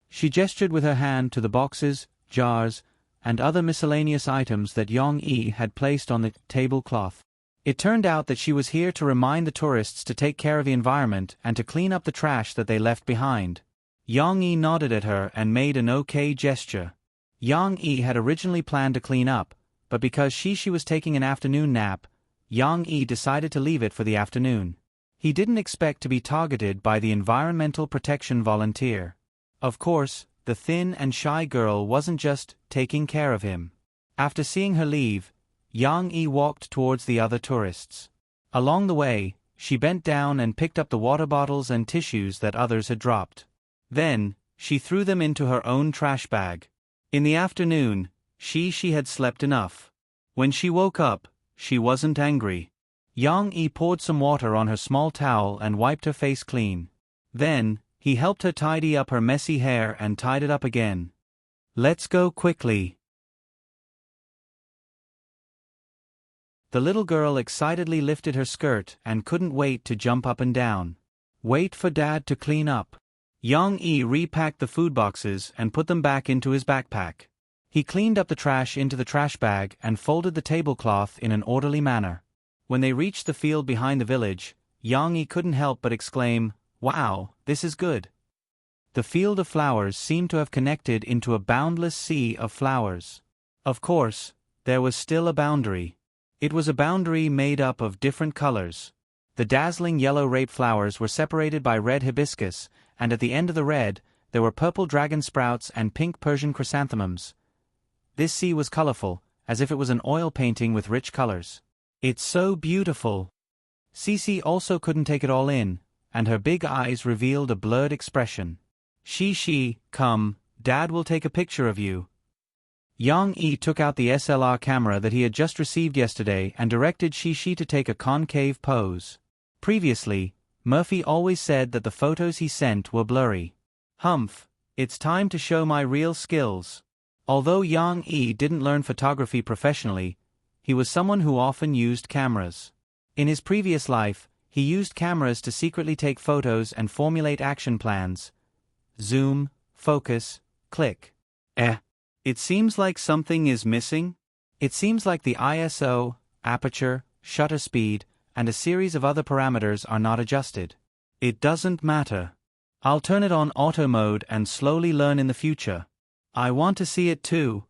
S1: She gestured with her hand to the boxes, jars, and other miscellaneous items that Yang-yi had placed on the tablecloth. It turned out that she was here to remind the tourists to take care of the environment and to clean up the trash that they left behind. Yang-yi nodded at her and made an okay gesture. Yang-yi had originally planned to clean up, but because she was taking an afternoon nap, Yang-yi decided to leave it for the afternoon. He didn't expect to be targeted by the environmental protection volunteer. Of course, the thin and shy girl wasn't just taking care of him. After seeing her leave, Yang-yi walked towards the other tourists. Along the way, she bent down and picked up the water bottles and tissues that others had dropped. Then, she threw them into her own trash bag. In the afternoon, she had slept enough. When she woke up, she wasn't angry. Yang-yi poured some water on her small towel and wiped her face clean. Then, he helped her tidy up her messy hair and tied it up again. "Let's go quickly. The little girl excitedly lifted her skirt and couldn't wait to jump up and down. Wait for Dad to clean up. Yang-yi repacked the food boxes and put them back into his backpack. He cleaned up the trash into the trash bag and folded the tablecloth in an orderly manner. When they reached the field behind the village, Yang-yi couldn't help but exclaim, "Wow, this is good." The field of flowers seemed to have connected into a boundless sea of flowers. Of course, there was still a boundary. It was a boundary made up of different colors. The dazzling yellow rape flowers were separated by red hibiscus, and at the end of the red, there were purple dragon sprouts and pink Persian chrysanthemums. This sea was colorful, as if it was an oil painting with rich colors. "It's so beautiful." Cece also couldn't take it all in, and her big eyes revealed a blurred expression. She, come, Dad will take a picture of you." Yang-yi took out the SLR camera that he had just received yesterday and directed Shi to take a concave pose. Previously, Murphy always said that the photos he sent were blurry. Humph, it's time to show my real skills. Although Yang-yi didn't learn photography professionally, he was someone who often used cameras. In his previous life, he used cameras to secretly take photos and formulate action plans. Zoom, focus, click. It seems like something is missing. It seems like the ISO, aperture, shutter speed, and a series of other parameters are not adjusted. It doesn't matter. I'll turn it on auto mode and slowly learn in the future. I want to see it too.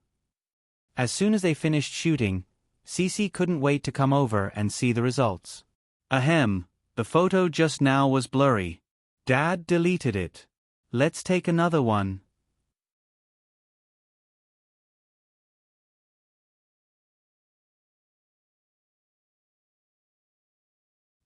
S1: As soon as they finished shooting, Cece couldn't wait to come over and see the results. Ahem, the photo just now was blurry. Dad deleted it. Let's take another one.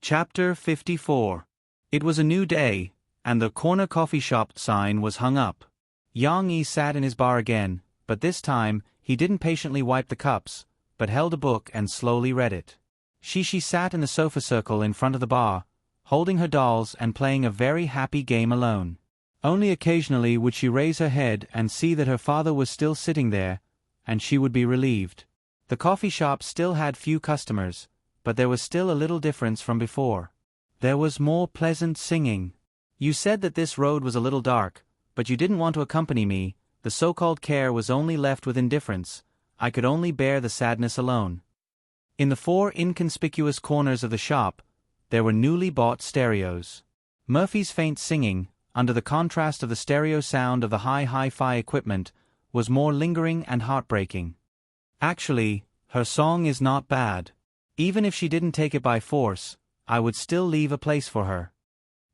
S1: Chapter 54. It was a new day, and the corner coffee shop sign was hung up. Yang-yi sat in his bar again, but this time, he didn't patiently wipe the cups, but held a book and slowly read it. She sat in the sofa circle in front of the bar, holding her dolls and playing a very happy game alone. Only occasionally would she raise her head and see that her father was still sitting there, and she would be relieved. The coffee shop still had few customers, but there was still a little difference from before. There was more pleasant singing. "You said that this road was a little dark, but you didn't want to accompany me. The so-called care was only left with indifference. I could only bear the sadness alone." In the four inconspicuous corners of the shop, there were newly bought stereos. Murphy's faint singing, under the contrast of the stereo sound of the high hi-fi equipment, was more lingering and heartbreaking. Actually, her song is not bad. Even if she didn't take it by force, I would still leave a place for her.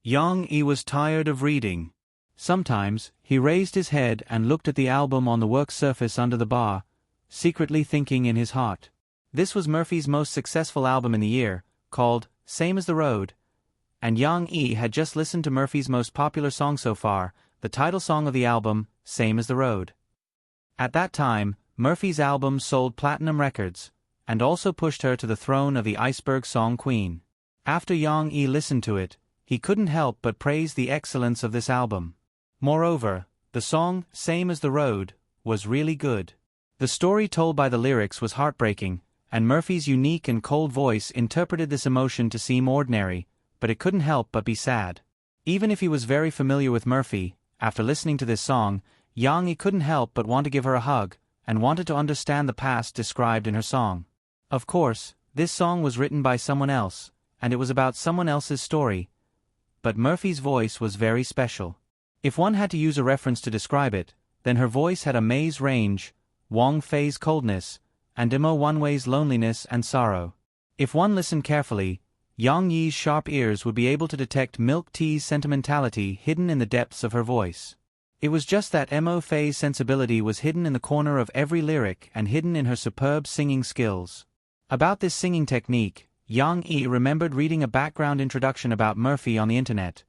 S1: Yang-yi was tired of reading. Sometimes, he raised his head and looked at the album on the work surface under the bar, secretly thinking in his heart. This was Murphy's most successful album in the year, called Same as the Road, and Yang-yi had just listened to Murphy's most popular song so far, the title song of the album, Same as the Road. At that time, Murphy's album sold platinum records, and also pushed her to the throne of the Iceberg Song Queen. After Yang-yi listened to it, he couldn't help but praise the excellence of this album. Moreover, the song, Same as the Road, was really good. The story told by the lyrics was heartbreaking, and Murphy's unique and cold voice interpreted this emotion to seem ordinary, but it couldn't help but be sad. Even if he was very familiar with Murphy, after listening to this song, Yang-yi couldn't help but want to give her a hug, and wanted to understand the past described in her song. Of course, this song was written by someone else, and it was about someone else's story, but Murphy's voice was very special. If one had to use a reference to describe it, then her voice had a Mei's range, Wang Fei's coldness, and Dimo Wanwei's loneliness and sorrow. If one listened carefully, Yang-yi's sharp ears would be able to detect milk tea's sentimentality hidden in the depths of her voice. It was just that Mo Fei's sensibility was hidden in the corner of every lyric and hidden in her superb singing skills. About this singing technique, Yang-yi remembered reading a background introduction about Murphy on the internet.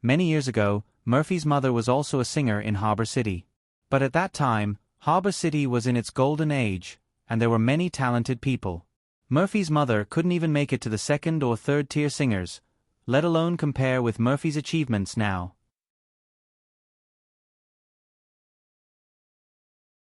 S1: Many years ago, Murphy's mother was also a singer in Harbor City. But at that time, Harbor City was in its golden age, and there were many talented people. Murphy's mother couldn't even make it to the second or third tier singers, let alone compare with Murphy's achievements now.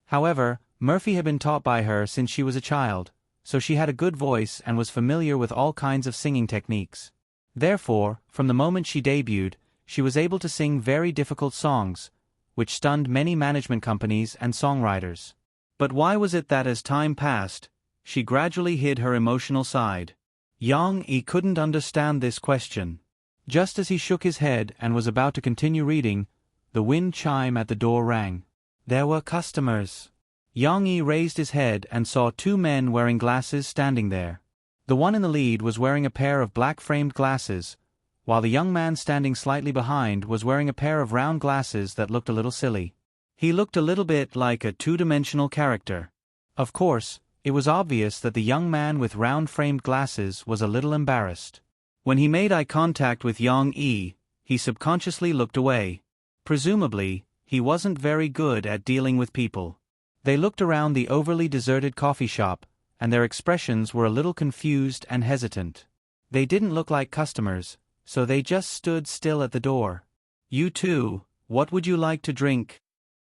S1: However, Murphy had been taught by her since she was a child, so she had a good voice and was familiar with all kinds of singing techniques. Therefore, from the moment she debuted, she was able to sing very difficult songs, which stunned many management companies and songwriters. But why was it that as time passed, she gradually hid her emotional side? Yang-yi couldn't understand this question. Just as he shook his head and was about to continue reading, the wind chime at the door rang. There were customers. Yang-yi raised his head and saw two men wearing glasses standing there. The one in the lead was wearing a pair of black-framed glasses, while the young man standing slightly behind was wearing a pair of round glasses that looked a little silly. He looked a little bit like a two-dimensional character. Of course, it was obvious that the young man with round-framed glasses was a little embarrassed. When he made eye contact with Yang-yi, he subconsciously looked away. Presumably, he wasn't very good at dealing with people. They looked around the overly deserted coffee shop, and their expressions were a little confused and hesitant. They didn't look like customers, so they just stood still at the door. You two, what would you like to drink?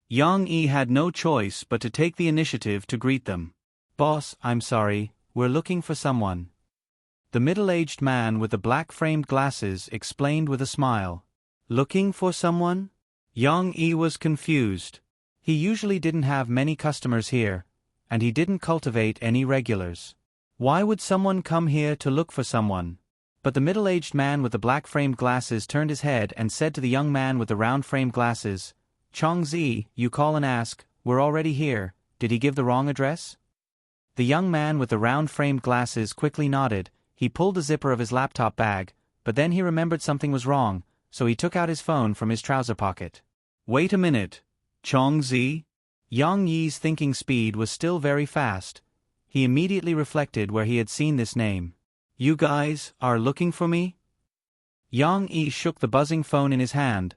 S1: Yang-yi had no choice but to take the initiative to greet them. Boss, I'm sorry, we're looking for someone. The middle-aged man with the black-framed glasses explained with a smile. Looking for someone? Yang-yi was confused. He usually didn't have many customers here, and he didn't cultivate any regulars. Why would someone come here to look for someone? But the middle-aged man with the black-framed glasses turned his head and said to the young man with the round-framed glasses, Chongzi, you call and ask, we're already here, did he give the wrong address? The young man with the round-framed glasses quickly nodded. He pulled the zipper of his laptop bag, but then he remembered something was wrong, so he took out his phone from his trouser pocket. Wait a minute, Chongzi? Yang-yi's thinking speed was still very fast. He immediately reflected where he had seen this name. You guys are looking for me? Yang-yi shook the buzzing phone in his hand,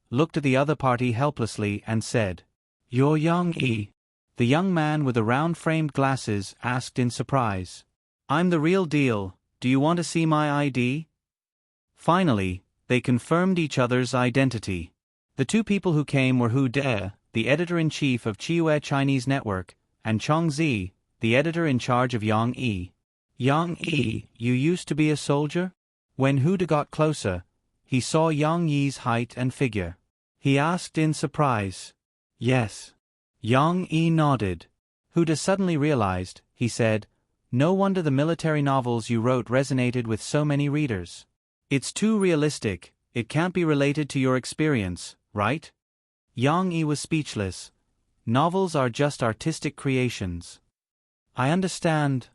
S1: looked at the other party helplessly and said, You're Yang-yi? The young man with the round-framed glasses asked in surprise. I'm the real deal, do you want to see my ID? Finally, they confirmed each other's identity. The two people who came were Hu De, the editor-in-chief of Chiyue Chinese Network, and Chongzi, the editor in charge of Yang-yi. Yang-yi, you used to be a soldier? When Hu De got closer, he saw Yang-yi's height and figure. He asked in surprise. Yes. Yang-yi nodded. Hu De suddenly realized, he said, no wonder the military novels you wrote resonated with so many readers. It's too realistic, it can't be related to your experience, right? Yang-yi was speechless. Novels are just artistic creations. I understand.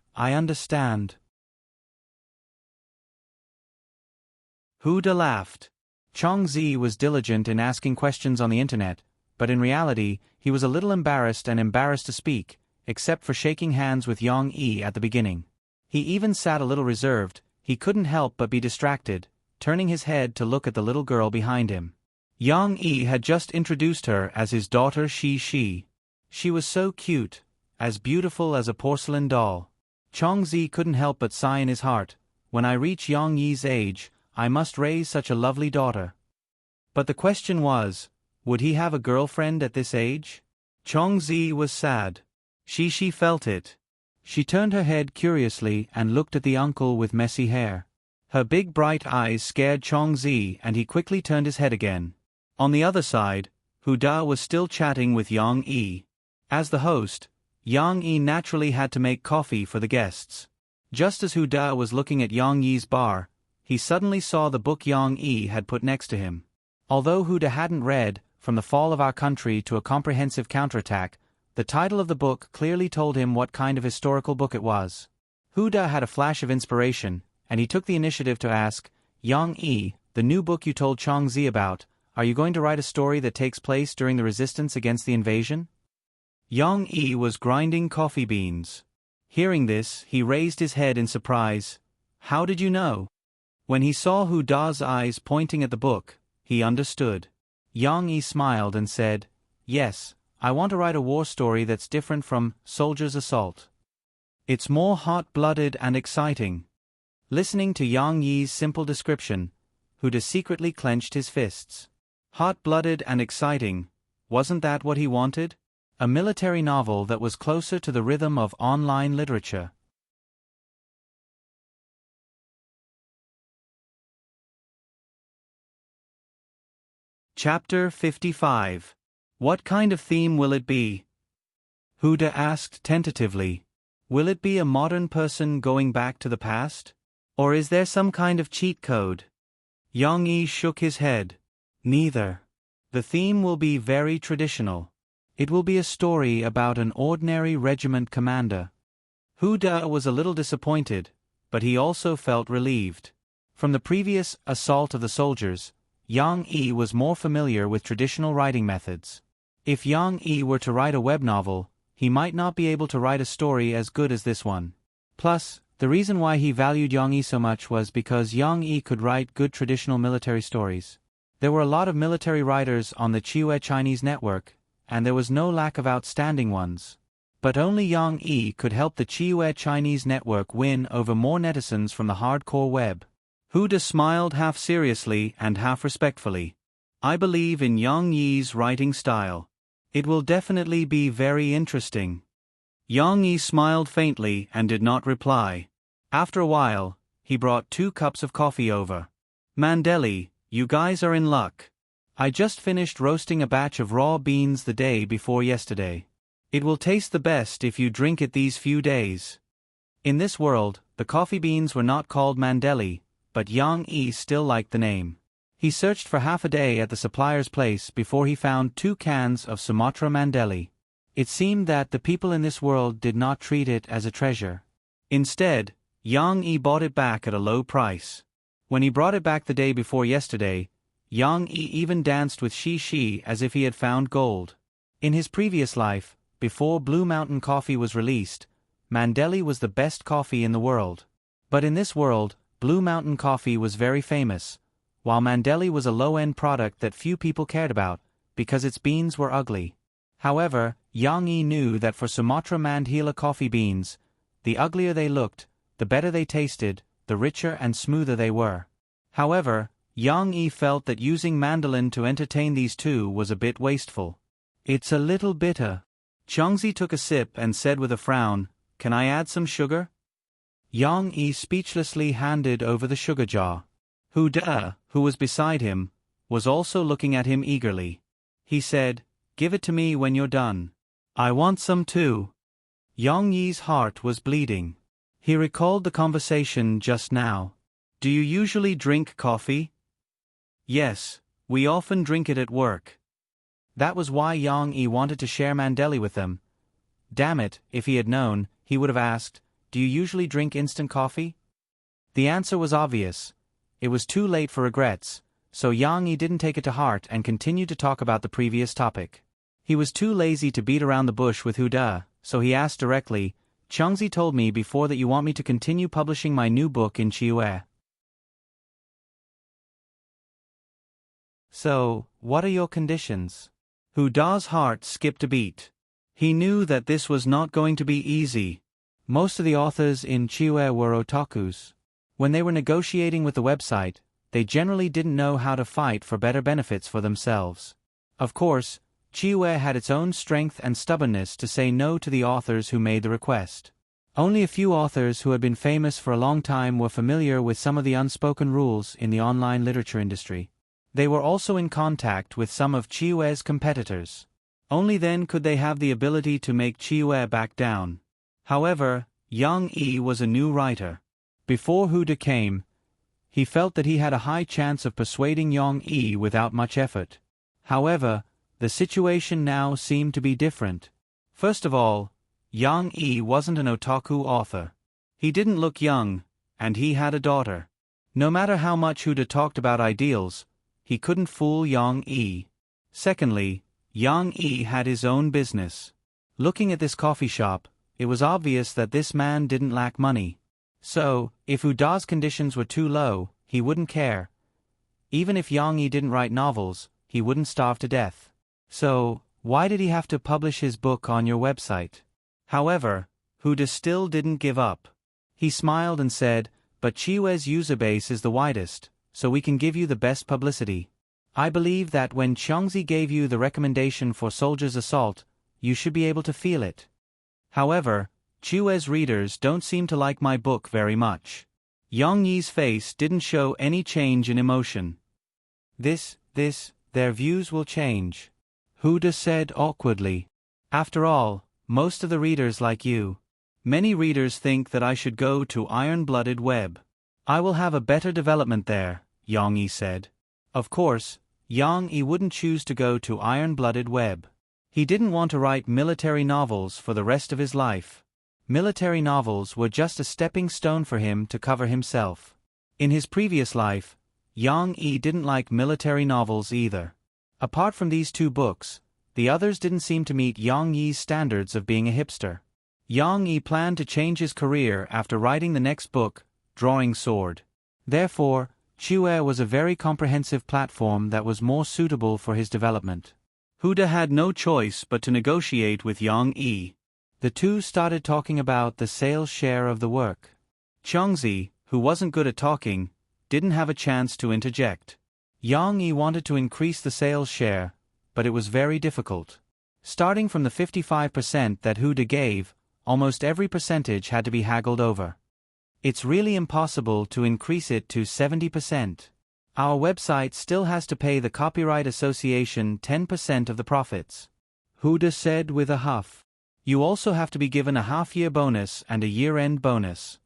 S1: Hu De laughed. Chongzi was diligent in asking questions on the internet, but in reality, he was a little embarrassed to speak, except for shaking hands with Yang-yi at the beginning. He even sat a little reserved. He couldn't help but be distracted, turning his head to look at the little girl behind him. Yang-yi had just introduced her as his daughter Shi. She was so cute, as beautiful as a porcelain doll. Chongzi couldn't help but sigh in his heart, when I reach Yang-yi's age, I must raise such a lovely daughter. But the question was, would he have a girlfriend at this age? Chongzi was sad. Shi felt it. She turned her head curiously and looked at the uncle with messy hair. Her big bright eyes scared Chongzi and he quickly turned his head again. On the other side, Hu De was still chatting with Yang-yi. As the host, Yang-yi naturally had to make coffee for the guests. Just as Hu De was looking at Yang-yi's bar, he suddenly saw the book Yang-yi had put next to him. Although Hu De hadn't read From the Fall of Our Country to a Comprehensive Counterattack, the title of the book clearly told him what kind of historical book it was. Hu De had a flash of inspiration, and he took the initiative to ask, Yang-yi, the new book you told Chongzi about, are you going to write a story that takes place during the resistance against the invasion? Yang-yi was grinding coffee beans. Hearing this, he raised his head in surprise. How did you know? When he saw Hu De's eyes pointing at the book, he understood. Yang-yi smiled and said, Yes, I want to write a war story that's different from Soldier's Assault. It's more hot-blooded and exciting. Listening to Yang-yi's simple description, Hu De secretly clenched his fists. Hot-blooded and exciting, wasn't that what he wanted? A military novel that was closer to the rhythm of online literature. Chapter 55. What kind of theme will it be? Huda asked tentatively. Will it be a modern person going back to the past? Or is there some kind of cheat code? Yang Yi shook his head. Neither. The theme will be very traditional. It will be a story about an ordinary regiment commander. Huda was a little disappointed, but he also felt relieved. From the previous assault of the soldiers, Yang Yi was more familiar with traditional writing methods. If Yang Yi were to write a web novel, he might not be able to write a story as good as this one. Plus, the reason why he valued Yang Yi so much was because Yang Yi could write good traditional military stories. There were a lot of military writers on the Chiwe Chinese network, and there was no lack of outstanding ones. But only Yang Yi could help the Chiwe Chinese network win over more netizens from the hardcore web. Huda smiled half seriously and half respectfully. I believe in Yang Yi's writing style. It will definitely be very interesting. Yang Yi smiled faintly and did not reply. After a while, he brought 2 cups of coffee over. Mandeli, you guys are in luck. I just finished roasting a batch of raw beans the day before yesterday. It will taste the best if you drink it these few days. In this world, the coffee beans were not called Mandeli, but Yang Yi still liked the name. He searched for half a day at the supplier's place before he found 2 cans of Sumatra Mandeli. It seemed that the people in this world did not treat it as a treasure. Instead, Yang Yi bought it back at a low price. When he brought it back the day before yesterday, Yang Yi even danced with Shi as if he had found gold. In his previous life, before Blue Mountain Coffee was released, Mandeli was the best coffee in the world. But in this world, Blue Mountain Coffee was very famous, while Mandeli was a low-end product that few people cared about, because its beans were ugly. However, Yang Yi knew that for Sumatra Mandhila coffee beans, the uglier they looked, the better they tasted, the richer and smoother they were. However, Yang Yi felt that using mandolin to entertain these 2 was a bit wasteful. It's a little bitter. Changzi took a sip and said with a frown, Can I add some sugar? Yang Yi speechlessly handed over the sugar jar. Huda, who was beside him, was also looking at him eagerly. He said, Give it to me when you're done. I want some too. Yang Yi's heart was bleeding. He recalled the conversation just now. Do you usually drink coffee? Yes, we often drink it at work. That was why Yang Yi wanted to share Mandeli with them. Damn it, if he had known, he would have asked, Do you usually drink instant coffee? The answer was obvious. It was too late for regrets, so Yang Yi didn't take it to heart and continued to talk about the previous topic. He was too lazy to beat around the bush with Huda, so he asked directly, Changzi told me before that you want me to continue publishing my new book in Chiwe. So, what are your conditions? Huda's heart skipped a beat. He knew that this was not going to be easy. Most of the authors in Chiwe were otakus. When they were negotiating with the website, they generally didn't know how to fight for better benefits for themselves. Of course, Chiwe had its own strength and stubbornness to say no to the authors who made the request. Only a few authors who had been famous for a long time were familiar with some of the unspoken rules in the online literature industry. They were also in contact with some of Chiwe's competitors. Only then could they have the ability to make Chiwe back down. However, Yang Yi was a new writer. Before Huda came, he felt that he had a high chance of persuading Yang Yi without much effort. However, the situation now seemed to be different. First of all, Yang Yi wasn't an otaku author. He didn't look young, and he had a daughter. No matter how much Huda talked about ideals, he couldn't fool Yang Yi. Secondly, Yang Yi had his own business. Looking at this coffee shop, it was obvious that this man didn't lack money. So, if Huda's conditions were too low, he wouldn't care. Even if Yang Yi didn't write novels, he wouldn't starve to death. So, why did he have to publish his book on your website? However, Huda still didn't give up. He smiled and said, But Chiwe's user base is the widest, so we can give you the best publicity. I believe that when Changzi gave you the recommendation for Soldier's Assault, you should be able to feel it. However, Chiwe's readers don't seem to like my book very much. Yang Yi's face didn't show any change in emotion. This their views will change. Huda said awkwardly. After all, most of the readers like you. Many readers think that I should go to Iron-Blooded Web. I will have a better development there, Yang Yi said. Of course, Yang Yi wouldn't choose to go to Iron-Blooded Web. He didn't want to write military novels for the rest of his life. Military novels were just a stepping stone for him to cover himself. In his previous life, Yang Yi didn't like military novels either. Apart from these two books, the others didn't seem to meet Yang Yi's standards of being a hipster. Yang Yi planned to change his career after writing the next book, Drawing Sword. Therefore, Chue was a very comprehensive platform that was more suitable for his development. Huda had no choice but to negotiate with Yang Yi. The two started talking about the sales share of the work. Changzi, who wasn't good at talking, didn't have a chance to interject. Yang Yi wanted to increase the sales share, but it was very difficult. Starting from the 55% that Huda gave, almost every percentage had to be haggled over. It's really impossible to increase it to 70%. Our website still has to pay the Copyright Association 10% of the profits. Huda said with a huff. You also have to be given a half-year bonus and a year-end bonus.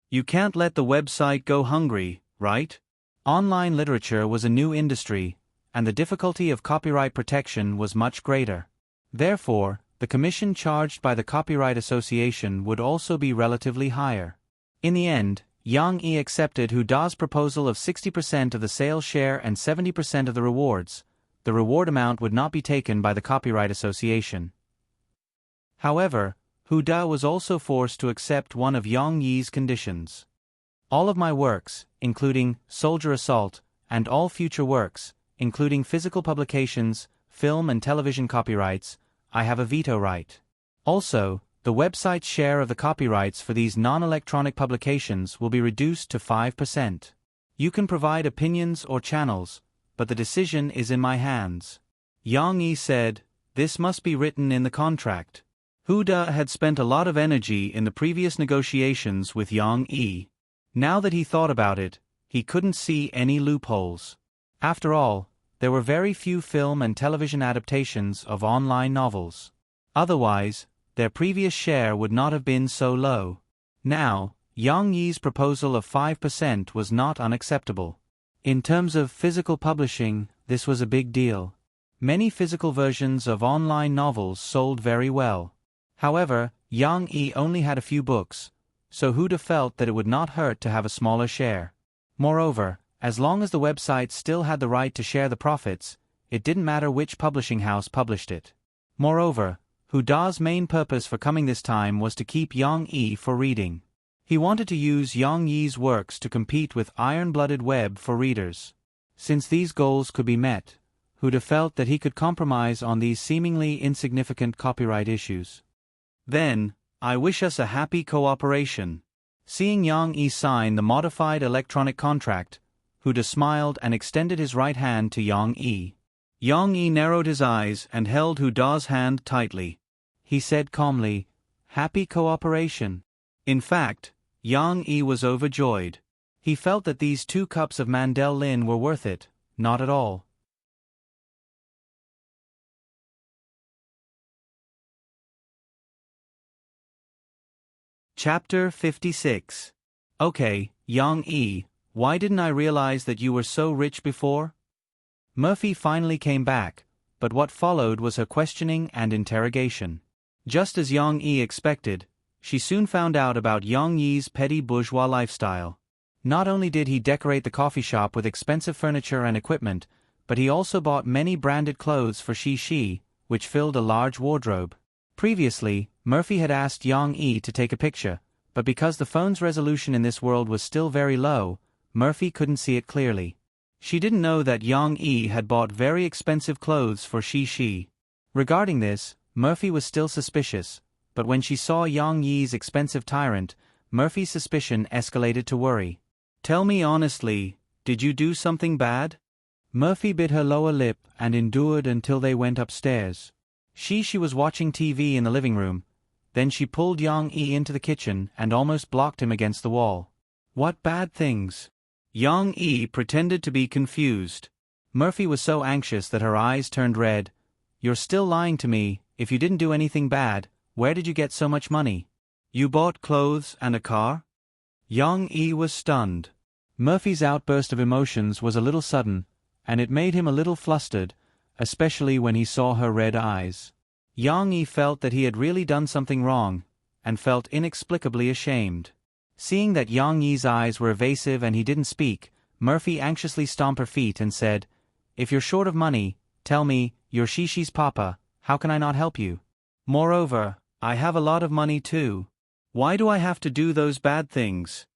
S1: You can't let the website go hungry, right? Online literature was a new industry, and the difficulty of copyright protection was much greater. Therefore, the commission charged by the Copyright Association would also be relatively higher. In the end, Yang Yi accepted Huda's proposal of 60% of the sales share and 70% of the rewards. The reward amount would not be taken by the Copyright Association. However, Huda was also forced to accept one of Yang Yi's conditions. All of my works, including Soldier Assault, and all future works, including physical publications, film and television copyrights, I have a veto right. Also, the website's share of the copyrights for these non-electronic publications will be reduced to 5%. You can provide opinions or channels, but the decision is in my hands. Yang Yi said, this must be written in the contract. Huda had spent a lot of energy in the previous negotiations with Yang Yi. Now that he thought about it, he couldn't see any loopholes. After all, there were very few film and television adaptations of online novels. Otherwise, their previous share would not have been so low. Now, Yang Yi's proposal of 5% was not unacceptable. In terms of physical publishing, this was a big deal. Many physical versions of online novels sold very well. However, Yang Yi only had a few books, so Huda felt that it would not hurt to have a smaller share. Moreover, as long as the website still had the right to share the profits, it didn't matter which publishing house published it. Moreover, Huda's main purpose for coming this time was to keep Yang Yi for reading. He wanted to use Yang Yi's works to compete with Iron-Blooded Web for readers. Since these goals could be met, Huda felt that he could compromise on these seemingly insignificant copyright issues. Then, I wish us a happy cooperation. Seeing Yang Yi sign the modified electronic contract, Huda smiled and extended his right hand to Yang Yi. Yang Yi narrowed his eyes and held Huda's hand tightly. He said calmly, "Happy cooperation." In fact, Yang Yi was overjoyed. He felt that these 2 cups of Mandel-Lin were worth it, not at all. Chapter 56. Okay, Yang Yi, why didn't I realize that you were so rich before? Murphy finally came back, but what followed was her questioning and interrogation. Just as Yang Yi expected, she soon found out about Yang Yi's petty bourgeois lifestyle. Not only did he decorate the coffee shop with expensive furniture and equipment, but he also bought many branded clothes for Shi, which filled a large wardrobe. Previously, Murphy had asked Yang Yi to take a picture, but because the phone's resolution in this world was still very low, Murphy couldn't see it clearly. She didn't know that Yang Yi had bought very expensive clothes for Shi. Regarding this, Murphy was still suspicious, but when she saw Yang Yi's expensive tyrant, Murphy's suspicion escalated to worry. Tell me honestly, did you do something bad? Murphy bit her lower lip and endured until they went upstairs. She was watching TV in the living room. Then she pulled Yang Yi into the kitchen and almost blocked him against the wall. What bad things? Yang Yi pretended to be confused. Murphy was so anxious that her eyes turned red. "You're still lying to me. If you didn't do anything bad, where did you get so much money? You bought clothes and a car?" Yang Yi was stunned. Murphy's outburst of emotions was a little sudden, and it made him a little flustered, especially when he saw her red eyes. Yang Yi felt that he had really done something wrong, and felt inexplicably ashamed. Seeing that Yang Yi's eyes were evasive and he didn't speak, Murphy anxiously stomped her feet and said, "If you're short of money, tell me, you're Shishi's papa, how can I not help you? Moreover, I have a lot of money too. Why do I have to do those bad things?"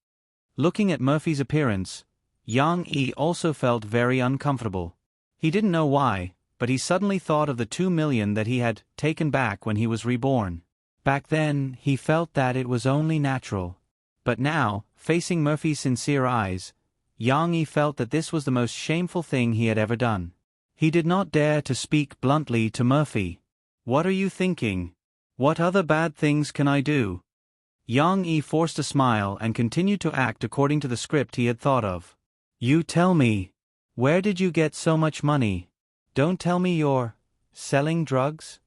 S1: Looking at Murphy's appearance, Yang Yi also felt very uncomfortable. He didn't know why, but he suddenly thought of the 2 million that he had taken back when he was reborn. Back then, he felt that it was only natural. But now, facing Murphy's sincere eyes, Yang Yi felt that this was the most shameful thing he had ever done. He did not dare to speak bluntly to Murphy. "What are you thinking? What other bad things can I do?" Yang Yi forced a smile and continued to act according to the script he had thought of. "You tell me. Where did you get so much money? Don't tell me you're selling drugs?"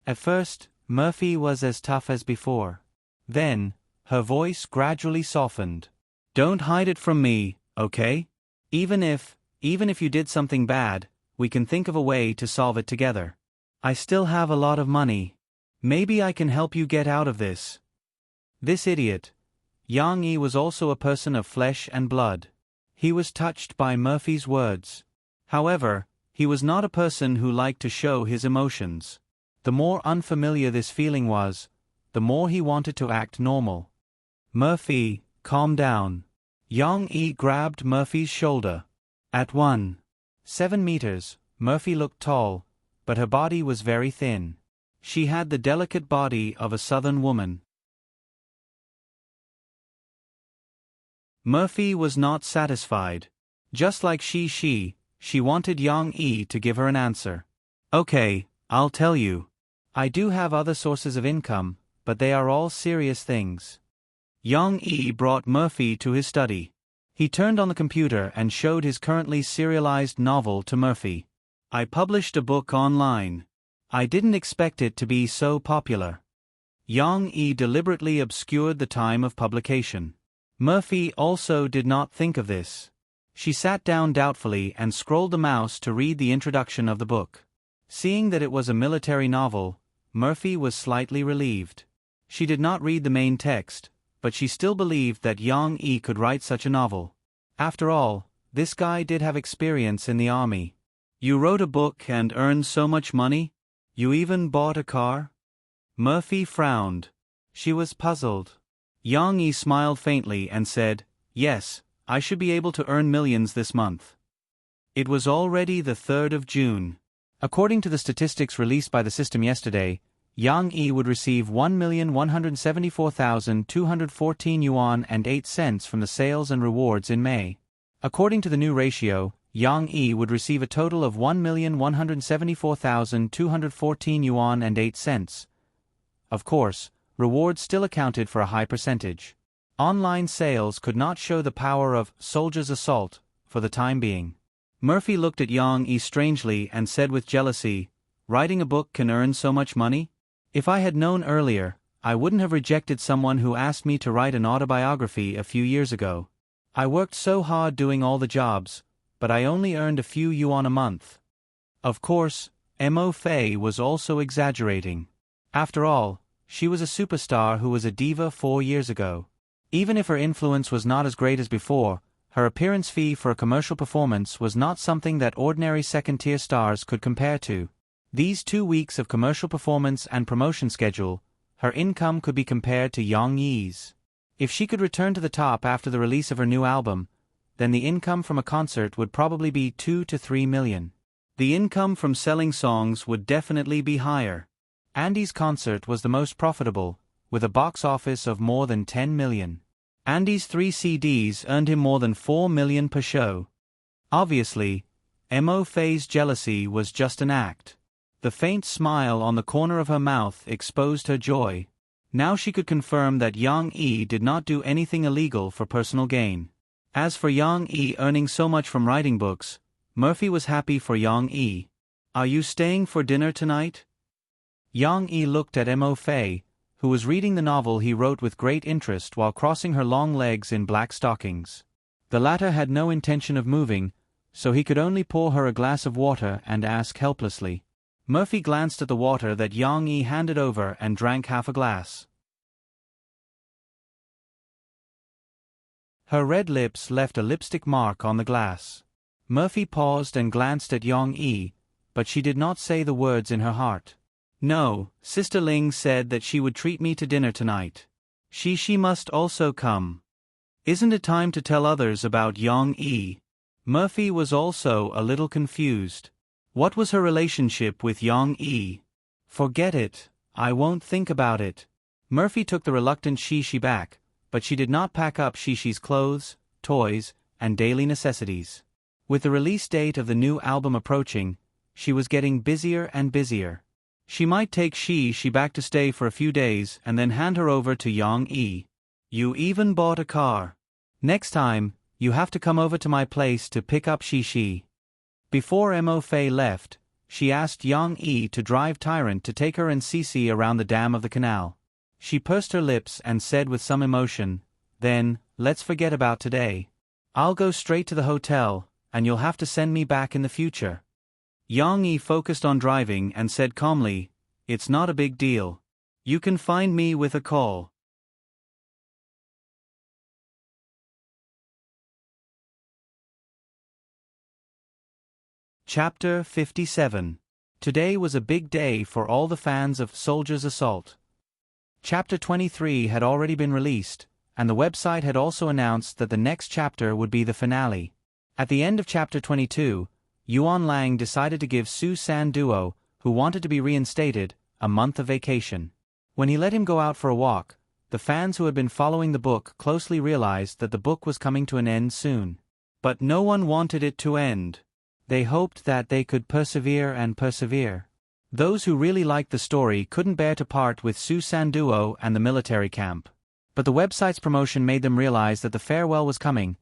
S1: At first, Murphy was as tough as before. Then, her voice gradually softened. "Don't hide it from me, okay? Even if you did something bad, we can think of a way to solve it together. I still have a lot of money. Maybe I can help you get out of this." This idiot. Yang Yi was also a person of flesh and blood. He was touched by Murphy's words. However, he was not a person who liked to show his emotions. The more unfamiliar this feeling was, the more he wanted to act normal. "Murphy, calm down." Yang Yi grabbed Murphy's shoulder. At 1.7 meters, Murphy looked tall, but her body was very thin. She had the delicate body of a southern woman. Murphy was not satisfied. Just like she wanted Yang Yi to give her an answer. "Okay, I'll tell you. I do have other sources of income, but they are all serious things." Yang Yi brought Murphy to his study. He turned on the computer and showed his currently serialized novel to Murphy. "I published a book online. I didn't expect it to be so popular." Yang Yi deliberately obscured the time of publication. Murphy also did not think of this. She sat down doubtfully and scrolled the mouse to read the introduction of the book. Seeing that it was a military novel, Murphy was slightly relieved. She did not read the main text, but she still believed that Yang Yi could write such a novel. After all, this guy did have experience in the army. "You wrote a book and earned so much money? You even bought a car?" Murphy frowned. She was puzzled. Yang Yi smiled faintly and said, "Yes, I should be able to earn millions this month." It was already the 3rd of June. According to the statistics released by the system yesterday, Yang Yi would receive 1,174,214 yuan and 8 cents from the sales and rewards in May. According to the new ratio, Yang Yi would receive a total of 1,174,214 yuan and 8 cents. Of course, rewards still accounted for a high percentage. Online sales could not show the power of soldier's assault for the time being. Murphy looked at Yang Yi strangely and said with jealousy, "Writing a book can earn so much money? If I had known earlier, I wouldn't have rejected someone who asked me to write an autobiography a few years ago. I worked so hard doing all the jobs, but I only earned a few yuan a month." Of course, Mo Fei was also exaggerating. After all, she was a superstar who was a diva 4 years ago. Even if her influence was not as great as before, her appearance fee for a commercial performance was not something that ordinary second-tier stars could compare to. These 2 weeks of commercial performance and promotion schedule, her income could be compared to Yang Yi's. If she could return to the top after the release of her new album, then the income from a concert would probably be 2 to 3 million. The income from selling songs would definitely be higher. Andy's concert was the most profitable, with a box office of more than 10 million. Andy's 3 CDs earned him more than 4 million per show. Obviously, Mo Fei's jealousy was just an act. The faint smile on the corner of her mouth exposed her joy. Now she could confirm that Yang Yi did not do anything illegal for personal gain. As for Yang Yi earning so much from writing books, Murphy was happy for Yang Yi. "Are you staying for dinner tonight?" Yang Yi looked at Mo Fei, who was reading the novel he wrote with great interest while crossing her long legs in black stockings. The latter had no intention of moving, so he could only pour her a glass of water and ask helplessly. Murphy glanced at the water that Yang Yi handed over and drank half a glass. Her red lips left a lipstick mark on the glass. Murphy paused and glanced at Yang Yi, but she did not say the words in her heart. "No, Sister Ling said that she would treat me to dinner tonight. She must also come. Isn't it time to tell others about Yang Yi?" Murphy was also a little confused. What was her relationship with Yang Yi? "Forget it, I won't think about it." Murphy took the reluctant Shishi back, but she did not pack up Shishi's clothes, toys, and daily necessities. With the release date of the new album approaching, she was getting busier and busier. She might take Shishi back to stay for a few days and then hand her over to Yang Yi. "You even bought a car. Next time, you have to come over to my place to pick up Shishi." Before Mo Fei left, she asked Yang Yi to drive Tyrant to take her and Cece around the dam of the canal. She pursed her lips and said with some emotion, "Then, let's forget about today. I'll go straight to the hotel, and you'll have to send me back in the future." Yang Yi focused on driving and said calmly, "It's not a big deal. You can find me with a call." Chapter 57. Today was a big day for all the fans of Soldier's Assault. Chapter 23 had already been released, and the website had also announced that the next chapter would be the finale. At the end of Chapter 22, Yuan Lang decided to give Su San Duo, who wanted to be reinstated, a month of vacation. When he let him go out for a walk, the fans who had been following the book closely realized that the book was coming to an end soon. But no one wanted it to end. They hoped that they could persevere and persevere. Those who really liked the story couldn't bear to part with Su San Duo and the military camp. But the website's promotion made them realize that the farewell was coming.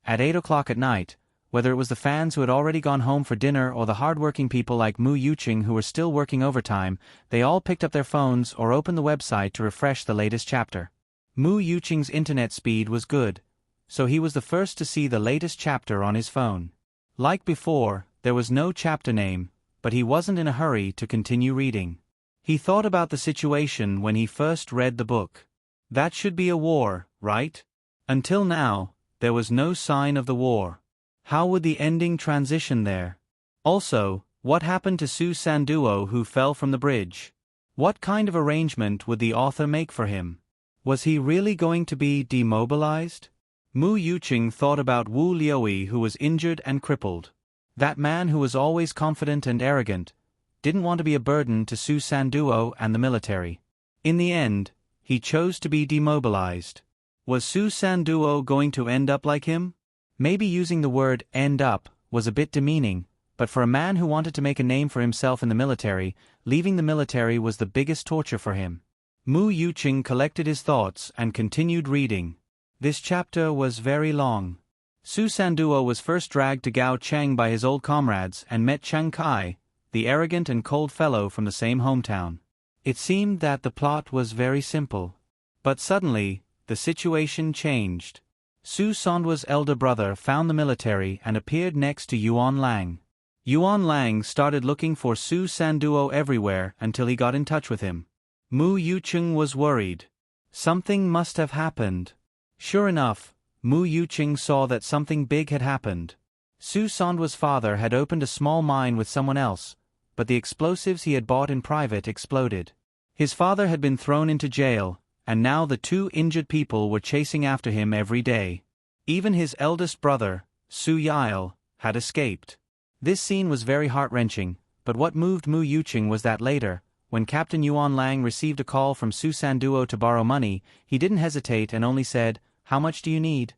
S1: At 8 o'clock at night, whether it was the fans who had already gone home for dinner or the hard-working people like Mu Yuqing who were still working overtime, they all picked up their phones or opened the website to refresh the latest chapter. Mu Yuqing's internet speed was good, so he was the first to see the latest chapter on his phone. Like before, there was no chapter name, but he wasn't in a hurry to continue reading. He thought about the situation when he first read the book. That should be a war, right? Until now, there was no sign of the war. How would the ending transition there? Also, what happened to Su San Duo who fell from the bridge? What kind of arrangement would the author make for him? Was he really going to be demobilized? Mu Yuqing thought about Wu Liuyi who was injured and crippled. That man who was always confident and arrogant, didn't want to be a burden to Su San Duo and the military. In the end, he chose to be demobilized. Was Su San Duo going to end up like him? Maybe using the word "end up" was a bit demeaning, but for a man who wanted to make a name for himself in the military, leaving the military was the biggest torture for him. Mu Yuqing collected his thoughts and continued reading. This chapter was very long. Su San Duo was first dragged to Gao Cheng by his old comrades and met Chang Kai, the arrogant and cold fellow from the same hometown. It seemed that the plot was very simple. But suddenly, the situation changed. Su Sanduo's elder brother found the military and appeared next to Yuan Lang. Yuan Lang started looking for Su San Duo everywhere until he got in touch with him. Mu Yuqing was worried. Something must have happened. Sure enough, Mu Yuqing saw that something big had happened. Su Sanduo's father had opened a small mine with someone else, but the explosives he had bought in private exploded. His father had been thrown into jail, and now the two injured people were chasing after him every day. Even his eldest brother, Su Yael, had escaped. This scene was very heart-wrenching, but what moved Mu Yuqing was that later, when Captain Yuan Lang received a call from Su San Duo to borrow money, he didn't hesitate and only said, "How much do you need?"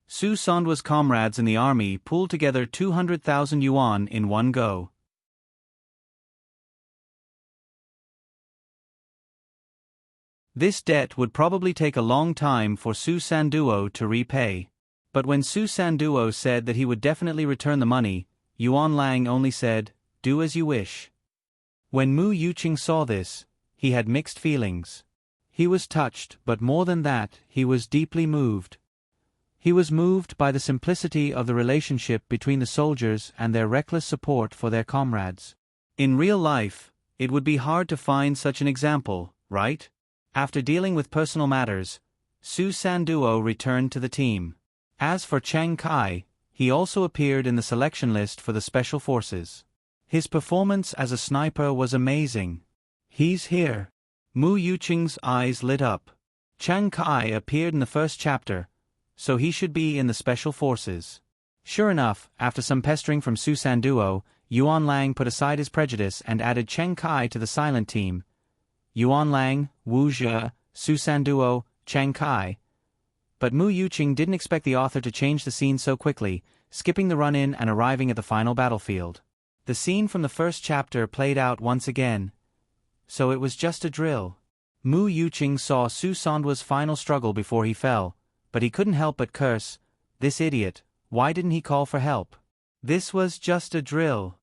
S1: Su Sanduo's comrades in the army pooled together 200,000 yuan in one go. This debt would probably take a long time for Su San Duo to repay. But when Su Sanduo said that he would definitely return the money, Yuan Lang only said, "Do as you wish." When Mu Yuqing saw this, he had mixed feelings. He was touched, but more than that, he was deeply moved. He was moved by the simplicity of the relationship between the soldiers and their reckless support for their comrades. In real life, it would be hard to find such an example, right? After dealing with personal matters, Su Sanduo returned to the team. As for Chang Kai, he also appeared in the selection list for the Special Forces. His performance as a sniper was amazing. "He's here." Mu Yuqing's eyes lit up. Chang Kai appeared in the first chapter, so he should be in the Special Forces. Sure enough, after some pestering from Su Sanduo, Yuan Lang put aside his prejudice and added Chang Kai to the silent team. Yuan Lang, Wu Zhe, Su Sanduo, Chang Kai. But Mu Yuqing didn't expect the author to change the scene so quickly, skipping the run-in and arriving at the final battlefield. The scene from the first chapter played out once again. So it was just a drill. Mu Yuqing saw Su Sanduo's final struggle before he fell, but he couldn't help but curse, "This idiot, why didn't he call for help?" This was just a drill.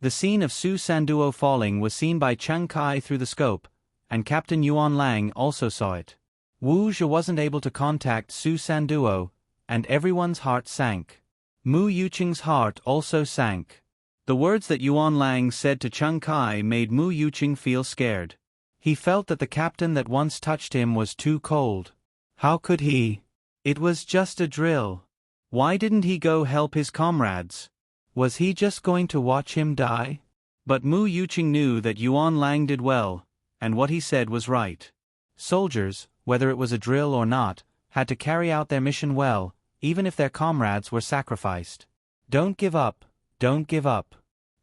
S1: The scene of Su Sanduo falling was seen by Chang Kai through the scope, and Captain Yuan Lang also saw it. Wu Zhe wasn't able to contact Su Sanduo, and everyone's heart sank. Mu Yuqing's heart also sank. The words that Yuan Lang said to Chang Kai made Mu Yuqing feel scared. He felt that the captain that once touched him was too cold. How could he? It was just a drill. Why didn't he go help his comrades? Was he just going to watch him die? But Mu Yuqing knew that Yuan Lang did well, and what he said was right. Soldiers, whether it was a drill or not, had to carry out their mission well, even if their comrades were sacrificed. Don't give up, don't give up.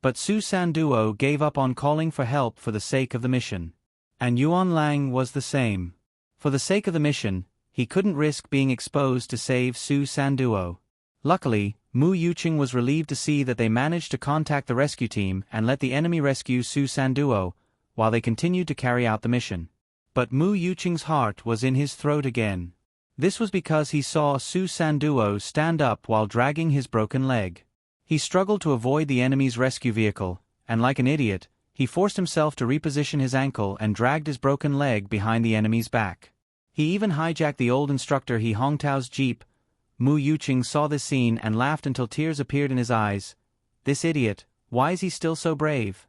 S1: But Su Sanduo gave up on calling for help for the sake of the mission. And Yuan Lang was the same. For the sake of the mission, he couldn't risk being exposed to save Su Sanduo. Luckily, Mu Yuqing was relieved to see that they managed to contact the rescue team and let the enemy rescue Su Sanduo, while they continued to carry out the mission. But Mu Yuqing's heart was in his throat again. This was because he saw Su Sanduo stand up while dragging his broken leg. He struggled to avoid the enemy's rescue vehicle, and like an idiot, he forced himself to reposition his ankle and dragged his broken leg behind the enemy's back. He even hijacked the old instructor He Hongtao's jeep. Mu Yuqing saw this scene and laughed until tears appeared in his eyes. This idiot, why is he still so brave?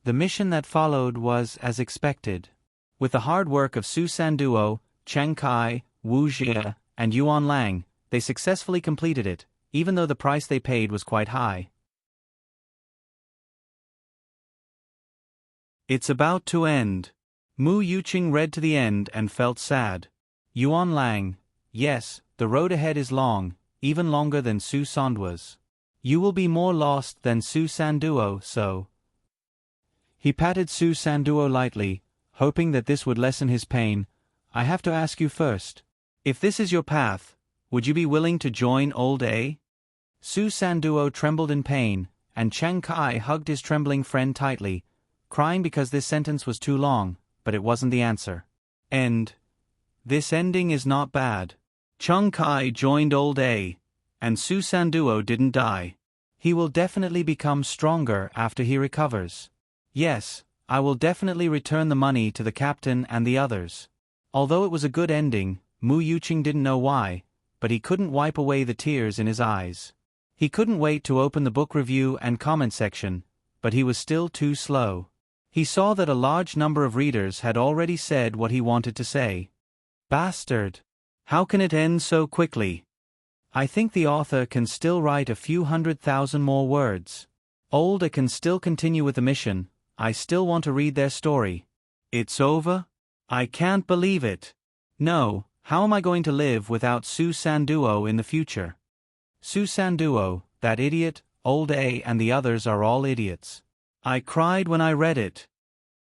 S1: The mission that followed was as expected. With the hard work of Su Sanduo, Chang Kai, Wu Zhe, and Yuan Lang, they successfully completed it, even though the price they paid was quite high. It's about to end. Mu Yuqing read to the end and felt sad. Yuan Lang, yes, the road ahead is long, even longer than Su Sanduo's. You will be more lost than Su Sanduo, so. He patted Su Sanduo lightly, hoping that this would lessen his pain. I have to ask you first. If this is your path, would you be willing to join Old A? Su Sanduo trembled in pain, and Chang Kai hugged his trembling friend tightly, crying because this sentence was too long, but it wasn't the answer. End. This ending is not bad. Chang Kai joined Old A, and Su Sanduo didn't die. He will definitely become stronger after he recovers. Yes, I will definitely return the money to the captain and the others. Although it was a good ending, Mu Yuqing didn't know why, but he couldn't wipe away the tears in his eyes. He couldn't wait to open the book review and comment section, but he was still too slow. He saw that a large number of readers had already said what he wanted to say. Bastard! How can it end so quickly? I think the author can still write a few 100,000 more words. Old A can still continue with the mission. I still want to read their story. It's over? I can't believe it. No, how am I going to live without Su Sanduo in the future? Su Sanduo, that idiot, Old A and the others are all idiots. I cried when I read it.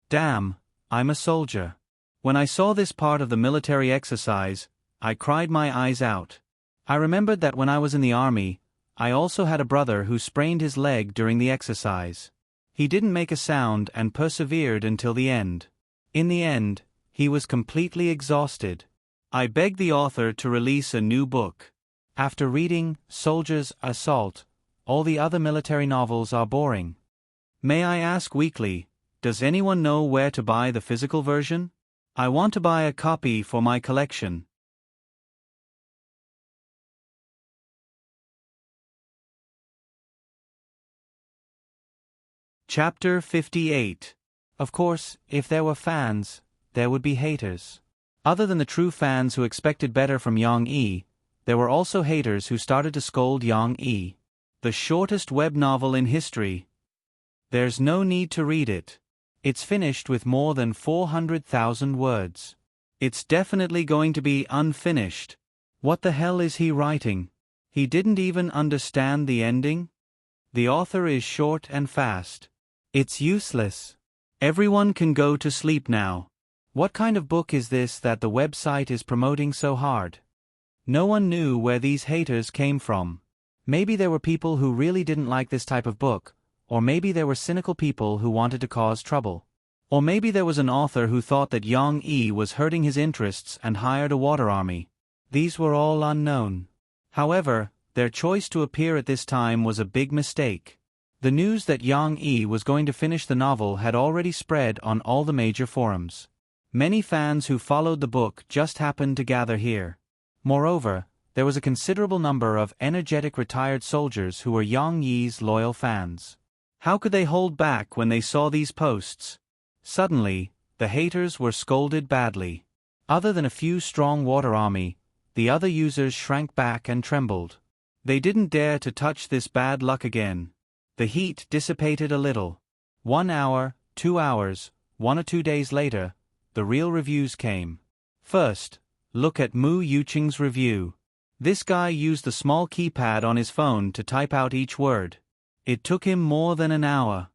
S1: Damn, I'm a soldier. When I saw this part of the military exercise, I cried my eyes out. I remembered that when I was in the army, I also had a brother who sprained his leg during the exercise. He didn't make a sound and persevered until the end. In the end, he was completely exhausted. I begged the author to release a new book. After reading Soldiers Assault, all the other military novels are boring. May I ask weekly, does anyone know where to buy the physical version? I want to buy a copy for my collection. Chapter 58. Of course, if there were fans, there would be haters. Other than the true fans who expected better from Yang E, there were also haters who started to scold Yang E. The shortest web novel in history. There's no need to read it. It's finished with more than 400,000 words. It's definitely going to be unfinished. What the hell is he writing? He didn't even understand the ending? The author is short and fast. It's useless. Everyone can go to sleep now. What kind of book is this that the website is promoting so hard? No one knew where these haters came from. Maybe there were people who really didn't like this type of book, or maybe there were cynical people who wanted to cause trouble. Or maybe there was an author who thought that Yang E was hurting his interests and hired a water army. These were all unknown. However, their choice to appear at this time was a big mistake. The news that Yang E was going to finish the novel had already spread on all the major forums. Many fans who followed the book just happened to gather here. Moreover, there was a considerable number of energetic retired soldiers who were Yang Yi's loyal fans. How could they hold back when they saw these posts? Suddenly, the haters were scolded badly. Other than a few strong water army, the other users shrank back and trembled. They didn't dare to touch this bad luck again. The heat dissipated a little. 1 hour, 2 hours, 1 or 2 days later, the real reviews came. First, look at Mu Yuqing's review. This guy used the small keypad on his phone to type out each word. It took him more than an hour.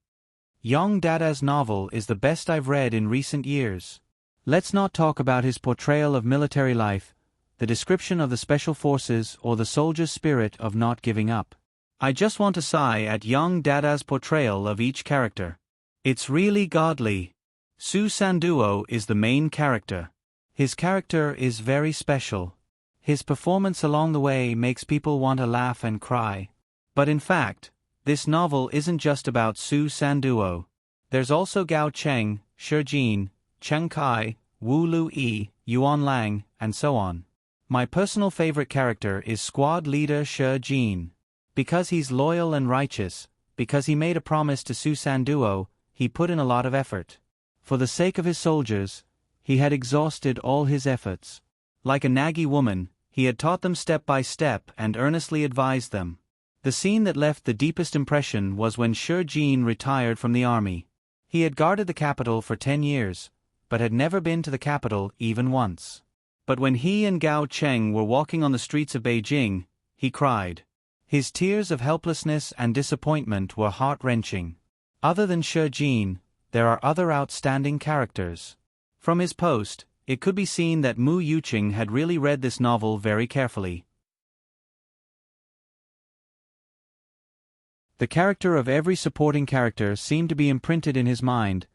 S1: Yang Dada's novel is the best I've read in recent years. Let's not talk about his portrayal of military life, the description of the special forces or the soldier's spirit of not giving up. I just want to sigh at Yang Dada's portrayal of each character. It's really godly. Su Sanduo is the main character. His character is very special. His performance along the way makes people want to laugh and cry. But in fact, this novel isn't just about Su Sanduo. There's also Gao Cheng, Shi Jin, Chen Kai, Wu Lu Yi, Yuan Lang, and so on. My personal favorite character is squad leader Shi Jin. Because he's loyal and righteous, because he made a promise to Su Sanduo, he put in a lot of effort. For the sake of his soldiers, he had exhausted all his efforts. Like a naggy woman, he had taught them step by step and earnestly advised them. The scene that left the deepest impression was when Shi Jin retired from the army. He had guarded the capital for 10 years, but had never been to the capital even once. But when he and Gao Cheng were walking on the streets of Beijing, he cried. His tears of helplessness and disappointment were heart-wrenching. Other than Shi Jin, there are other outstanding characters. From his post, it could be seen that Mu Yuqing had really read this novel very carefully. The character of every supporting character seemed to be imprinted in his mind,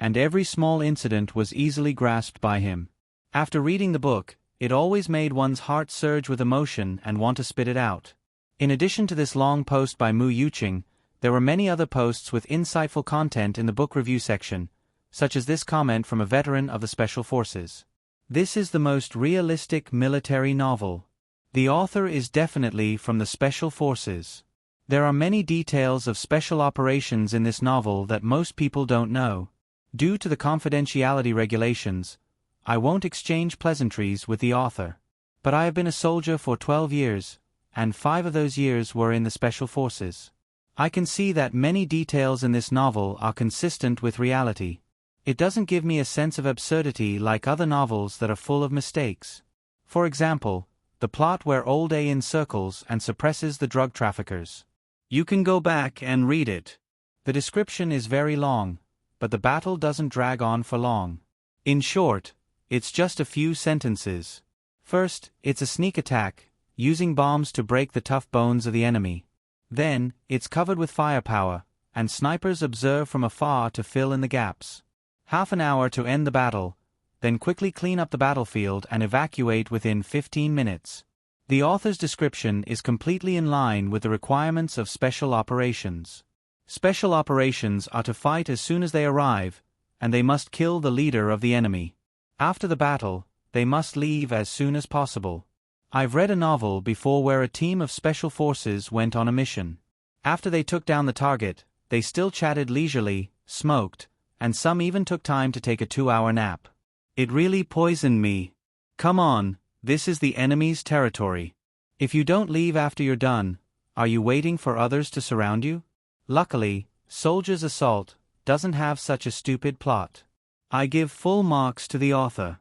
S1: and every small incident was easily grasped by him. After reading the book, it always made one's heart surge with emotion and want to spit it out. In addition to this long post by Mu Yuqing, there were many other posts with insightful content in the book review section, such as this comment from a veteran of the Special Forces. This is the most realistic military novel. The author is definitely from the Special Forces. There are many details of special operations in this novel that most people don't know. Due to the confidentiality regulations, I won't exchange pleasantries with the author. But I have been a soldier for 12 years, and 5 of those years were in the Special Forces. I can see that many details in this novel are consistent with reality. It doesn't give me a sense of absurdity like other novels that are full of mistakes. For example, the plot where Old A encircles and suppresses the drug traffickers. You can go back and read it. The description is very long, but the battle doesn't drag on for long. In short, it's just a few sentences. First, it's a sneak attack, using bombs to break the tough bones of the enemy. Then, it's covered with firepower, and snipers observe from afar to fill in the gaps. Half an hour to end the battle, then quickly clean up the battlefield and evacuate within 15 minutes. The author's description is completely in line with the requirements of special operations. Special operations are to fight as soon as they arrive, and they must kill the leader of the enemy. After the battle, they must leave as soon as possible. I've read a novel before where a team of special forces went on a mission. After they took down the target, they still chatted leisurely, smoked, and some even took time to take a 2-hour nap. It really poisoned me. Come on, this is the enemy's territory. If you don't leave after you're done, are you waiting for others to surround you? Luckily, Soldier's Assault doesn't have such a stupid plot. I give full marks to the author.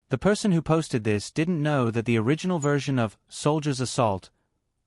S1: The person who posted this didn't know that the original version of Soldier's Assault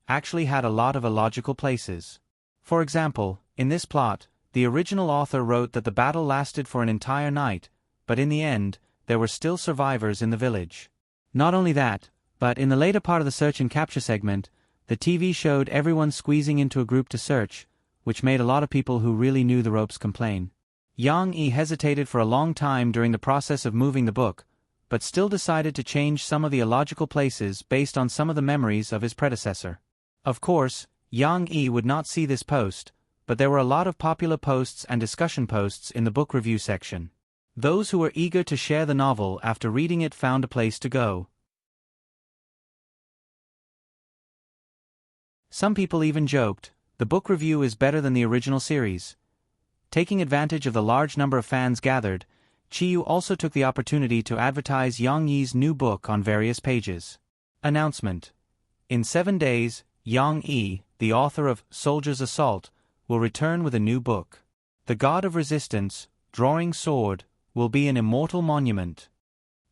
S1: actually had a lot of illogical places. For example, in this plot, the original author wrote that the battle lasted for an entire night, but in the end, there were still survivors in the village. Not only that, but in the later part of the search and capture segment, the TV showed everyone squeezing into a group to search, which made a lot of people who really knew the ropes complain. Yang Yi hesitated for a long time during the process of moving the book, but still decided to change some of the illogical places based on some of the memories of his predecessor. Of course, Yang Yi would not see this post, but there were a lot of popular posts and discussion posts in the book review section. Those who were eager to share the novel after reading it found a place to go. Some people even joked, the book review is better than the original series. Taking advantage of the large number of fans gathered, Chiyu also took the opportunity to advertise Yang Yi's new book on various pages. Announcement: in 7 days, Yang Yi, the author of Soldier's Assault, will return with a new book. The God of Resistance, Drawing Sword, will be an immortal monument.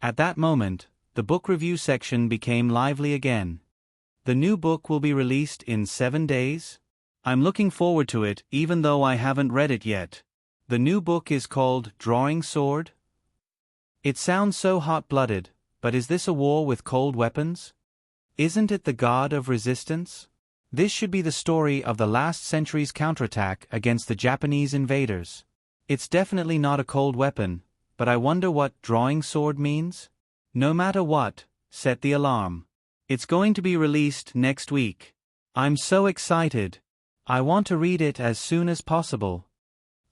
S1: At that moment, the book review section became lively again. The new book will be released in 7 days? I'm looking forward to it even though I haven't read it yet. The new book is called Drawing Sword? It sounds so hot-blooded, but is this a war with cold weapons? Isn't it the God of Resistance? This should be the story of the last century's counterattack against the Japanese invaders. It's definitely not a cold weapon, but I wonder what Drawing Sword means? No matter what, set the alarm. It's going to be released next week. I'm so excited. I want to read it as soon as possible.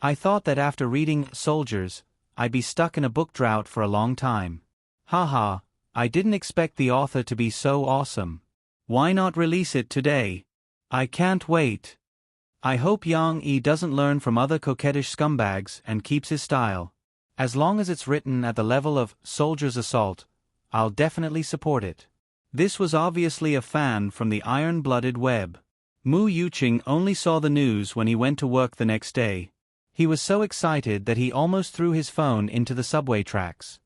S1: I thought that after reading Soldiers, I'd be stuck in a book drought for a long time. Haha, I didn't expect the author to be so awesome. Why not release it today? I can't wait. I hope Yang Yi doesn't learn from other coquettish scumbags and keeps his style. As long as it's written at the level of Soldier's Assault, I'll definitely support it. This was obviously a fan from the iron-blooded web. Mu Yuqing only saw the news when he went to work the next day. He was so excited that he almost threw his phone into the subway tracks.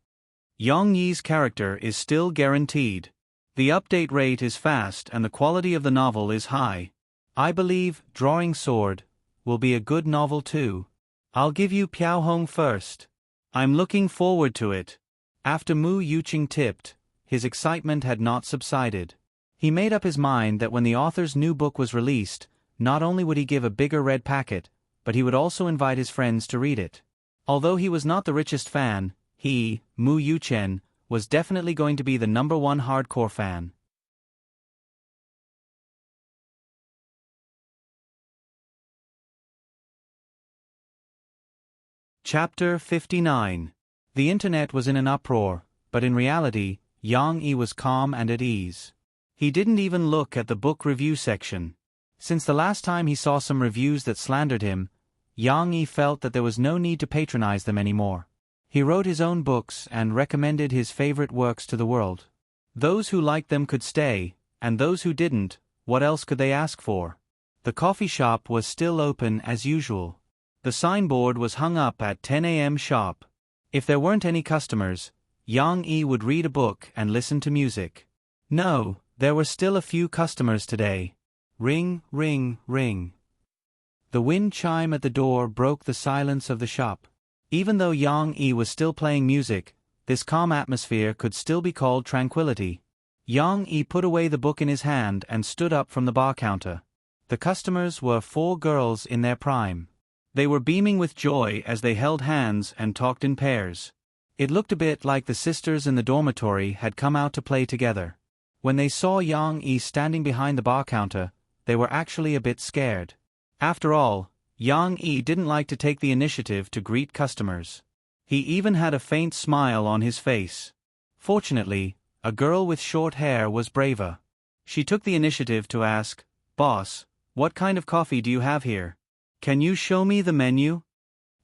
S1: Yang Yi's character is still guaranteed. The update rate is fast and the quality of the novel is high. I believe Drawing Sword will be a good novel too. I'll give you Piaohong first. I'm looking forward to it. After Mu Yuqing tipped, his excitement had not subsided. He made up his mind that when the author's new book was released, not only would he give a bigger red packet, but he would also invite his friends to read it. Although he was not the richest fan, he, Mu Yuchen, was definitely going to be the #1 hardcore fan. Chapter 59. The internet was in an uproar, but in reality, Yang Yi was calm and at ease. He didn't even look at the book review section. Since the last time he saw some reviews that slandered him, Yang Yi felt that there was no need to patronize them anymore. He wrote his own books and recommended his favorite works to the world. Those who liked them could stay, and those who didn't, what else could they ask for? The coffee shop was still open as usual. The signboard was hung up at 10 a.m. sharp. If there weren't any customers, Yang Yi would read a book and listen to music. No, there were still a few customers today. Ring, ring, ring. The wind chime at the door broke the silence of the shop. Even though Yang Yi was still playing music, this calm atmosphere could still be called tranquility. Yang Yi put away the book in his hand and stood up from the bar counter. The customers were 4 girls in their prime. They were beaming with joy as they held hands and talked in pairs. It looked a bit like the sisters in the dormitory had come out to play together. When they saw Yang Yi standing behind the bar counter, they were actually a bit scared. After all, Yang Yi didn't like to take the initiative to greet customers. He even had a faint smile on his face. Fortunately, a girl with short hair was braver. She took the initiative to ask, "Boss, what kind of coffee do you have here? Can you show me the menu?"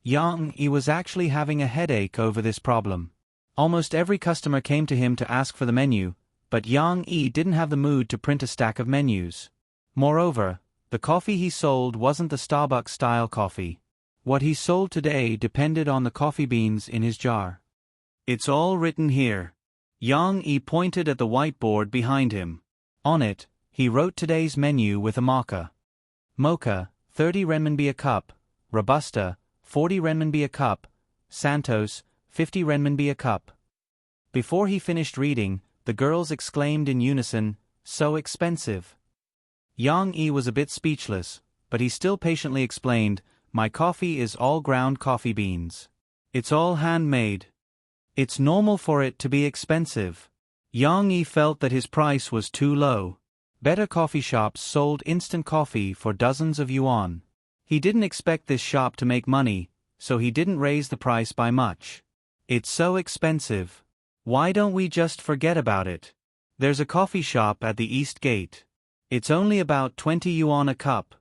S1: Yang Yi was actually having a headache over this problem. Almost every customer came to him to ask for the menu, but Yang Yi didn't have the mood to print a stack of menus. Moreover, the coffee he sold wasn't the Starbucks-style coffee. What he sold today depended on the coffee beans in his jar. "It's all written here." Yang Yi pointed at the whiteboard behind him. On it, he wrote today's menu with a marker. Mocha, 30 renminbi a cup; Robusta, 40 renminbi a cup; Santos, 50 renminbi a cup. Before he finished reading, the girls exclaimed in unison, "So expensive." Yang Yi was a bit speechless, but he still patiently explained, "My coffee is all ground coffee beans. It's all handmade. It's normal for it to be expensive." Yang Yi felt that his price was too low. Better coffee shops sold instant coffee for dozens of yuan. He didn't expect this shop to make money, so he didn't raise the price by much. "It's so expensive. Why don't we just forget about it? There's a coffee shop at the East Gate. It's only about 20 yuan a cup."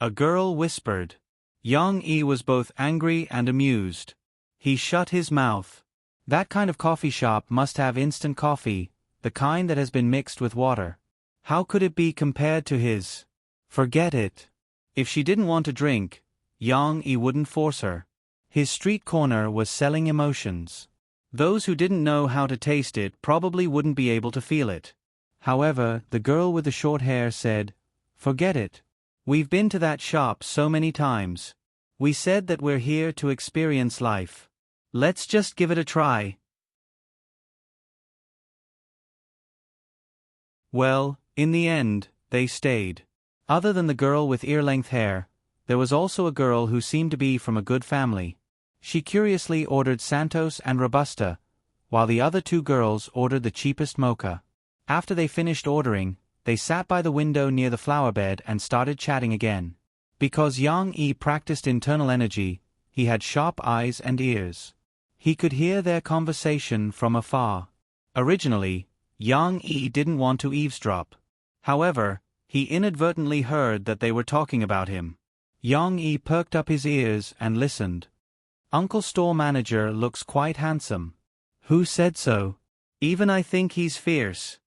S1: A girl whispered. Yang Yi was both angry and amused. He shut his mouth. That kind of coffee shop must have instant coffee, the kind that has been mixed with water. How could it be compared to his? Forget it. If she didn't want to drink, Yang Yi wouldn't force her. His street corner was selling emotions. Those who didn't know how to taste it probably wouldn't be able to feel it. However, the girl with the short hair said, "Forget it. We've been to that shop so many times. We said that we're here to experience life. Let's just give it a try." Well, in the end, they stayed. Other than the girl with ear-length hair, there was also a girl who seemed to be from a good family. She curiously ordered Santos and Robusta, while the other two girls ordered the cheapest mocha. After they finished ordering, they sat by the window near the flower bed and started chatting again. Because Yang Yi practiced internal energy, he had sharp eyes and ears. He could hear their conversation from afar. Originally, Yang Yi didn't want to eavesdrop. However, he inadvertently heard that they were talking about him. Yang Yi perked up his ears and listened. "Uncle Store Manager looks quite handsome." "Who said so?" "Even I think he's fierce."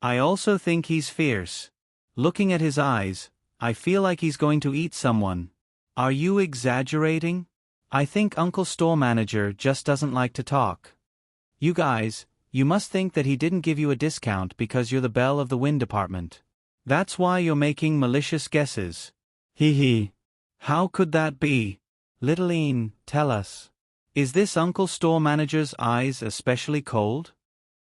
S1: "I also think he's fierce. Looking at his eyes, I feel like he's going to eat someone." "Are you exaggerating?" "I think Uncle Store Manager just doesn't like to talk." "You guys, you must think that he didn't give you a discount because you're the belle of the wind department. That's why you're making malicious guesses." "Hee hee. How could that be?" "Littleine, tell us. Is this Uncle Store Manager's eyes especially cold?"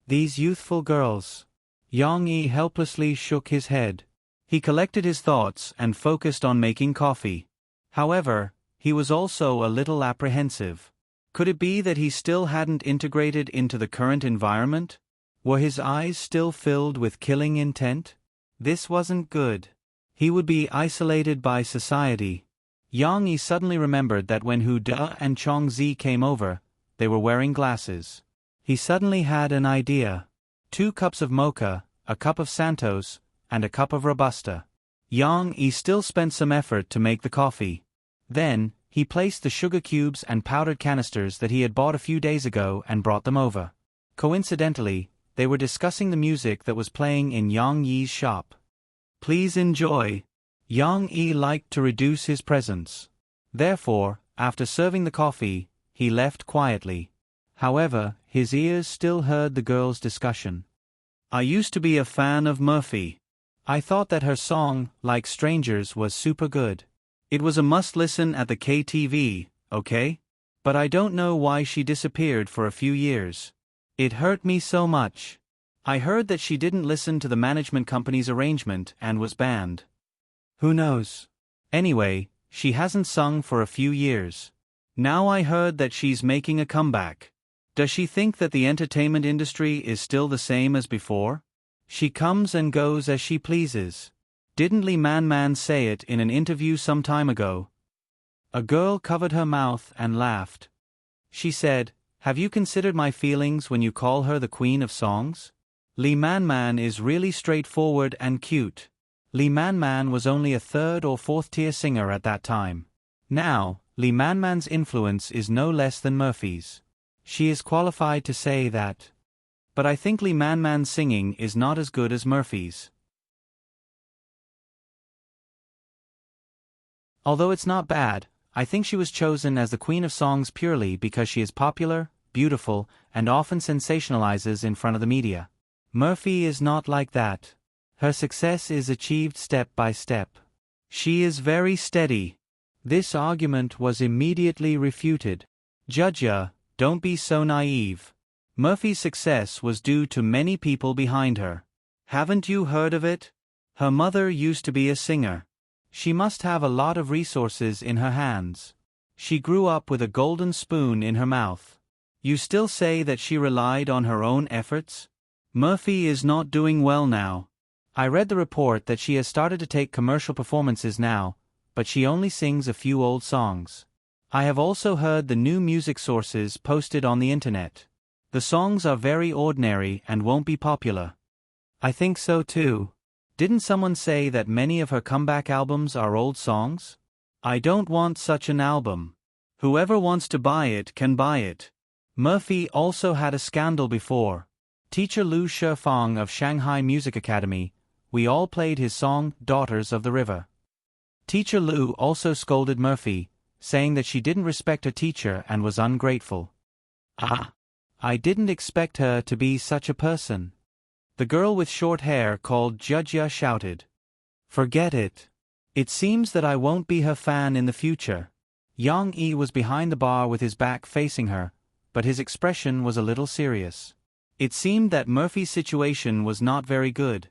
S1: "These youthful girls." Yang Yi helplessly shook his head. He collected his thoughts and focused on making coffee. However, he was also a little apprehensive. Could it be that he still hadn't integrated into the current environment? Were his eyes still filled with killing intent? This wasn't good. He would be isolated by society. Yang Yi suddenly remembered that when Hu De and Chong Zi came over, they were wearing glasses. He suddenly had an idea. 2 cups of mocha, a cup of Santos, and a cup of Robusta. Yang Yi still spent some effort to make the coffee. Then, he placed the sugar cubes and powdered canisters that he had bought a few days ago and brought them over. Coincidentally, they were discussing the music that was playing in Yang Yi's shop. "Please enjoy." Yang Yi liked to reduce his presence. Therefore, after serving the coffee, he left quietly. However, his ears still heard the girls' discussion. "I used to be a fan of Murphy. I thought that her song, Like Strangers, was super good. It was a must-listen at the KTV, okay? But I don't know why she disappeared for a few years. It hurt me so much. I heard that she didn't listen to the management company's arrangement and was banned. Who knows? Anyway, she hasn't sung for a few years. Now I heard that she's making a comeback. Does she think that the entertainment industry is still the same as before? She comes and goes as she pleases. Didn't Lee Man Man say it in an interview some time ago? A girl covered her mouth and laughed. She said, "Have you considered my feelings when you call her the queen of songs?" Lee Man Man is really straightforward and cute. Lee Man Man was only a third or fourth tier singer at that time. Now, Lee Man Man's influence is no less than Murphy's. She is qualified to say that. But I think Lee Man Man's singing is not as good as Murphy's. Although it's not bad, I think she was chosen as the queen of songs purely because she is popular, beautiful, and often sensationalizes in front of the media. Murphy is not like that. Her success is achieved step by step. She is very steady. This argument was immediately refuted. Judge, don't be so naive. Murphy's success was due to many people behind her. Haven't you heard of it? Her mother used to be a singer. She must have a lot of resources in her hands. She grew up with a golden spoon in her mouth. You still say that she relied on her own efforts? Murphy is not doing well now. I read the report that she has started to take commercial performances now, but she only sings a few old songs. I have also heard the new music sources posted on the internet. The songs are very ordinary and won't be popular. I think so too. Didn't someone say that many of her comeback albums are old songs? I don't want such an album. Whoever wants to buy it can buy it. Murphy also had a scandal before. Teacher Lu Shifeng of Shanghai Music Academy, we all played his song, Daughters of the River. Teacher Lu also scolded Murphy, saying that she didn't respect her teacher and was ungrateful. I didn't expect her to be such a person. The girl with short hair called Judge shouted. Forget it. It seems that I won't be her fan in the future. Yang Yi was behind the bar with his back facing her, but his expression was a little serious. It seemed that Murphy's situation was not very good.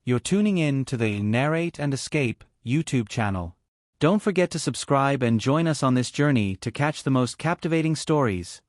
S1: You're tuning in to the Narrate and Escape YouTube channel. Don't forget to subscribe and join us on this journey to catch the most captivating stories.